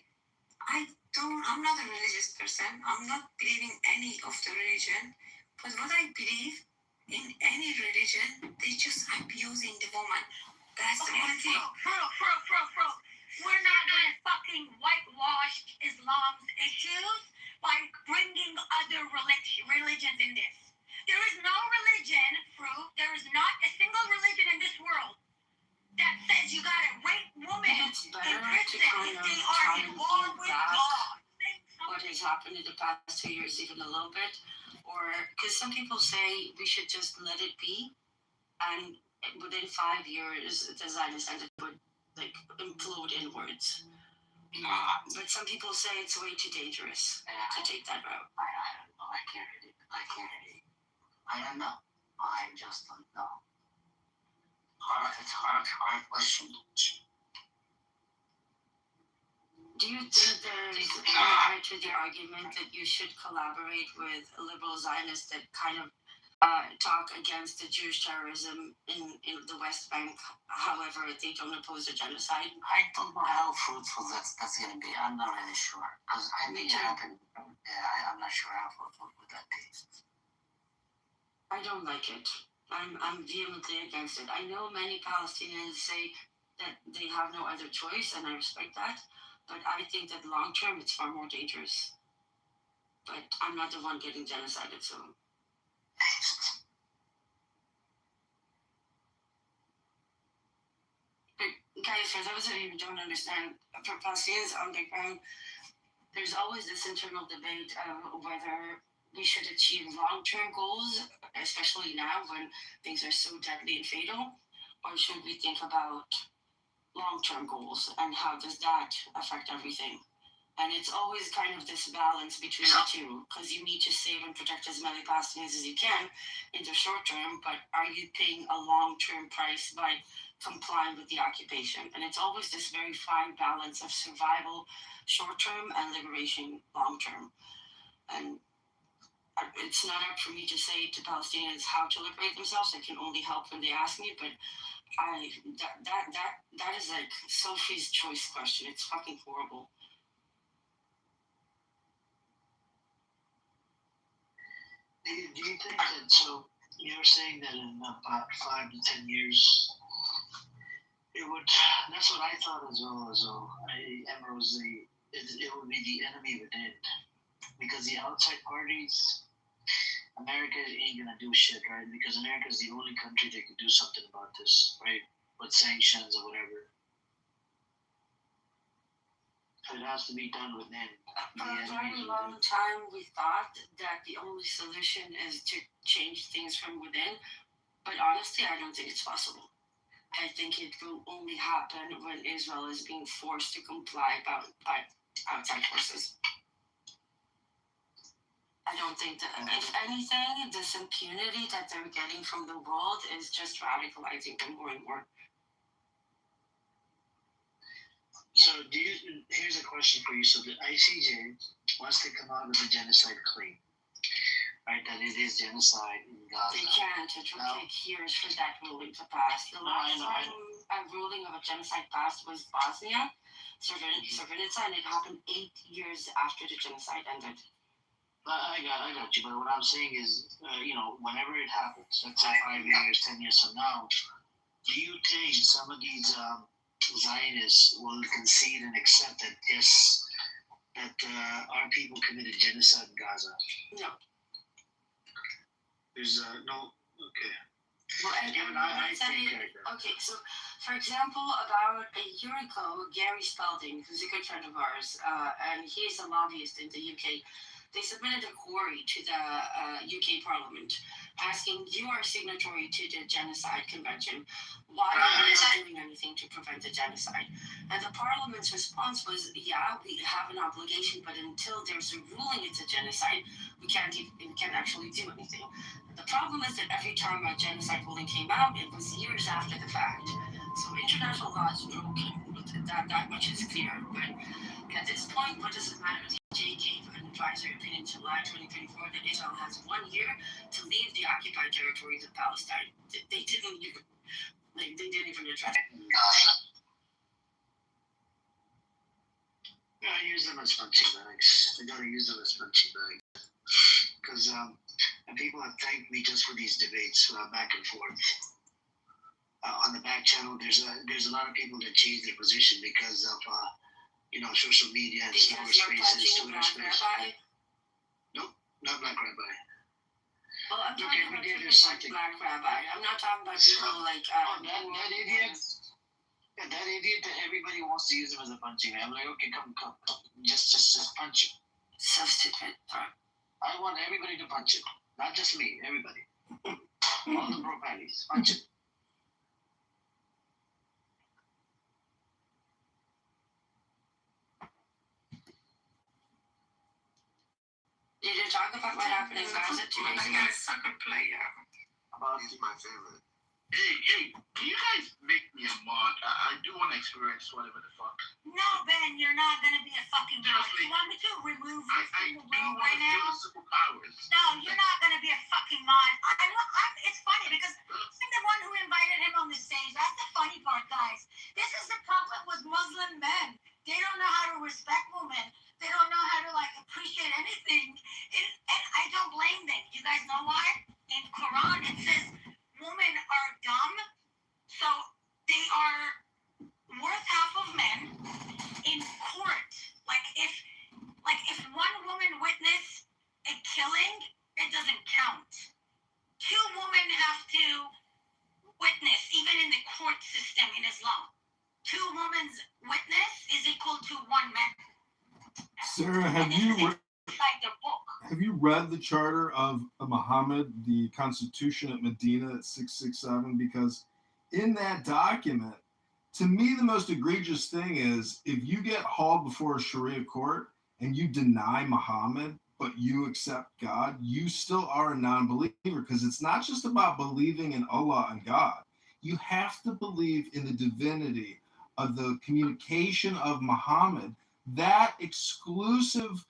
I'm not a religious person. I'm not believing any of the religion. But what I believe in any religion, they just abusing the woman. That's the only thing. Bro. We're not gonna fucking whitewash Islam's issues by bringing other religions in this. There is no religion, there is not a single religion in this world that says you gotta rape women in prison if they are involved with God. What has happened in the past 2 years, even a little bit, or because some people say we should just let it be, and within 5 years, the Zionist entity would implode inwards. But some people say it's way too dangerous to take that route. I don't know. I can't read it. I don't know. I just don't know. It's hard question. Do you think there's merit to the argument that you should collaborate with liberal Zionists that kind of talk against the Jewish terrorism in the West Bank, however, they don't oppose the genocide? I don't know how fruitful that's going to be. I'm not really sure. Because I think it happened. Yeah, I'm not sure how fruitful would that be. I don't like it. I'm vehemently against it. I know many Palestinians say that they have no other choice, and I respect that. But I think that long term, it's far more dangerous. But I'm not the one getting genocided, so. Guys, for those of you who don't understand, for Palestinians on the ground, there's always this internal debate of whether we should achieve long-term goals, especially now when things are so deadly and fatal, or should we think about long-term goals and how does that affect everything? And it's always kind of this balance between the two, because you need to save and protect as many Palestinians as you can in the short term, but are you paying a long-term price by complying with the occupation? And it's always this very fine balance of survival short-term and liberation long-term. And it's not up for me to say to Palestinians how to liberate themselves. I can only help when they ask me, but that is like Sophie's choice question. It's fucking horrible. Do you think that, so you're saying that in about 5 to 10 years, it would, that's what I thought as well, Emma was it would be the enemy within, because the outside parties, America ain't gonna do shit, right? Because America is the only country that can do something about this, right? With sanctions or whatever. So it has to be done within. For a very long time, we thought that the only solution is to change things from within, but honestly, I don't think it's possible. I think it will only happen when Israel is being forced to comply by outside forces. I don't think that, if anything, this impunity that they're getting from the world is just radicalizing them more and more. So here's a question for you. So the ICJ wants to come out with a genocide claim, right? That it is genocide in Gaza. They can't. It will take years for that ruling to pass. The last time a ruling of a genocide passed was Bosnia, Srebrenica, and it happened 8 years after the genocide ended. I got you. But what I'm saying is, whenever it happens, let's say 5 years, 10 years from now, do you think some of these Zionists will concede and accept that yes, that our people committed genocide in Gaza? No. There's no. Okay. Well, I think okay. So, for example, about a year ago, Gary Spalding, who's a good friend of ours, and he's a lobbyist in the UK, they submitted a query to the UK Parliament asking, you are signatory to the Genocide Convention. Why are we not doing anything to prevent the genocide? And the Parliament's response was, yeah, we have an obligation, but until there's a ruling it's a genocide, we can't actually do anything. The problem is that every time a genocide ruling came out, it was years after the fact. So international law is broken. That much is clear. But at this point, what does it matter? TJ gave an advisory opinion in July 2024 that Israel has 1 year to leave the occupied territories of Palestine. They didn't even address it. Yeah, I use them as punching bags. I gotta use them as punching bags. Because and people have thanked me just for these debates back and forth. On the back channel, there's a lot of people that change their position because of social media and smaller spaces, Twitter space. Nope, not Black Rabbi. Well, I'm talking about Black Rabbi. I'm not talking about people like that idiot. Yeah, that idiot that everybody wants to use him as a punching man. I'm like, okay, come, just punch him. Substitute. I want everybody to punch him, not just me. Everybody, all the pro-patties, punch him. Did you talk about what happened in Gaza 2 days ago? Sucker player. He's my favorite. Hey, can you guys make me a mod? I do want to experience whatever the fuck. No, Ben, you're not gonna be a fucking mod. You want me to remove you from the room right now? Superpowers. No, you're not gonna be a fucking mod. It's funny because I'm the one who invited him on the stage. That's the funny part, guys. This is the problem with Muslim men. They don't know how to respect women. They don't know how to appreciate anything. And I don't blame them. You guys know why? In Quran it says women are dumb, so they are worth half of men in court. If one woman witnessed a killing, it doesn't count. 2 women have to witness, even in the court system in Islam. 2 women's witness is equal to 1 man. Sarah, have you read the charter of Muhammad, the Constitution at Medina at 667? Because in that document, to me, the most egregious thing is if you get hauled before a Sharia court and you deny Muhammad, but you accept God, you still are a non-believer, because it's not just about believing in Allah and God. You have to believe in the divinity of the communication of Muhammad. That exclusive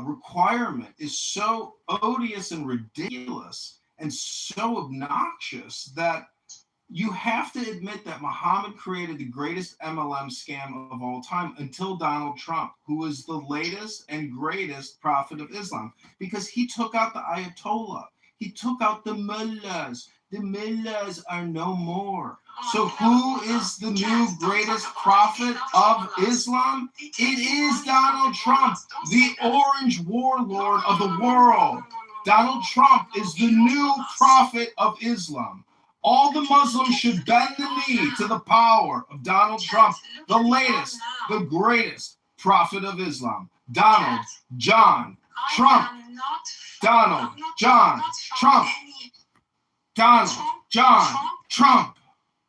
requirement is so odious and ridiculous and so obnoxious that you have to admit that Muhammad created the greatest MLM scam of all time until Donald Trump, who is the latest and greatest prophet of Islam, because he took out the Ayatollah. He took out the mullahs. The mullahs are no more. So who is the new greatest prophet of Islam? It is Donald Trump, the orange warlord of the world. Donald Trump is the new prophet of Islam. All the Muslims should bend the knee to the power of Donald Trump, the latest, the greatest prophet of Islam. Donald John Trump. Donald John Trump. Donald John Trump.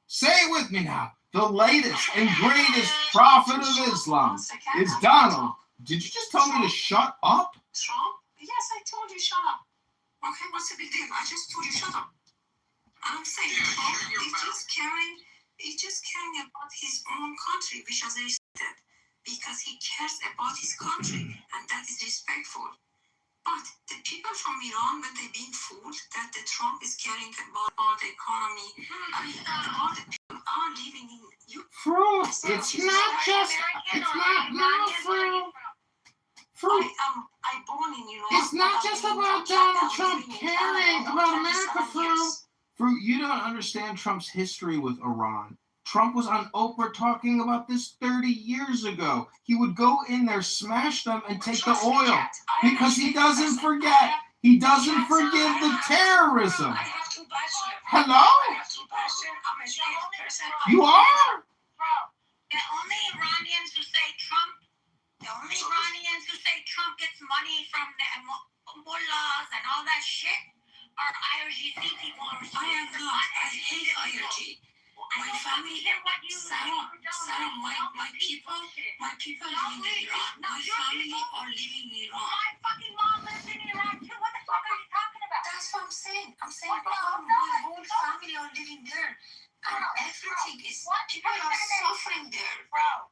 Say it with me now. The latest and greatest prophet of Islam is Donald. Did you just tell me to shut up? Trump? Yes, I told you shut up. Okay, what's the big deal? I just told you shut up. I'm saying Trump is just caring about his own country, which as I said, because he cares about his country, and that is respectful. But the people from Iran, when they're being fooled that the Trump is caring about the economy, I mean, all the people are living in you. Fruit, it's not just, it's not, no, Fruit. Fruit. I born in Iran. It's not just about Donald Trump caring about America, Fruit. Fruit, you don't understand Trump's history with Iran. Trump was on Oprah talking about this 30 years ago. He would go in there, smash them, and take the oil because he doesn't forget. He doesn't forgive the terrorism. Hello? You are? The only Iranians who say Trump Trump gets money from the mullahs and all that shit, our IRGC people are I am not. I hate IRG. My family, Sarah, my people live in Iran. My family are living in Iran. My fucking mom lives in Iran too. What the fuck are you talking about? That's what I'm saying. I'm saying my whole family are living there. And everything is, people are suffering there. Bro,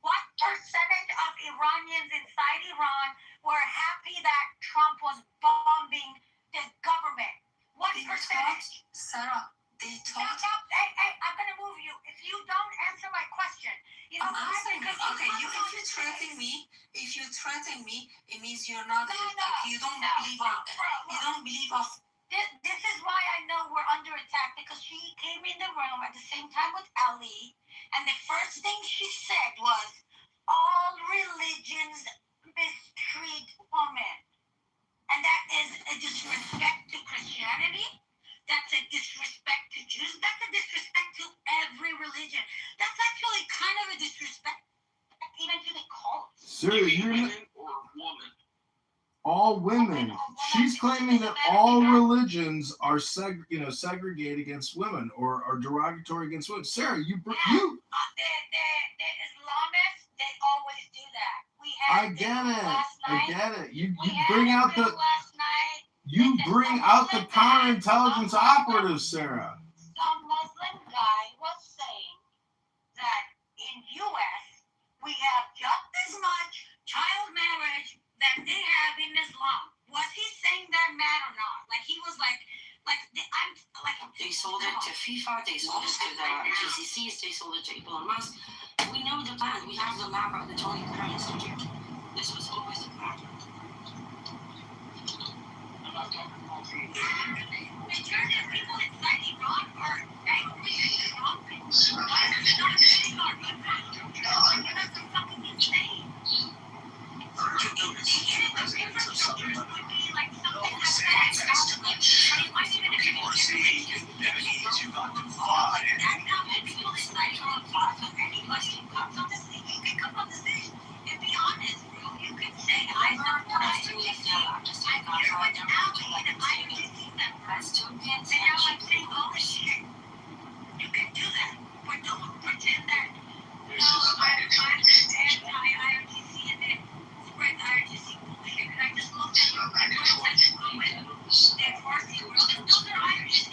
what percentage of Iranians inside Iran were happy that Trump was bombing the government? What percentage? Sarah, they thought. Hey, I'm gonna move you. If you don't answer my question, I'm answering you. Okay, if you threaten me, it means you're not. You don't believe of. This is why I know we're under attack, because she came in the room at the same time with Ali, and the first thing she said was, all religions mistreat women. And that is a disrespect to Christianity. That's a disrespect to Jews. That's a disrespect to every religion. That's actually kind of a disrespect even to the cults. Sir, you're or woman. all women. She's claiming that all religions are segregate against women or are derogatory against women. Sarah, The Islamists, they always do that. I get it. You bring out the counterintelligence operatives, Sarah. Some Muslim guy was saying that in U.S. we have just as much child marriage that they have in Islam. Was he saying that mad or not? Like he was like they sold it to FIFA, they sold it to the GCCs, they sold it to Elon Musk. We know the plan. We have the map of the Tony Blair Institute. This was always the plan. Majority of people inside Iran are angry at Trump. Why is it not hitting our impact? That's fucking insane. You can do that, but don't pretend that. No, I'm anti-IRGC and then spread IRGC bullshit. And I just looked at your website and go in. They're Farsi world, and those are IRGC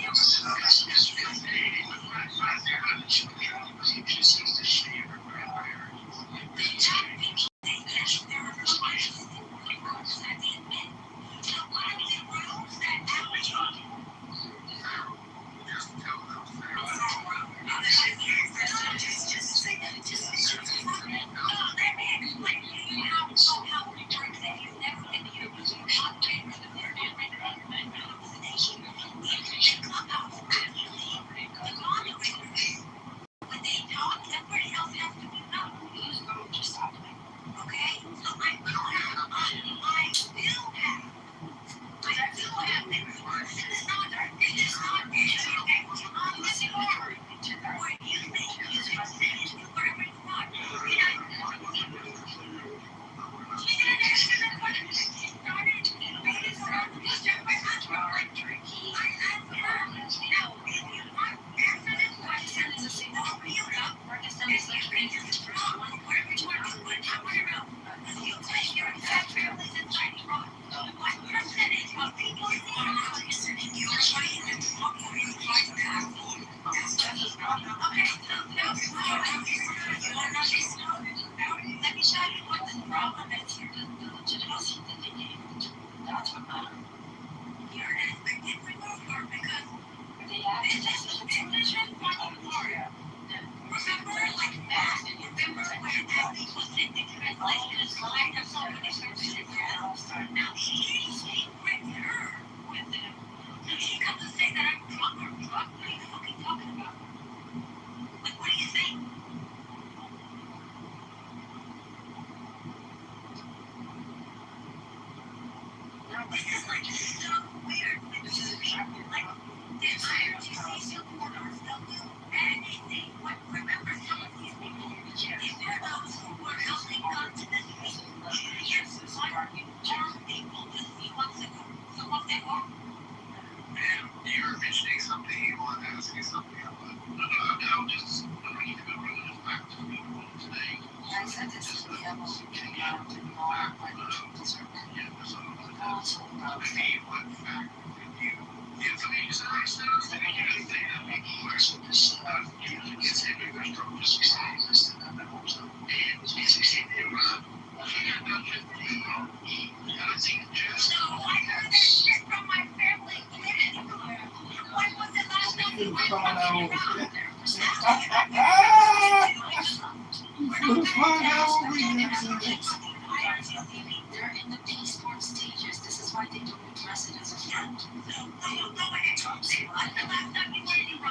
They're in the peace sport stages. This is why they don't address it as a front.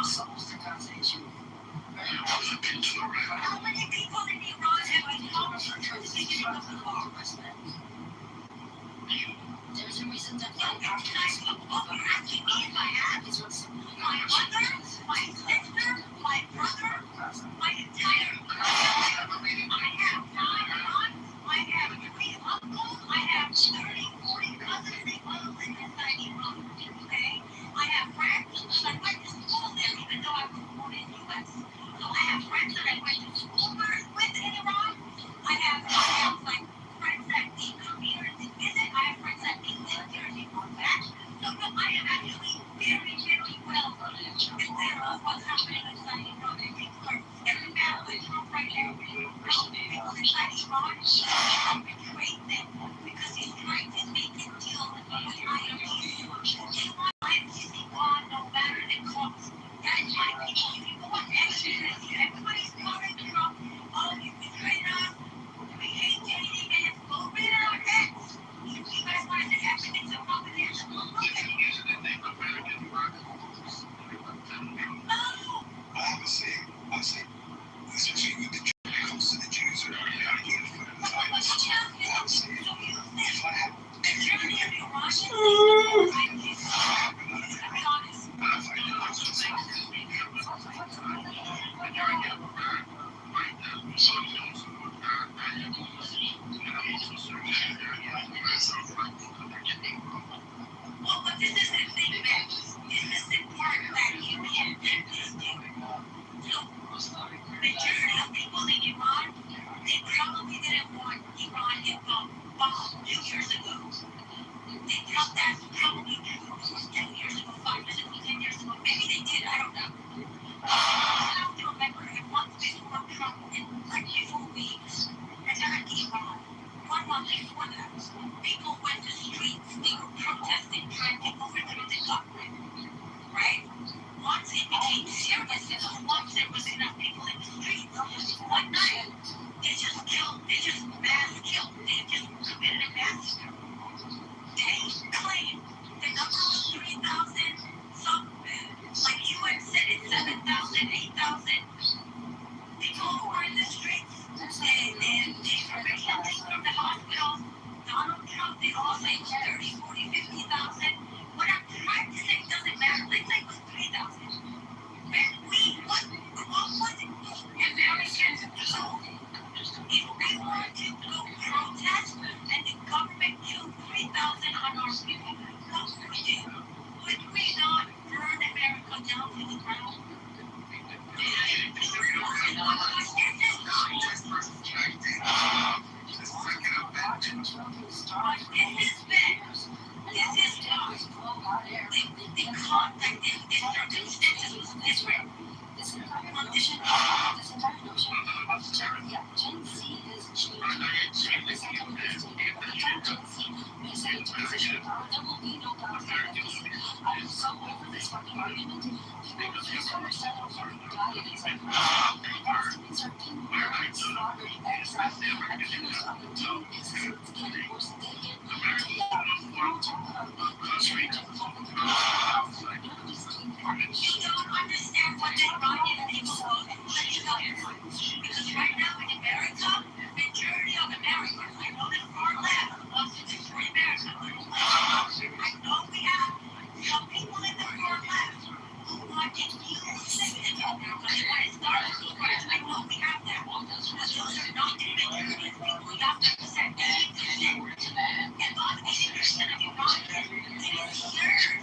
Solves the Gaza issue. How many people in Iran have been killed for the beginning of the war? There's a reason that they have to speak about it. It's what My mother, my sister, my brother, my entire family. I have 9 aunts, I have 3 uncles, I have 30, 40 cousins, they all live inside Iran. Okay? I have friends, I went to school there even though I was born in the US. So I have friends that I went to school with in Iran. I have like friends that they come here to visit. I have friends that they live here and they come back. So no, I am actually very, very well aware of what's happening inside Iran. And people are very mad at Trump right now. People inside Iran have betrayed them because he's trying to make a deal with IMF. They want him to be gone no matter the cost. That's why people, if you go on X, everybody's calling Trump, oh, you betrayed us. We hate dating and it's go read it on X. You guys want to say everything's a propaganda? Well, look at it. I say, especially with the Jews, comes to the Jews are not here for the I would say, if I have Well, but this is the thing, man. This is the part that you can't get this thing. So, majority of people in Iran, they probably didn't want Iran hit bomb 2 years ago. They felt that's probably true 2 years ago, 5 years ago, 10 years ago. Maybe they did, I don't know. I have to remember it months before Trump, like before we attacked Iran. 1 month before that, people went to streets, they were protesting, trying to overthrow the government, right? Once it became serious enough, once there was enough people in the streets, one night, they just mass killed, they just committed a massacre. They claimed the number was 3,000, some, like UN said it's 7,000, 8,000 people who were in the streets. They already had things from the hospitals. Donald Trump, they all say 30, 40, 50,000. What I'm trying to say doesn't matter. Let's say it was 3,000. What was it? Americans killed. If we were to go protest and the government killed 3,000 unarmed people, what would we do? Would we not burn America down to the ground? I'm so over this fucking argument. People just understand how fucking diet is. Palestinians are being murdered, slaughtered, exiled, accused of daily basis, and it's getting worse day in, day out. You don't talk about the change of public opinion. You don't understand what the Iranian people want. Let me tell you. Because right now in America, majority of Americans, I know the far left wants to destroy America. I know we have some people in the far left who want a new system of America. They want to start from scratch. I know we have that. But those are not the majority of people. You have to accept 80%. And about 80% of Iranians, it is third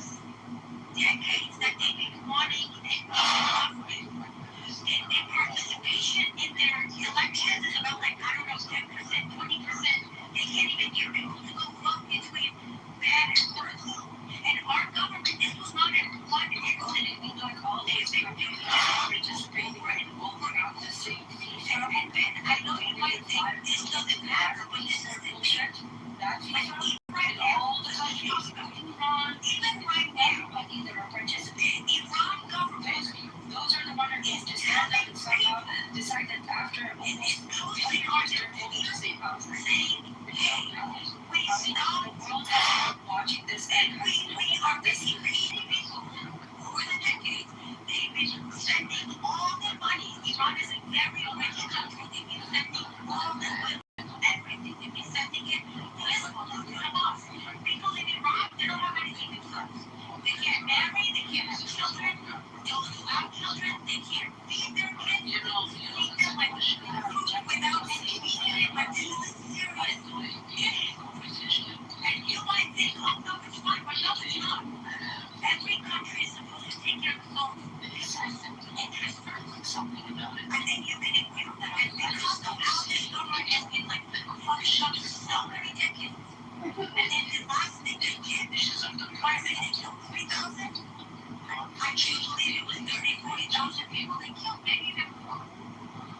Why did they kill 3,000? I can't believe it was 30,000, 40,000 people they killed, maybe even more.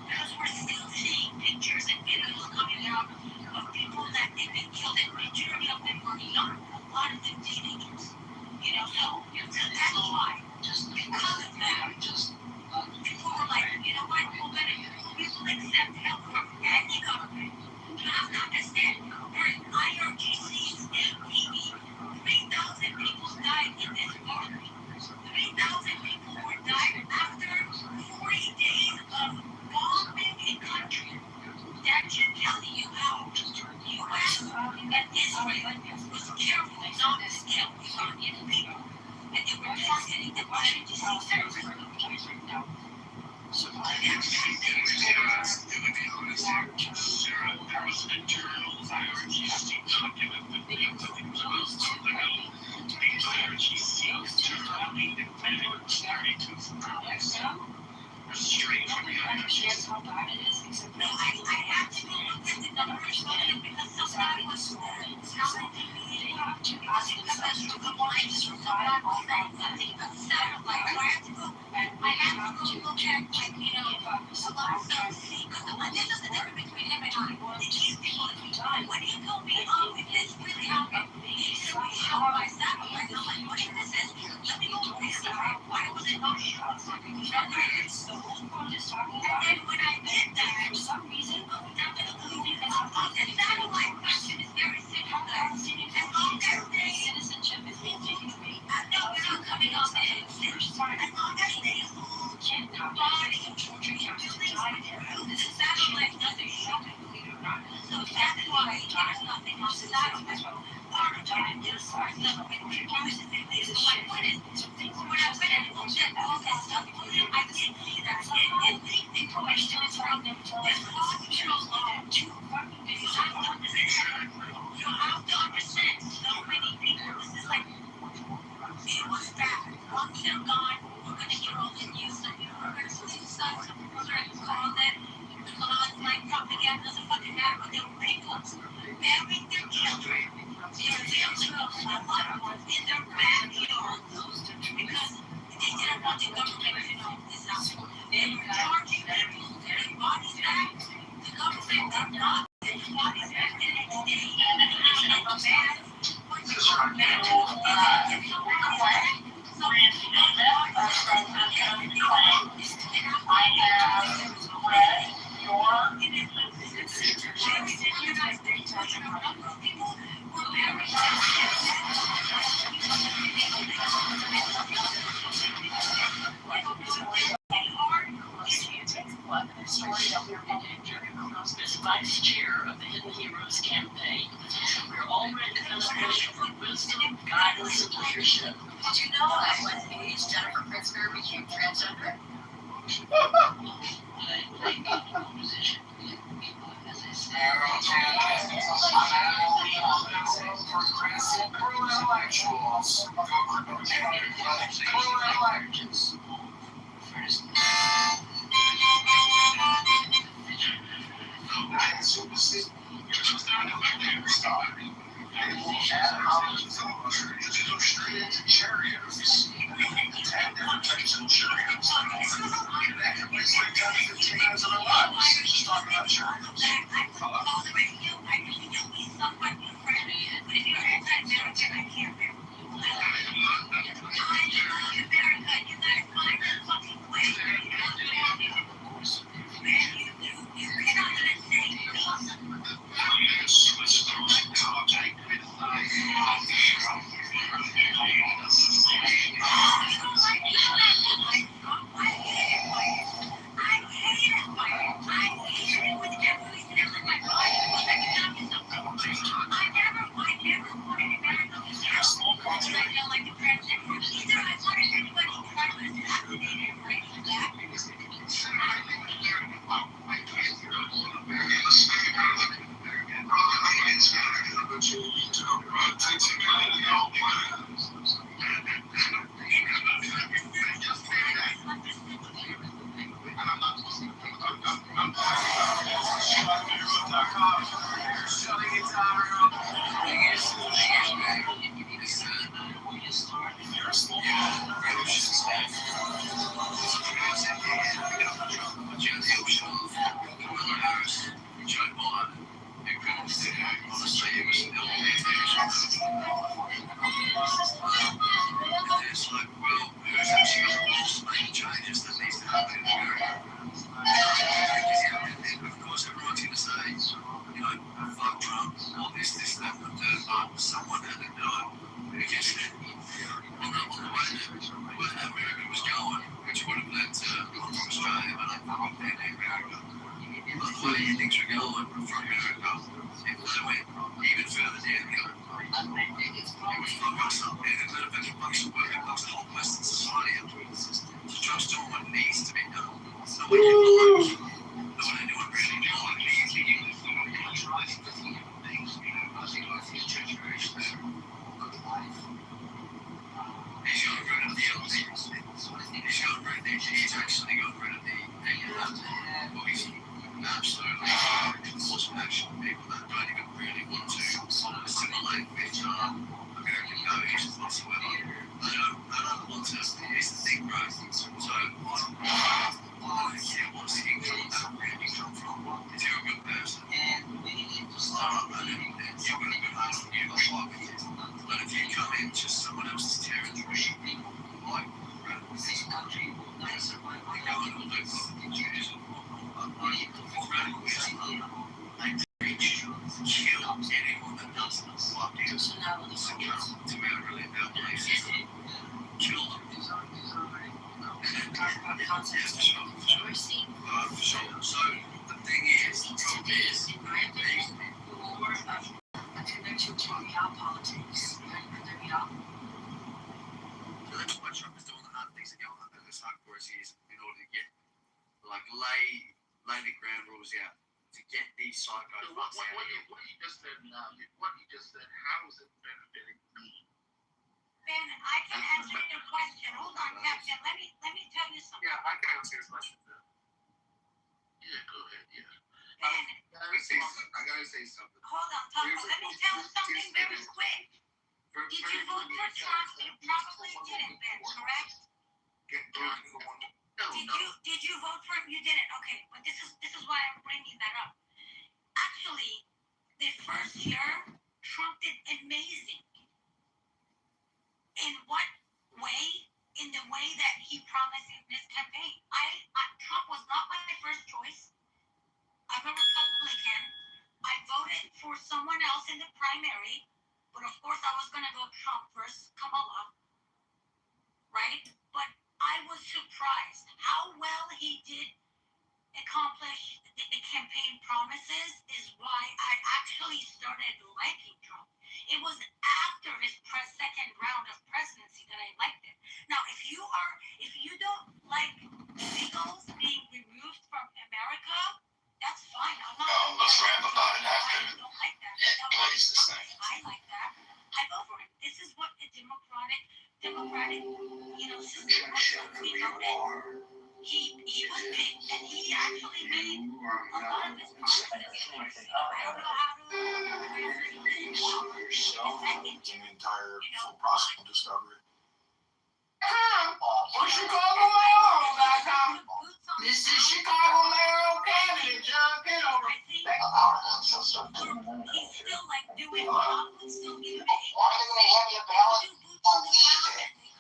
Because we're still seeing pictures and videos coming out of people that they've been killed, and majority of them are young, a lot of them teenagers. You know, so that's why. Just because of that, people were like, you know what, we will accept help from any government. You have to understand, we're in IRGC's MPE. 3,000 people died in this war. 3,000 people were died after 40 days of bombing a country. That should tell you how U.S. and Israel was careful not to kill Iranian people. And they were targeting the IRGC terrorists. So straight from the understands how bad it is, except no, I have to look at the numbers because somebody was they have to ask themselves to comply to survive all that satellite. I have to go look at, like, you know, a lot of stuff to see, because this is the difference between him and I. These people die. When he told me, oh, if this really happened, he's going to be shot by satellite. I'm like, what if this is? Let me go look and see why was it not shot? And then when I did that, for some reason, the satellite question is very simple. As long as they citizenship is taken away, no, we're not coming on this. As long as they hold body of children buildings, the satellite doesn't show it, believe it or not. So that's why there's nothing on the satellite. Part of it is stuff with promises and things like what is. When I went and looked at all that stuff, I did see that the question is from them. There's hospital law to you have to understand so many people. This is like, it was bad. Once they're gone, we're going to hear all the news and we're going to see some people are going to call them like propaganda doesn't fucking matter, but they were people marrying their children. They're family in their backyard because they didn't want the government to know this out. They were charging people to their bodies back. The government did not get their bodies back the next day. And it's bad. It's so story that we're making during as vice chair of the Hidden Heroes campaign. We're already demonstrating for wisdom, guidance, and leadership. Did you know at what age Jennifer Pritzker became transgender? It's like, well, who's actually got the balls to make the changes that needs to happen in America? Of course, everyone's going to say, you know, fuck Trump, all this, that, and the third, but someone had to do it. Because on the way that America was going, which would have led to, I'm from Australia, but I'm from America. But the way things were going from America, if they went even further downhill, it would fuck us up, and it would have been fucks the working class, the whole Western society up. So Trump's doing what needs to be done. It's not what he wants. Not what anyone really doing what needs to be done. He's got rid of the elders. He's got rid of the, he's actually got rid of the boys. Absolutely enforcement action. People that don't even really want to assimilate with American values whatsoever. They don't want to. It's the thing, bro. So I don't care what skin color background you come from. If you're a good person, you're a good heart, you've got life with you. But if you come in just someone else's territory, like this country, that's the way they go and all those Jews and whatnot. It's radicalism. They preach, kill anyone that doesn't fuck you. Succumb to our really bad places. Kill them. For sure. So the thing is, the problem is, a connection to realpolitics. that's why Trump is doing the hard things that go on under this hardcore is in order to get, like, lay the ground rules out to get these psycho fucks out. What you just said, how is it benefiting me? Ben, I can answer your question. Hold on, Captain. Let me tell you something. Yeah, I can answer your question too. Yeah, go ahead. Yeah. Ben, I gotta say something. hold on, Taco. Let me tell you something very quick. Did you vote for Trump? You probably didn't, Ben, correct? Did you vote for him? You didn't. Okay, but this is why I'm bringing that up. Actually, the first year, Trump did amazing. In what way? In the way that he promised in this campaign. Trump was not my first choice. I'm a Republican. I voted for someone else in the primary, but of course I was gonna vote Trump first, Kamala, right? But I was surprised how well he did accomplish the campaign promises is why I actually started liking Trump. It was after his second round of presidency that I liked it. Now, if you don't like illegals being removed from America, that's fine. I'm not. Let's rap about it after. I don't like that. I like that. I vote for it. This is what a democratic, system was. We voted. He was big, and he actually made a lot of his promises. I don't know how to. The entire full process of discovery. We're ChicagoMayor.com. This is Chicago mayoral candidate John Kitover. He's still like doing what would still be big. Why are they going to have your ballot? Believe it. I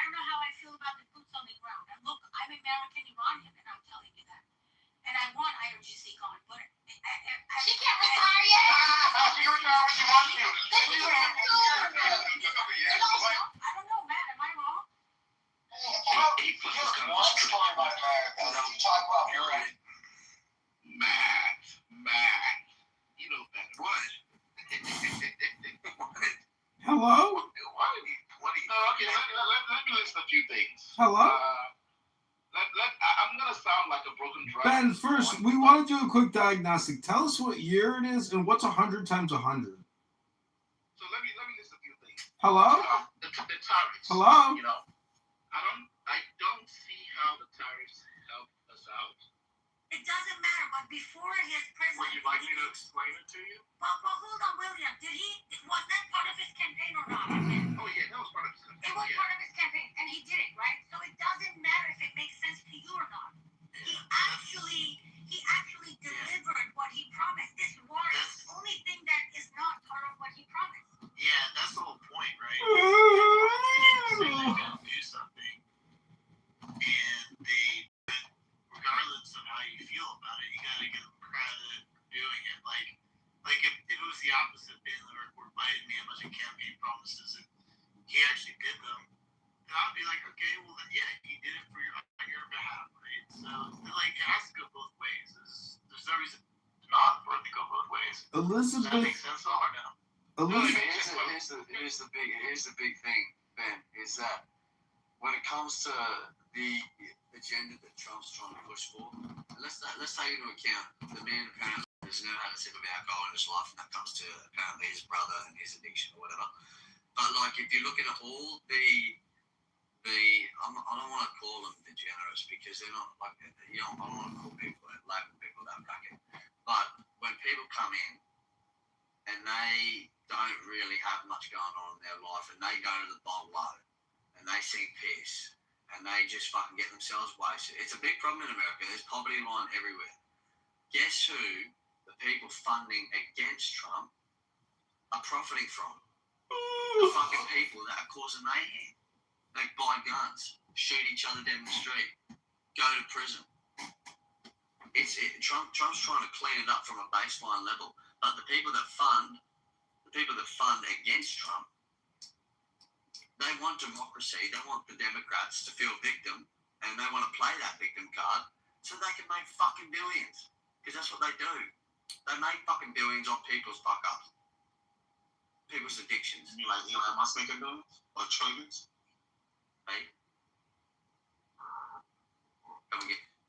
don't know how I feel about the boots on the ground. And look, I'm American Iranian, and I'm telling you that. And I want IRGC gone, but She can't retire yet. She can retire when she wants to. I don't know, Matt. Am I wrong? You're right. Matt. You know better. What? Hello? Okay, let me list a few things. Hello? I'm going to sound like a broken drum. Ben, first, we want to do a quick diagnostic. Tell us what year it is and what's 100 times 100. So let me list a few things. Hello? The tariffs. Hello? You know, I don't see how the tariffs help us out. It doesn't matter, but before his presidency... Would you like me to explain it to you? Well, hold on, William. Was that part of his campaign or not? Oh, yeah, that was part of his campaign. It was part of his campaign, and he did it, right? So it doesn't matter if it makes sense to you or not. He actually delivered what he promised. This war is the only thing that is not part of what he promised. Yeah, that's the whole point, right? Politicians say they're going to do something, and regardless of how you feel about it, you got to give them credit for doing it. Like if it was the opposite, they were biting me a bunch of campaign promises, and he actually did them, then I'd be like, okay, well, then, yeah, he did it on your behalf, right? So, it has to go both ways. There's no reason not for it to go both ways. Elizabeth. Does that make sense, all or no? Here's the big thing, Ben, is that when it comes to the agenda that Trump's trying to push for, let's take into account the man apparently has never had a sip of alcohol in his life, and that comes to apparently his brother and his addiction or whatever. But if you're looking at all I don't want to call them degenerates because they're not I don't want to call label people that bracket. But when people come in and they don't really have much going on in their life, and they go to the bottle and they sing piss, and they just fucking get themselves wasted. It's a big problem in America. There's poverty line everywhere. Guess who the people funding against Trump are profiting from? The fucking people that are causing mayhem. They buy guns, shoot each other down the street, go to prison. Trump's trying to clean it up from a baseline level, but the people that fund against Trump, they want democracy. They want the Democrats to feel victim, and they want to play that victim card so they can make fucking billions. Because that's what they do. They make fucking billions on people's fuck-ups. People's addictions. You like Elon Musk making billions? Or trillions? Hey?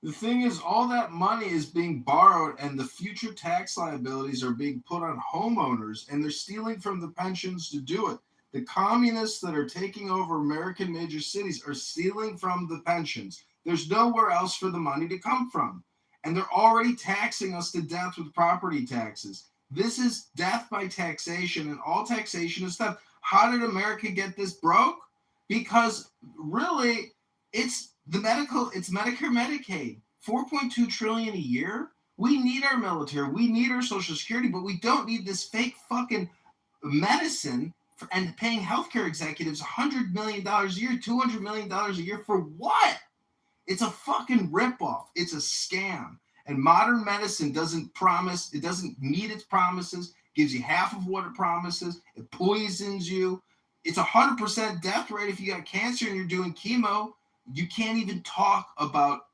The thing is, all that money is being borrowed, and the future tax liabilities are being put on homeowners, and they're stealing from the pensions to do it. The communists that are taking over American major cities are stealing from the pensions. There's nowhere else for the money to come from. And they're already taxing us to death with property taxes. This is death by taxation, and all taxation is theft. How did America get this broke? Because really, it's Medicare, Medicaid, $4.2 trillion a year. We need our military, we need our Social Security, but we don't need this fake fucking medicine and paying healthcare executives $100 million a year, $200 million a year for what? It's a fucking ripoff. It's a scam. And modern medicine doesn't meet its promises, gives you half of what it promises, it poisons you. It's 100% death rate if you got cancer and you're doing chemo. You can't even talk about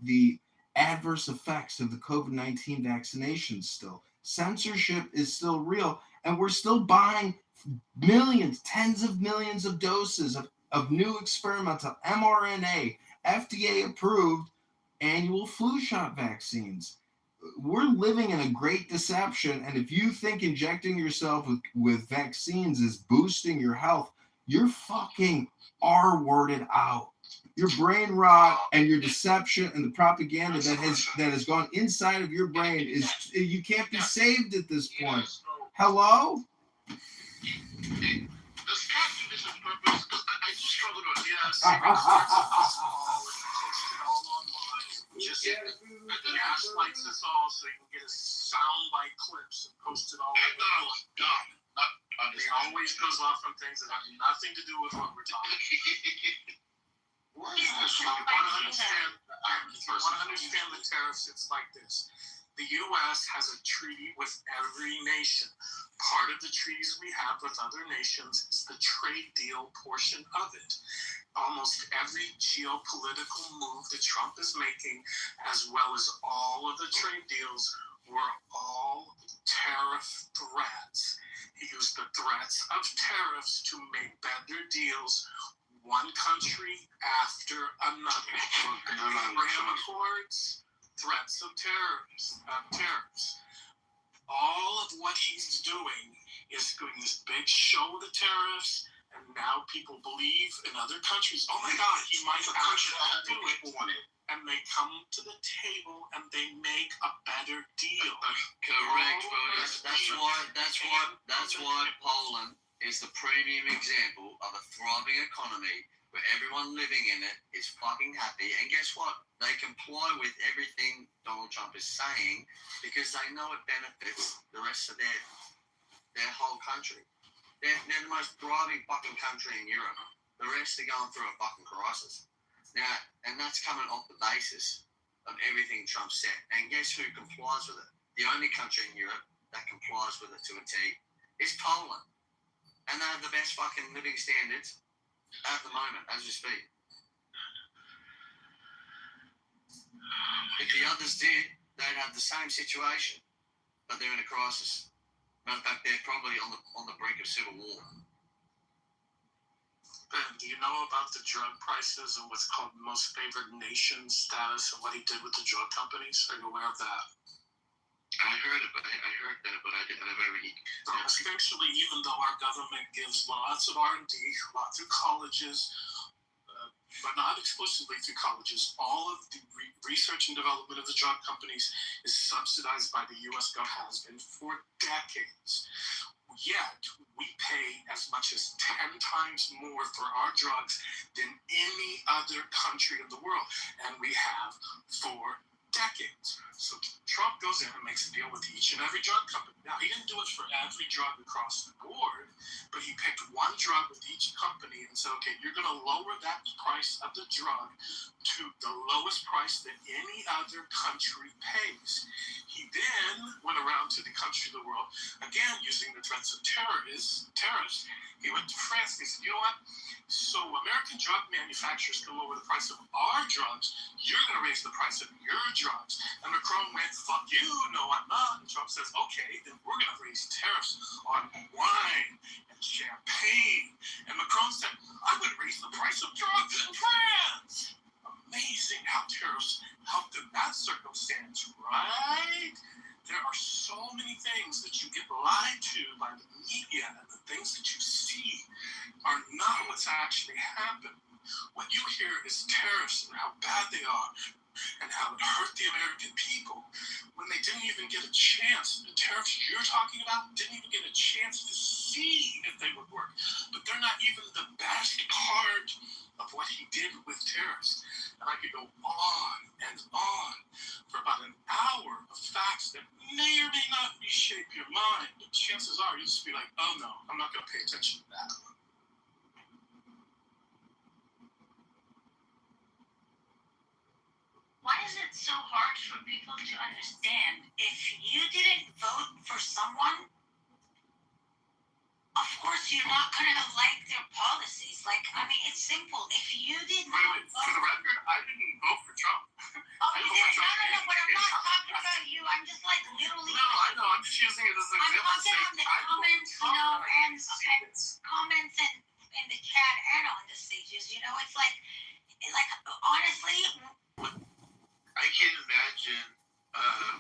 the adverse effects of the COVID-19 vaccinations still. Censorship is still real, and we're still buying millions, tens of millions of doses of new experimental mRNA, FDA-approved annual flu shot vaccines. We're living in a great deception, and if you think injecting yourself with vaccines is boosting your health, you're fucking R-worded out. Your brain rot and your deception and the propaganda that has gone inside of your brain you can't be saved at this point. Hello? Does Cat do this on purpose? Because I just struggle to and then gaslights us all so you can get a soundbite clips and post it all. I thought I was dumb. It always goes off on things that have nothing to do with what we're talking about. If you want to understand the tariffs, it's like this. The U.S. has a treaty with every nation. Part of the treaties we have with other nations is the trade deal portion of it. Almost every geopolitical move that Trump is making, as well as all of the trade deals, were all tariff threats. He used the threats of tariffs to make better deals one country after another. Abraham Accords, threats of tariffs. All of what he's doing is doing this big show of the tariffs, and now people believe in other countries, oh my God, he might actually do it. and they come to the table and they make a better deal. Correct. Well, that's why Poland is the premium example of a thriving economy where everyone living in it is fucking happy. And guess what? They comply with everything Donald Trump is saying because they know it benefits the rest of their whole country. They're the most thriving fucking country in Europe. The rest are going through a fucking crisis. Now, and that's coming off the basis of everything Trump said. And guess who complies with it? The only country in Europe that complies with it to a T is Poland. And they have the best fucking living standards at the moment, as we speak. If the others did, they'd have the same situation, but they're in a crisis. Matter of fact, they're probably on the brink of civil war. Ben, do you know about the drug prices and what's called most favored nation status and what he did with the drug companies? Are you aware of that? I heard that, but I didn't have any. So essentially, even though our government gives lots of R&D, lots of colleges, but not exclusively through colleges, all of the research and development of the drug companies is subsidized by the U.S. government, has been for decades. Yet, we pay as much as 10 times more for our drugs than any other country in the world. And we have for decades. So Trump goes in and makes a deal with each and every drug company. Now, he didn't do it for every drug across the board, but he picked one drug with each company and said, okay, you're going to lower that price of the drug to the lowest price that any other country pays. He then went around to the country of the world, again, using the threats of terrorists. He went to France and he said, you know what? So American drug manufacturers can lower the price of our drugs. You're going to raise the price of your drugs. And Macron went, fuck you, no, I'm not. And Trump says, okay, then we're going to raise tariffs on wine and champagne. And Macron said, I would raise the price of drugs in France. Amazing how tariffs helped in that circumstance, right? There are so many things that you get lied to by the media, and the things that you see are not what's actually happened. What you hear is tariffs and how bad they are and how it hurt the American people when they didn't even get a chance. The tariffs you're talking about didn't even get a chance to see if they would work. But they're not even the best part of what he did with tariffs. And I could go on and on for about an hour of facts that may or may not reshape your mind, but chances are you'll just be like, oh no, I'm not going to pay attention to that. Why is it so hard for people to understand if you didn't vote for someone, of course you're not going to like their policies. Like, I mean, it's simple. If you did not vote... For the record, I didn't vote for Trump. Oh, you didn't? No, but I'm not talking about you. I'm just like literally... No, I know. I'm just using it as an example. I'm talking on the comments, you know, and comments in the chat and on the stages. You know, it's like honestly... I can't imagine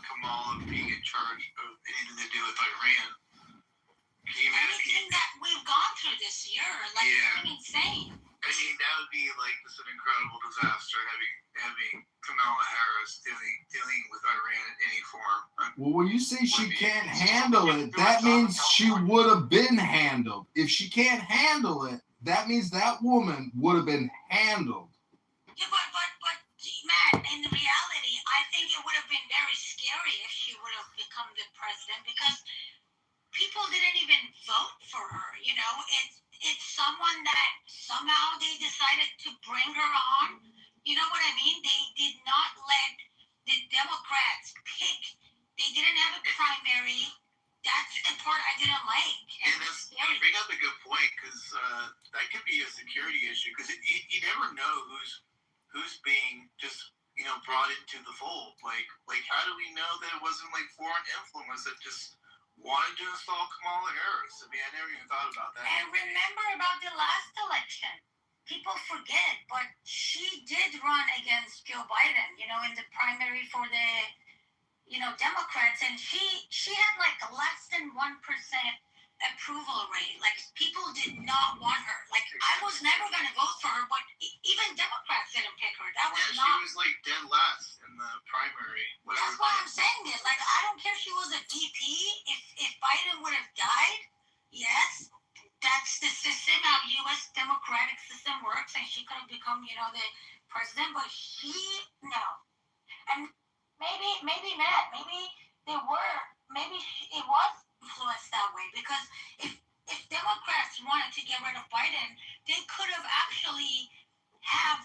Kamala being in charge of anything to do with Iran. Can you imagine? Anything that we've gone through this year, like, it's been insane. I mean, that would be like just an incredible disaster having Kamala Harris dealing with Iran in any form. Well, when you say she can't handle it, that means she would have been handled. If she can't handle it, that means that woman would have been handled. Yeah, but man, in reality, I think it would have been very scary if she would have become the president because people didn't even vote for her. You know, it's someone that somehow they decided to bring her on. You know what I mean? They did not let the Democrats pick. They didn't have a primary. That's the part I didn't like. And you bring up a good point because that could be a security issue because you never know who's being just brought into the fold. Like how do we know that it wasn't like foreign influence that just wanted to install Kamala Harris? I mean, I never even thought about that. And remember about the last election. People forget, but she did run against Joe Biden, in the primary for the, Democrats, and she had like less than 1% approval rate. Like, people did not want her. Like, I was never going to vote for her, but even Democrats didn't pick her. That was not... She was like dead what I'm saying is, like, I don't care if she was a VP. If Biden would have died, yes, that's the system, how U.S. democratic system works, and she could have become, the president, but no. And maybe not. Maybe it was influenced that way, because if Democrats wanted to get rid of Biden, they could have actually have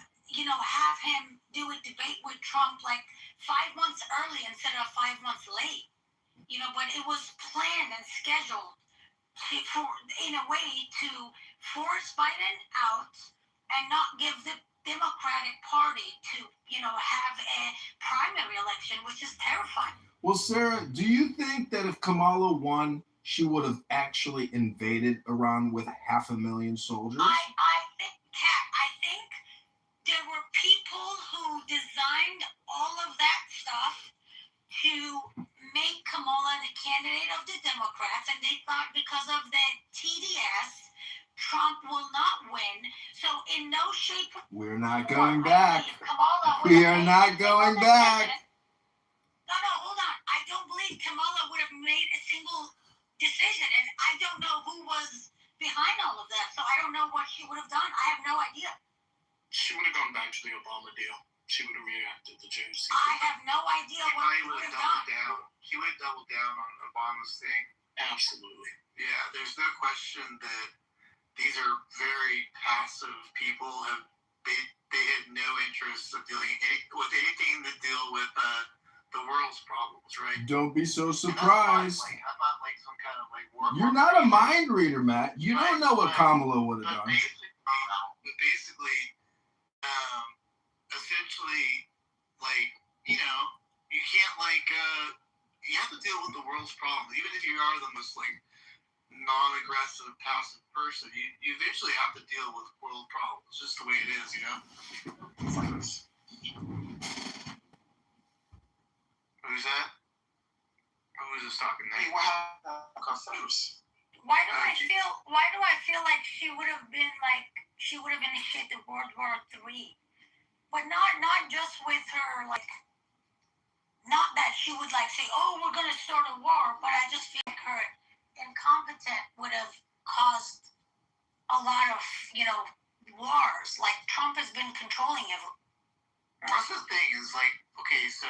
him do a debate with Trump like 5 months early instead of 5 months late. But it was planned and scheduled in a way to force Biden out and not give the Democratic Party to, have a primary election, which is terrifying. Well, Sarah, do you think that if Kamala won, she would have actually invaded Iran with 500,000 soldiers? I think there were people who designed all of that stuff to make Kamala the candidate of the Democrats, and they thought because of the TDS, Trump will not win. So in no shape... We're not going back. We are not going back. No, hold on. I don't believe Kamala would have made a single decision, and I don't know who was behind all of that, so I don't know what she would have done. I have no idea. She would have gone back to the Obama deal. She would have reacted to James. I have no idea what she would have done. He would have doubled down on Obama's thing. Absolutely. Yeah, there's no question that these are very passive people. They had no interest of dealing with anything to deal with the world's problems, right? Don't be so surprised. I'm not like some kind of like war. You're not a mind reader, Matt. You don't know what Kamala would have done. Basically, essentially, like, you can't you have to deal with the world's problems, even if you are the most non-aggressive, passive person. You eventually have to deal with world problems. It's just the way it is, Who's that? Who is this talking now? Why do I feel like she would have initiated World War III? But not just with her, not that she would say, oh, we're going to start a war, but I just feel like her incompetent would have caused a lot of, wars. Like Trump has been controlling everything. That's the thing is okay, so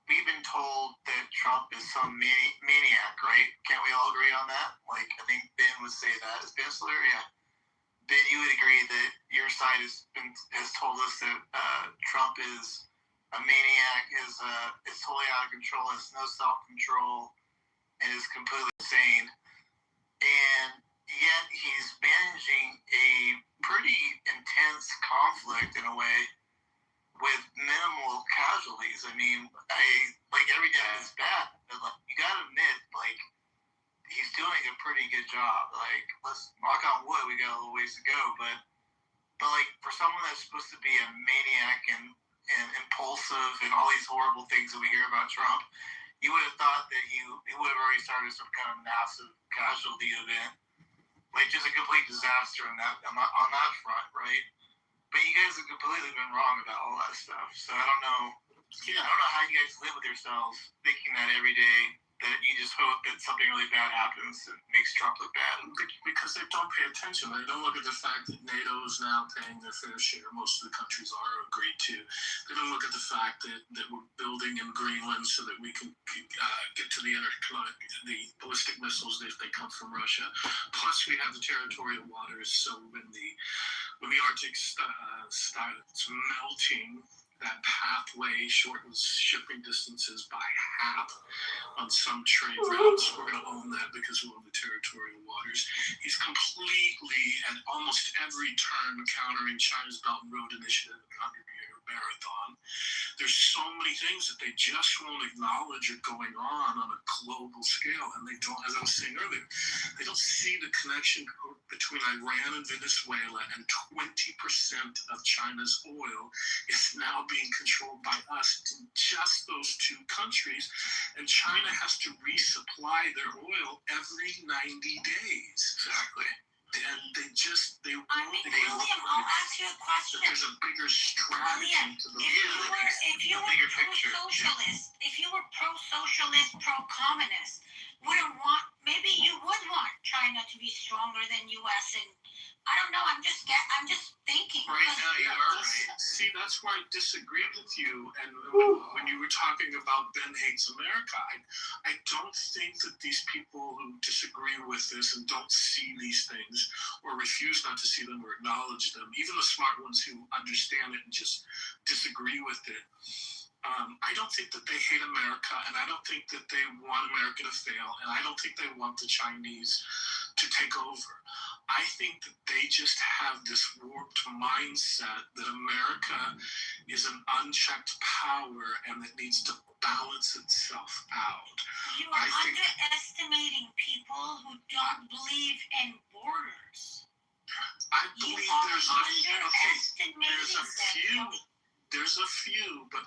we've been told that Trump is some maniac, right? Can't we all agree on that? I think Ben would say that. Is Ben still there? Yeah. Ben, you would agree that your side has told us that Trump is a maniac, is totally out of control, has no self-control, and is completely insane. And yet he's managing a pretty intense conflict in a way with minimal casualties. I mean, every day is bad, but you gotta admit, he's doing a pretty good job. Let's knock on wood, we got a little ways to go, but for someone that's supposed to be a maniac and impulsive and all these horrible things that we hear about Trump, you would have thought that he would have already started some kind of massive casualty event, just a complete disaster on that front, right? But you guys have completely been wrong about all that stuff. So I don't know how you guys live with yourselves thinking that every day, that you just hope that something really bad happens that makes Trump look bad. Because they don't pay attention. They don't look at the fact that NATO is now paying their fair share. Most of the countries are agreed to. They don't look at the fact that we're building in Greenland so that we can get to the ballistic missiles if they come from Russia. Plus, we have the territorial waters. So when the Arctic starts melting, that pathway shortens shipping distances by half on some trade routes. We're going to own that because we own the territorial waters. He's completely, at almost every turn, countering China's Belt and Road Initiative, the 100-year marathon. There's so many things that they just won't acknowledge are going on a global scale, and they don't, as I was saying earlier, they don't see the connection between Iran and Venezuela, and 20% of China's oil is now being controlled by us in just those two countries, and China has to resupply their oil every 90 days. Exactly. and they won't. William, I'll ask you a question. There's a bigger strategy William, to the if you were pro-socialist, pro-communist, maybe you would want China to be stronger than U.S. and I don't know. I'm just thinking. Right now, you are right. See, that's why I disagree with you. And when you were talking about Ben hates America, I don't think that these people who disagree with this and don't see these things or refuse not to see them or acknowledge them, even the smart ones who understand it and just disagree with it, I don't think that they hate America, and I don't think that they want America to fail, and I don't think they want the Chinese to take over. I think that they just have this warped mindset that America is an unchecked power and that needs to balance itself out. You are underestimating people who don't believe in borders. I believe there's a few, but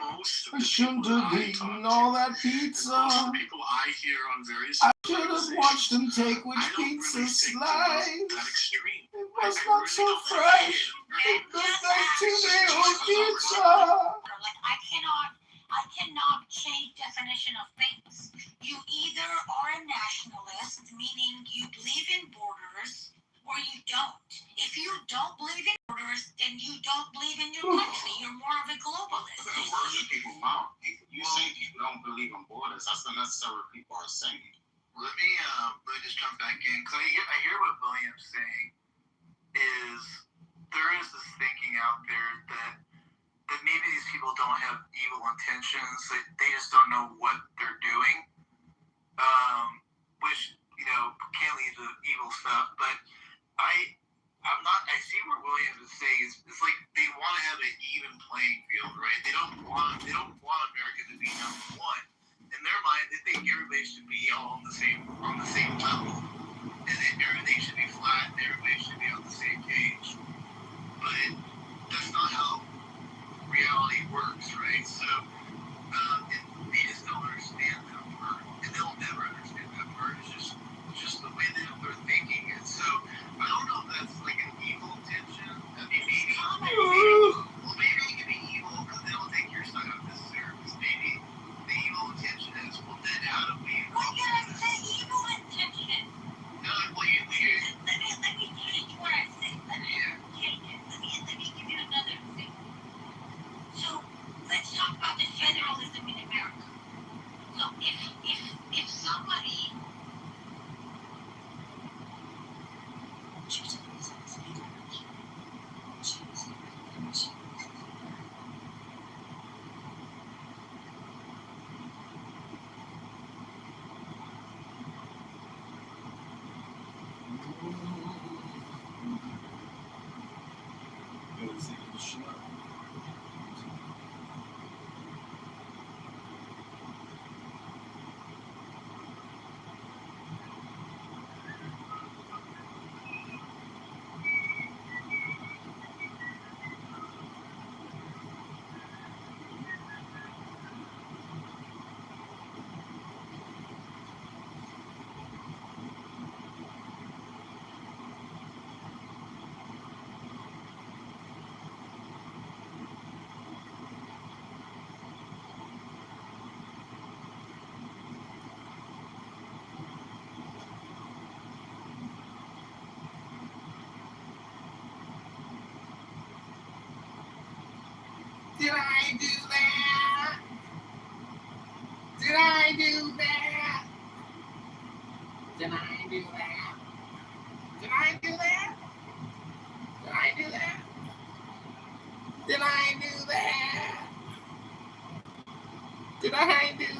most of the shouldn't people have that I eaten talk all to, that pizza. most of the people I hear on various I should have watched him take which I don't pizza really think slice. that extreme. It was not so fresh. It looked like 2-day-old pizza. Like I cannot change definition of things. You either are a nationalist, meaning you believe in borders, or you don't. If you don't believe in borders, then you don't believe in your country. You're more of a globalist. The words that people mouth. You say people don't believe in borders. That's not necessarily what people are saying. Let me just jump back in, because I hear what William's saying is there is this thinking out there that maybe these people don't have evil intentions, they just don't know what they're doing, which, can lead to evil stuff, but I see where Williams is saying it's like they want to have an even playing field, right? They don't want America to be number one. In their mind, they think everybody should be all on the same level, and then everything should be flat, and everybody should be on the same page. But that's not how reality works, right? So, and they just don't understand that part, and they'll never understand that part. It's just the way they're thinking, and so I don't know if that's like an evil intention. I mean, maybe it can be evil because they don't think your side of this service. Maybe the evil intention is, well, then how do we? What did I say? Evil intention. No, well, you. Let me change what I said. Let me change it. Let me give you another thing. So let's talk about the federalism in America. So if somebody Did I do that? Did I do that? Did I do that? Did I do that? Did I do that? Did I do that? Did I do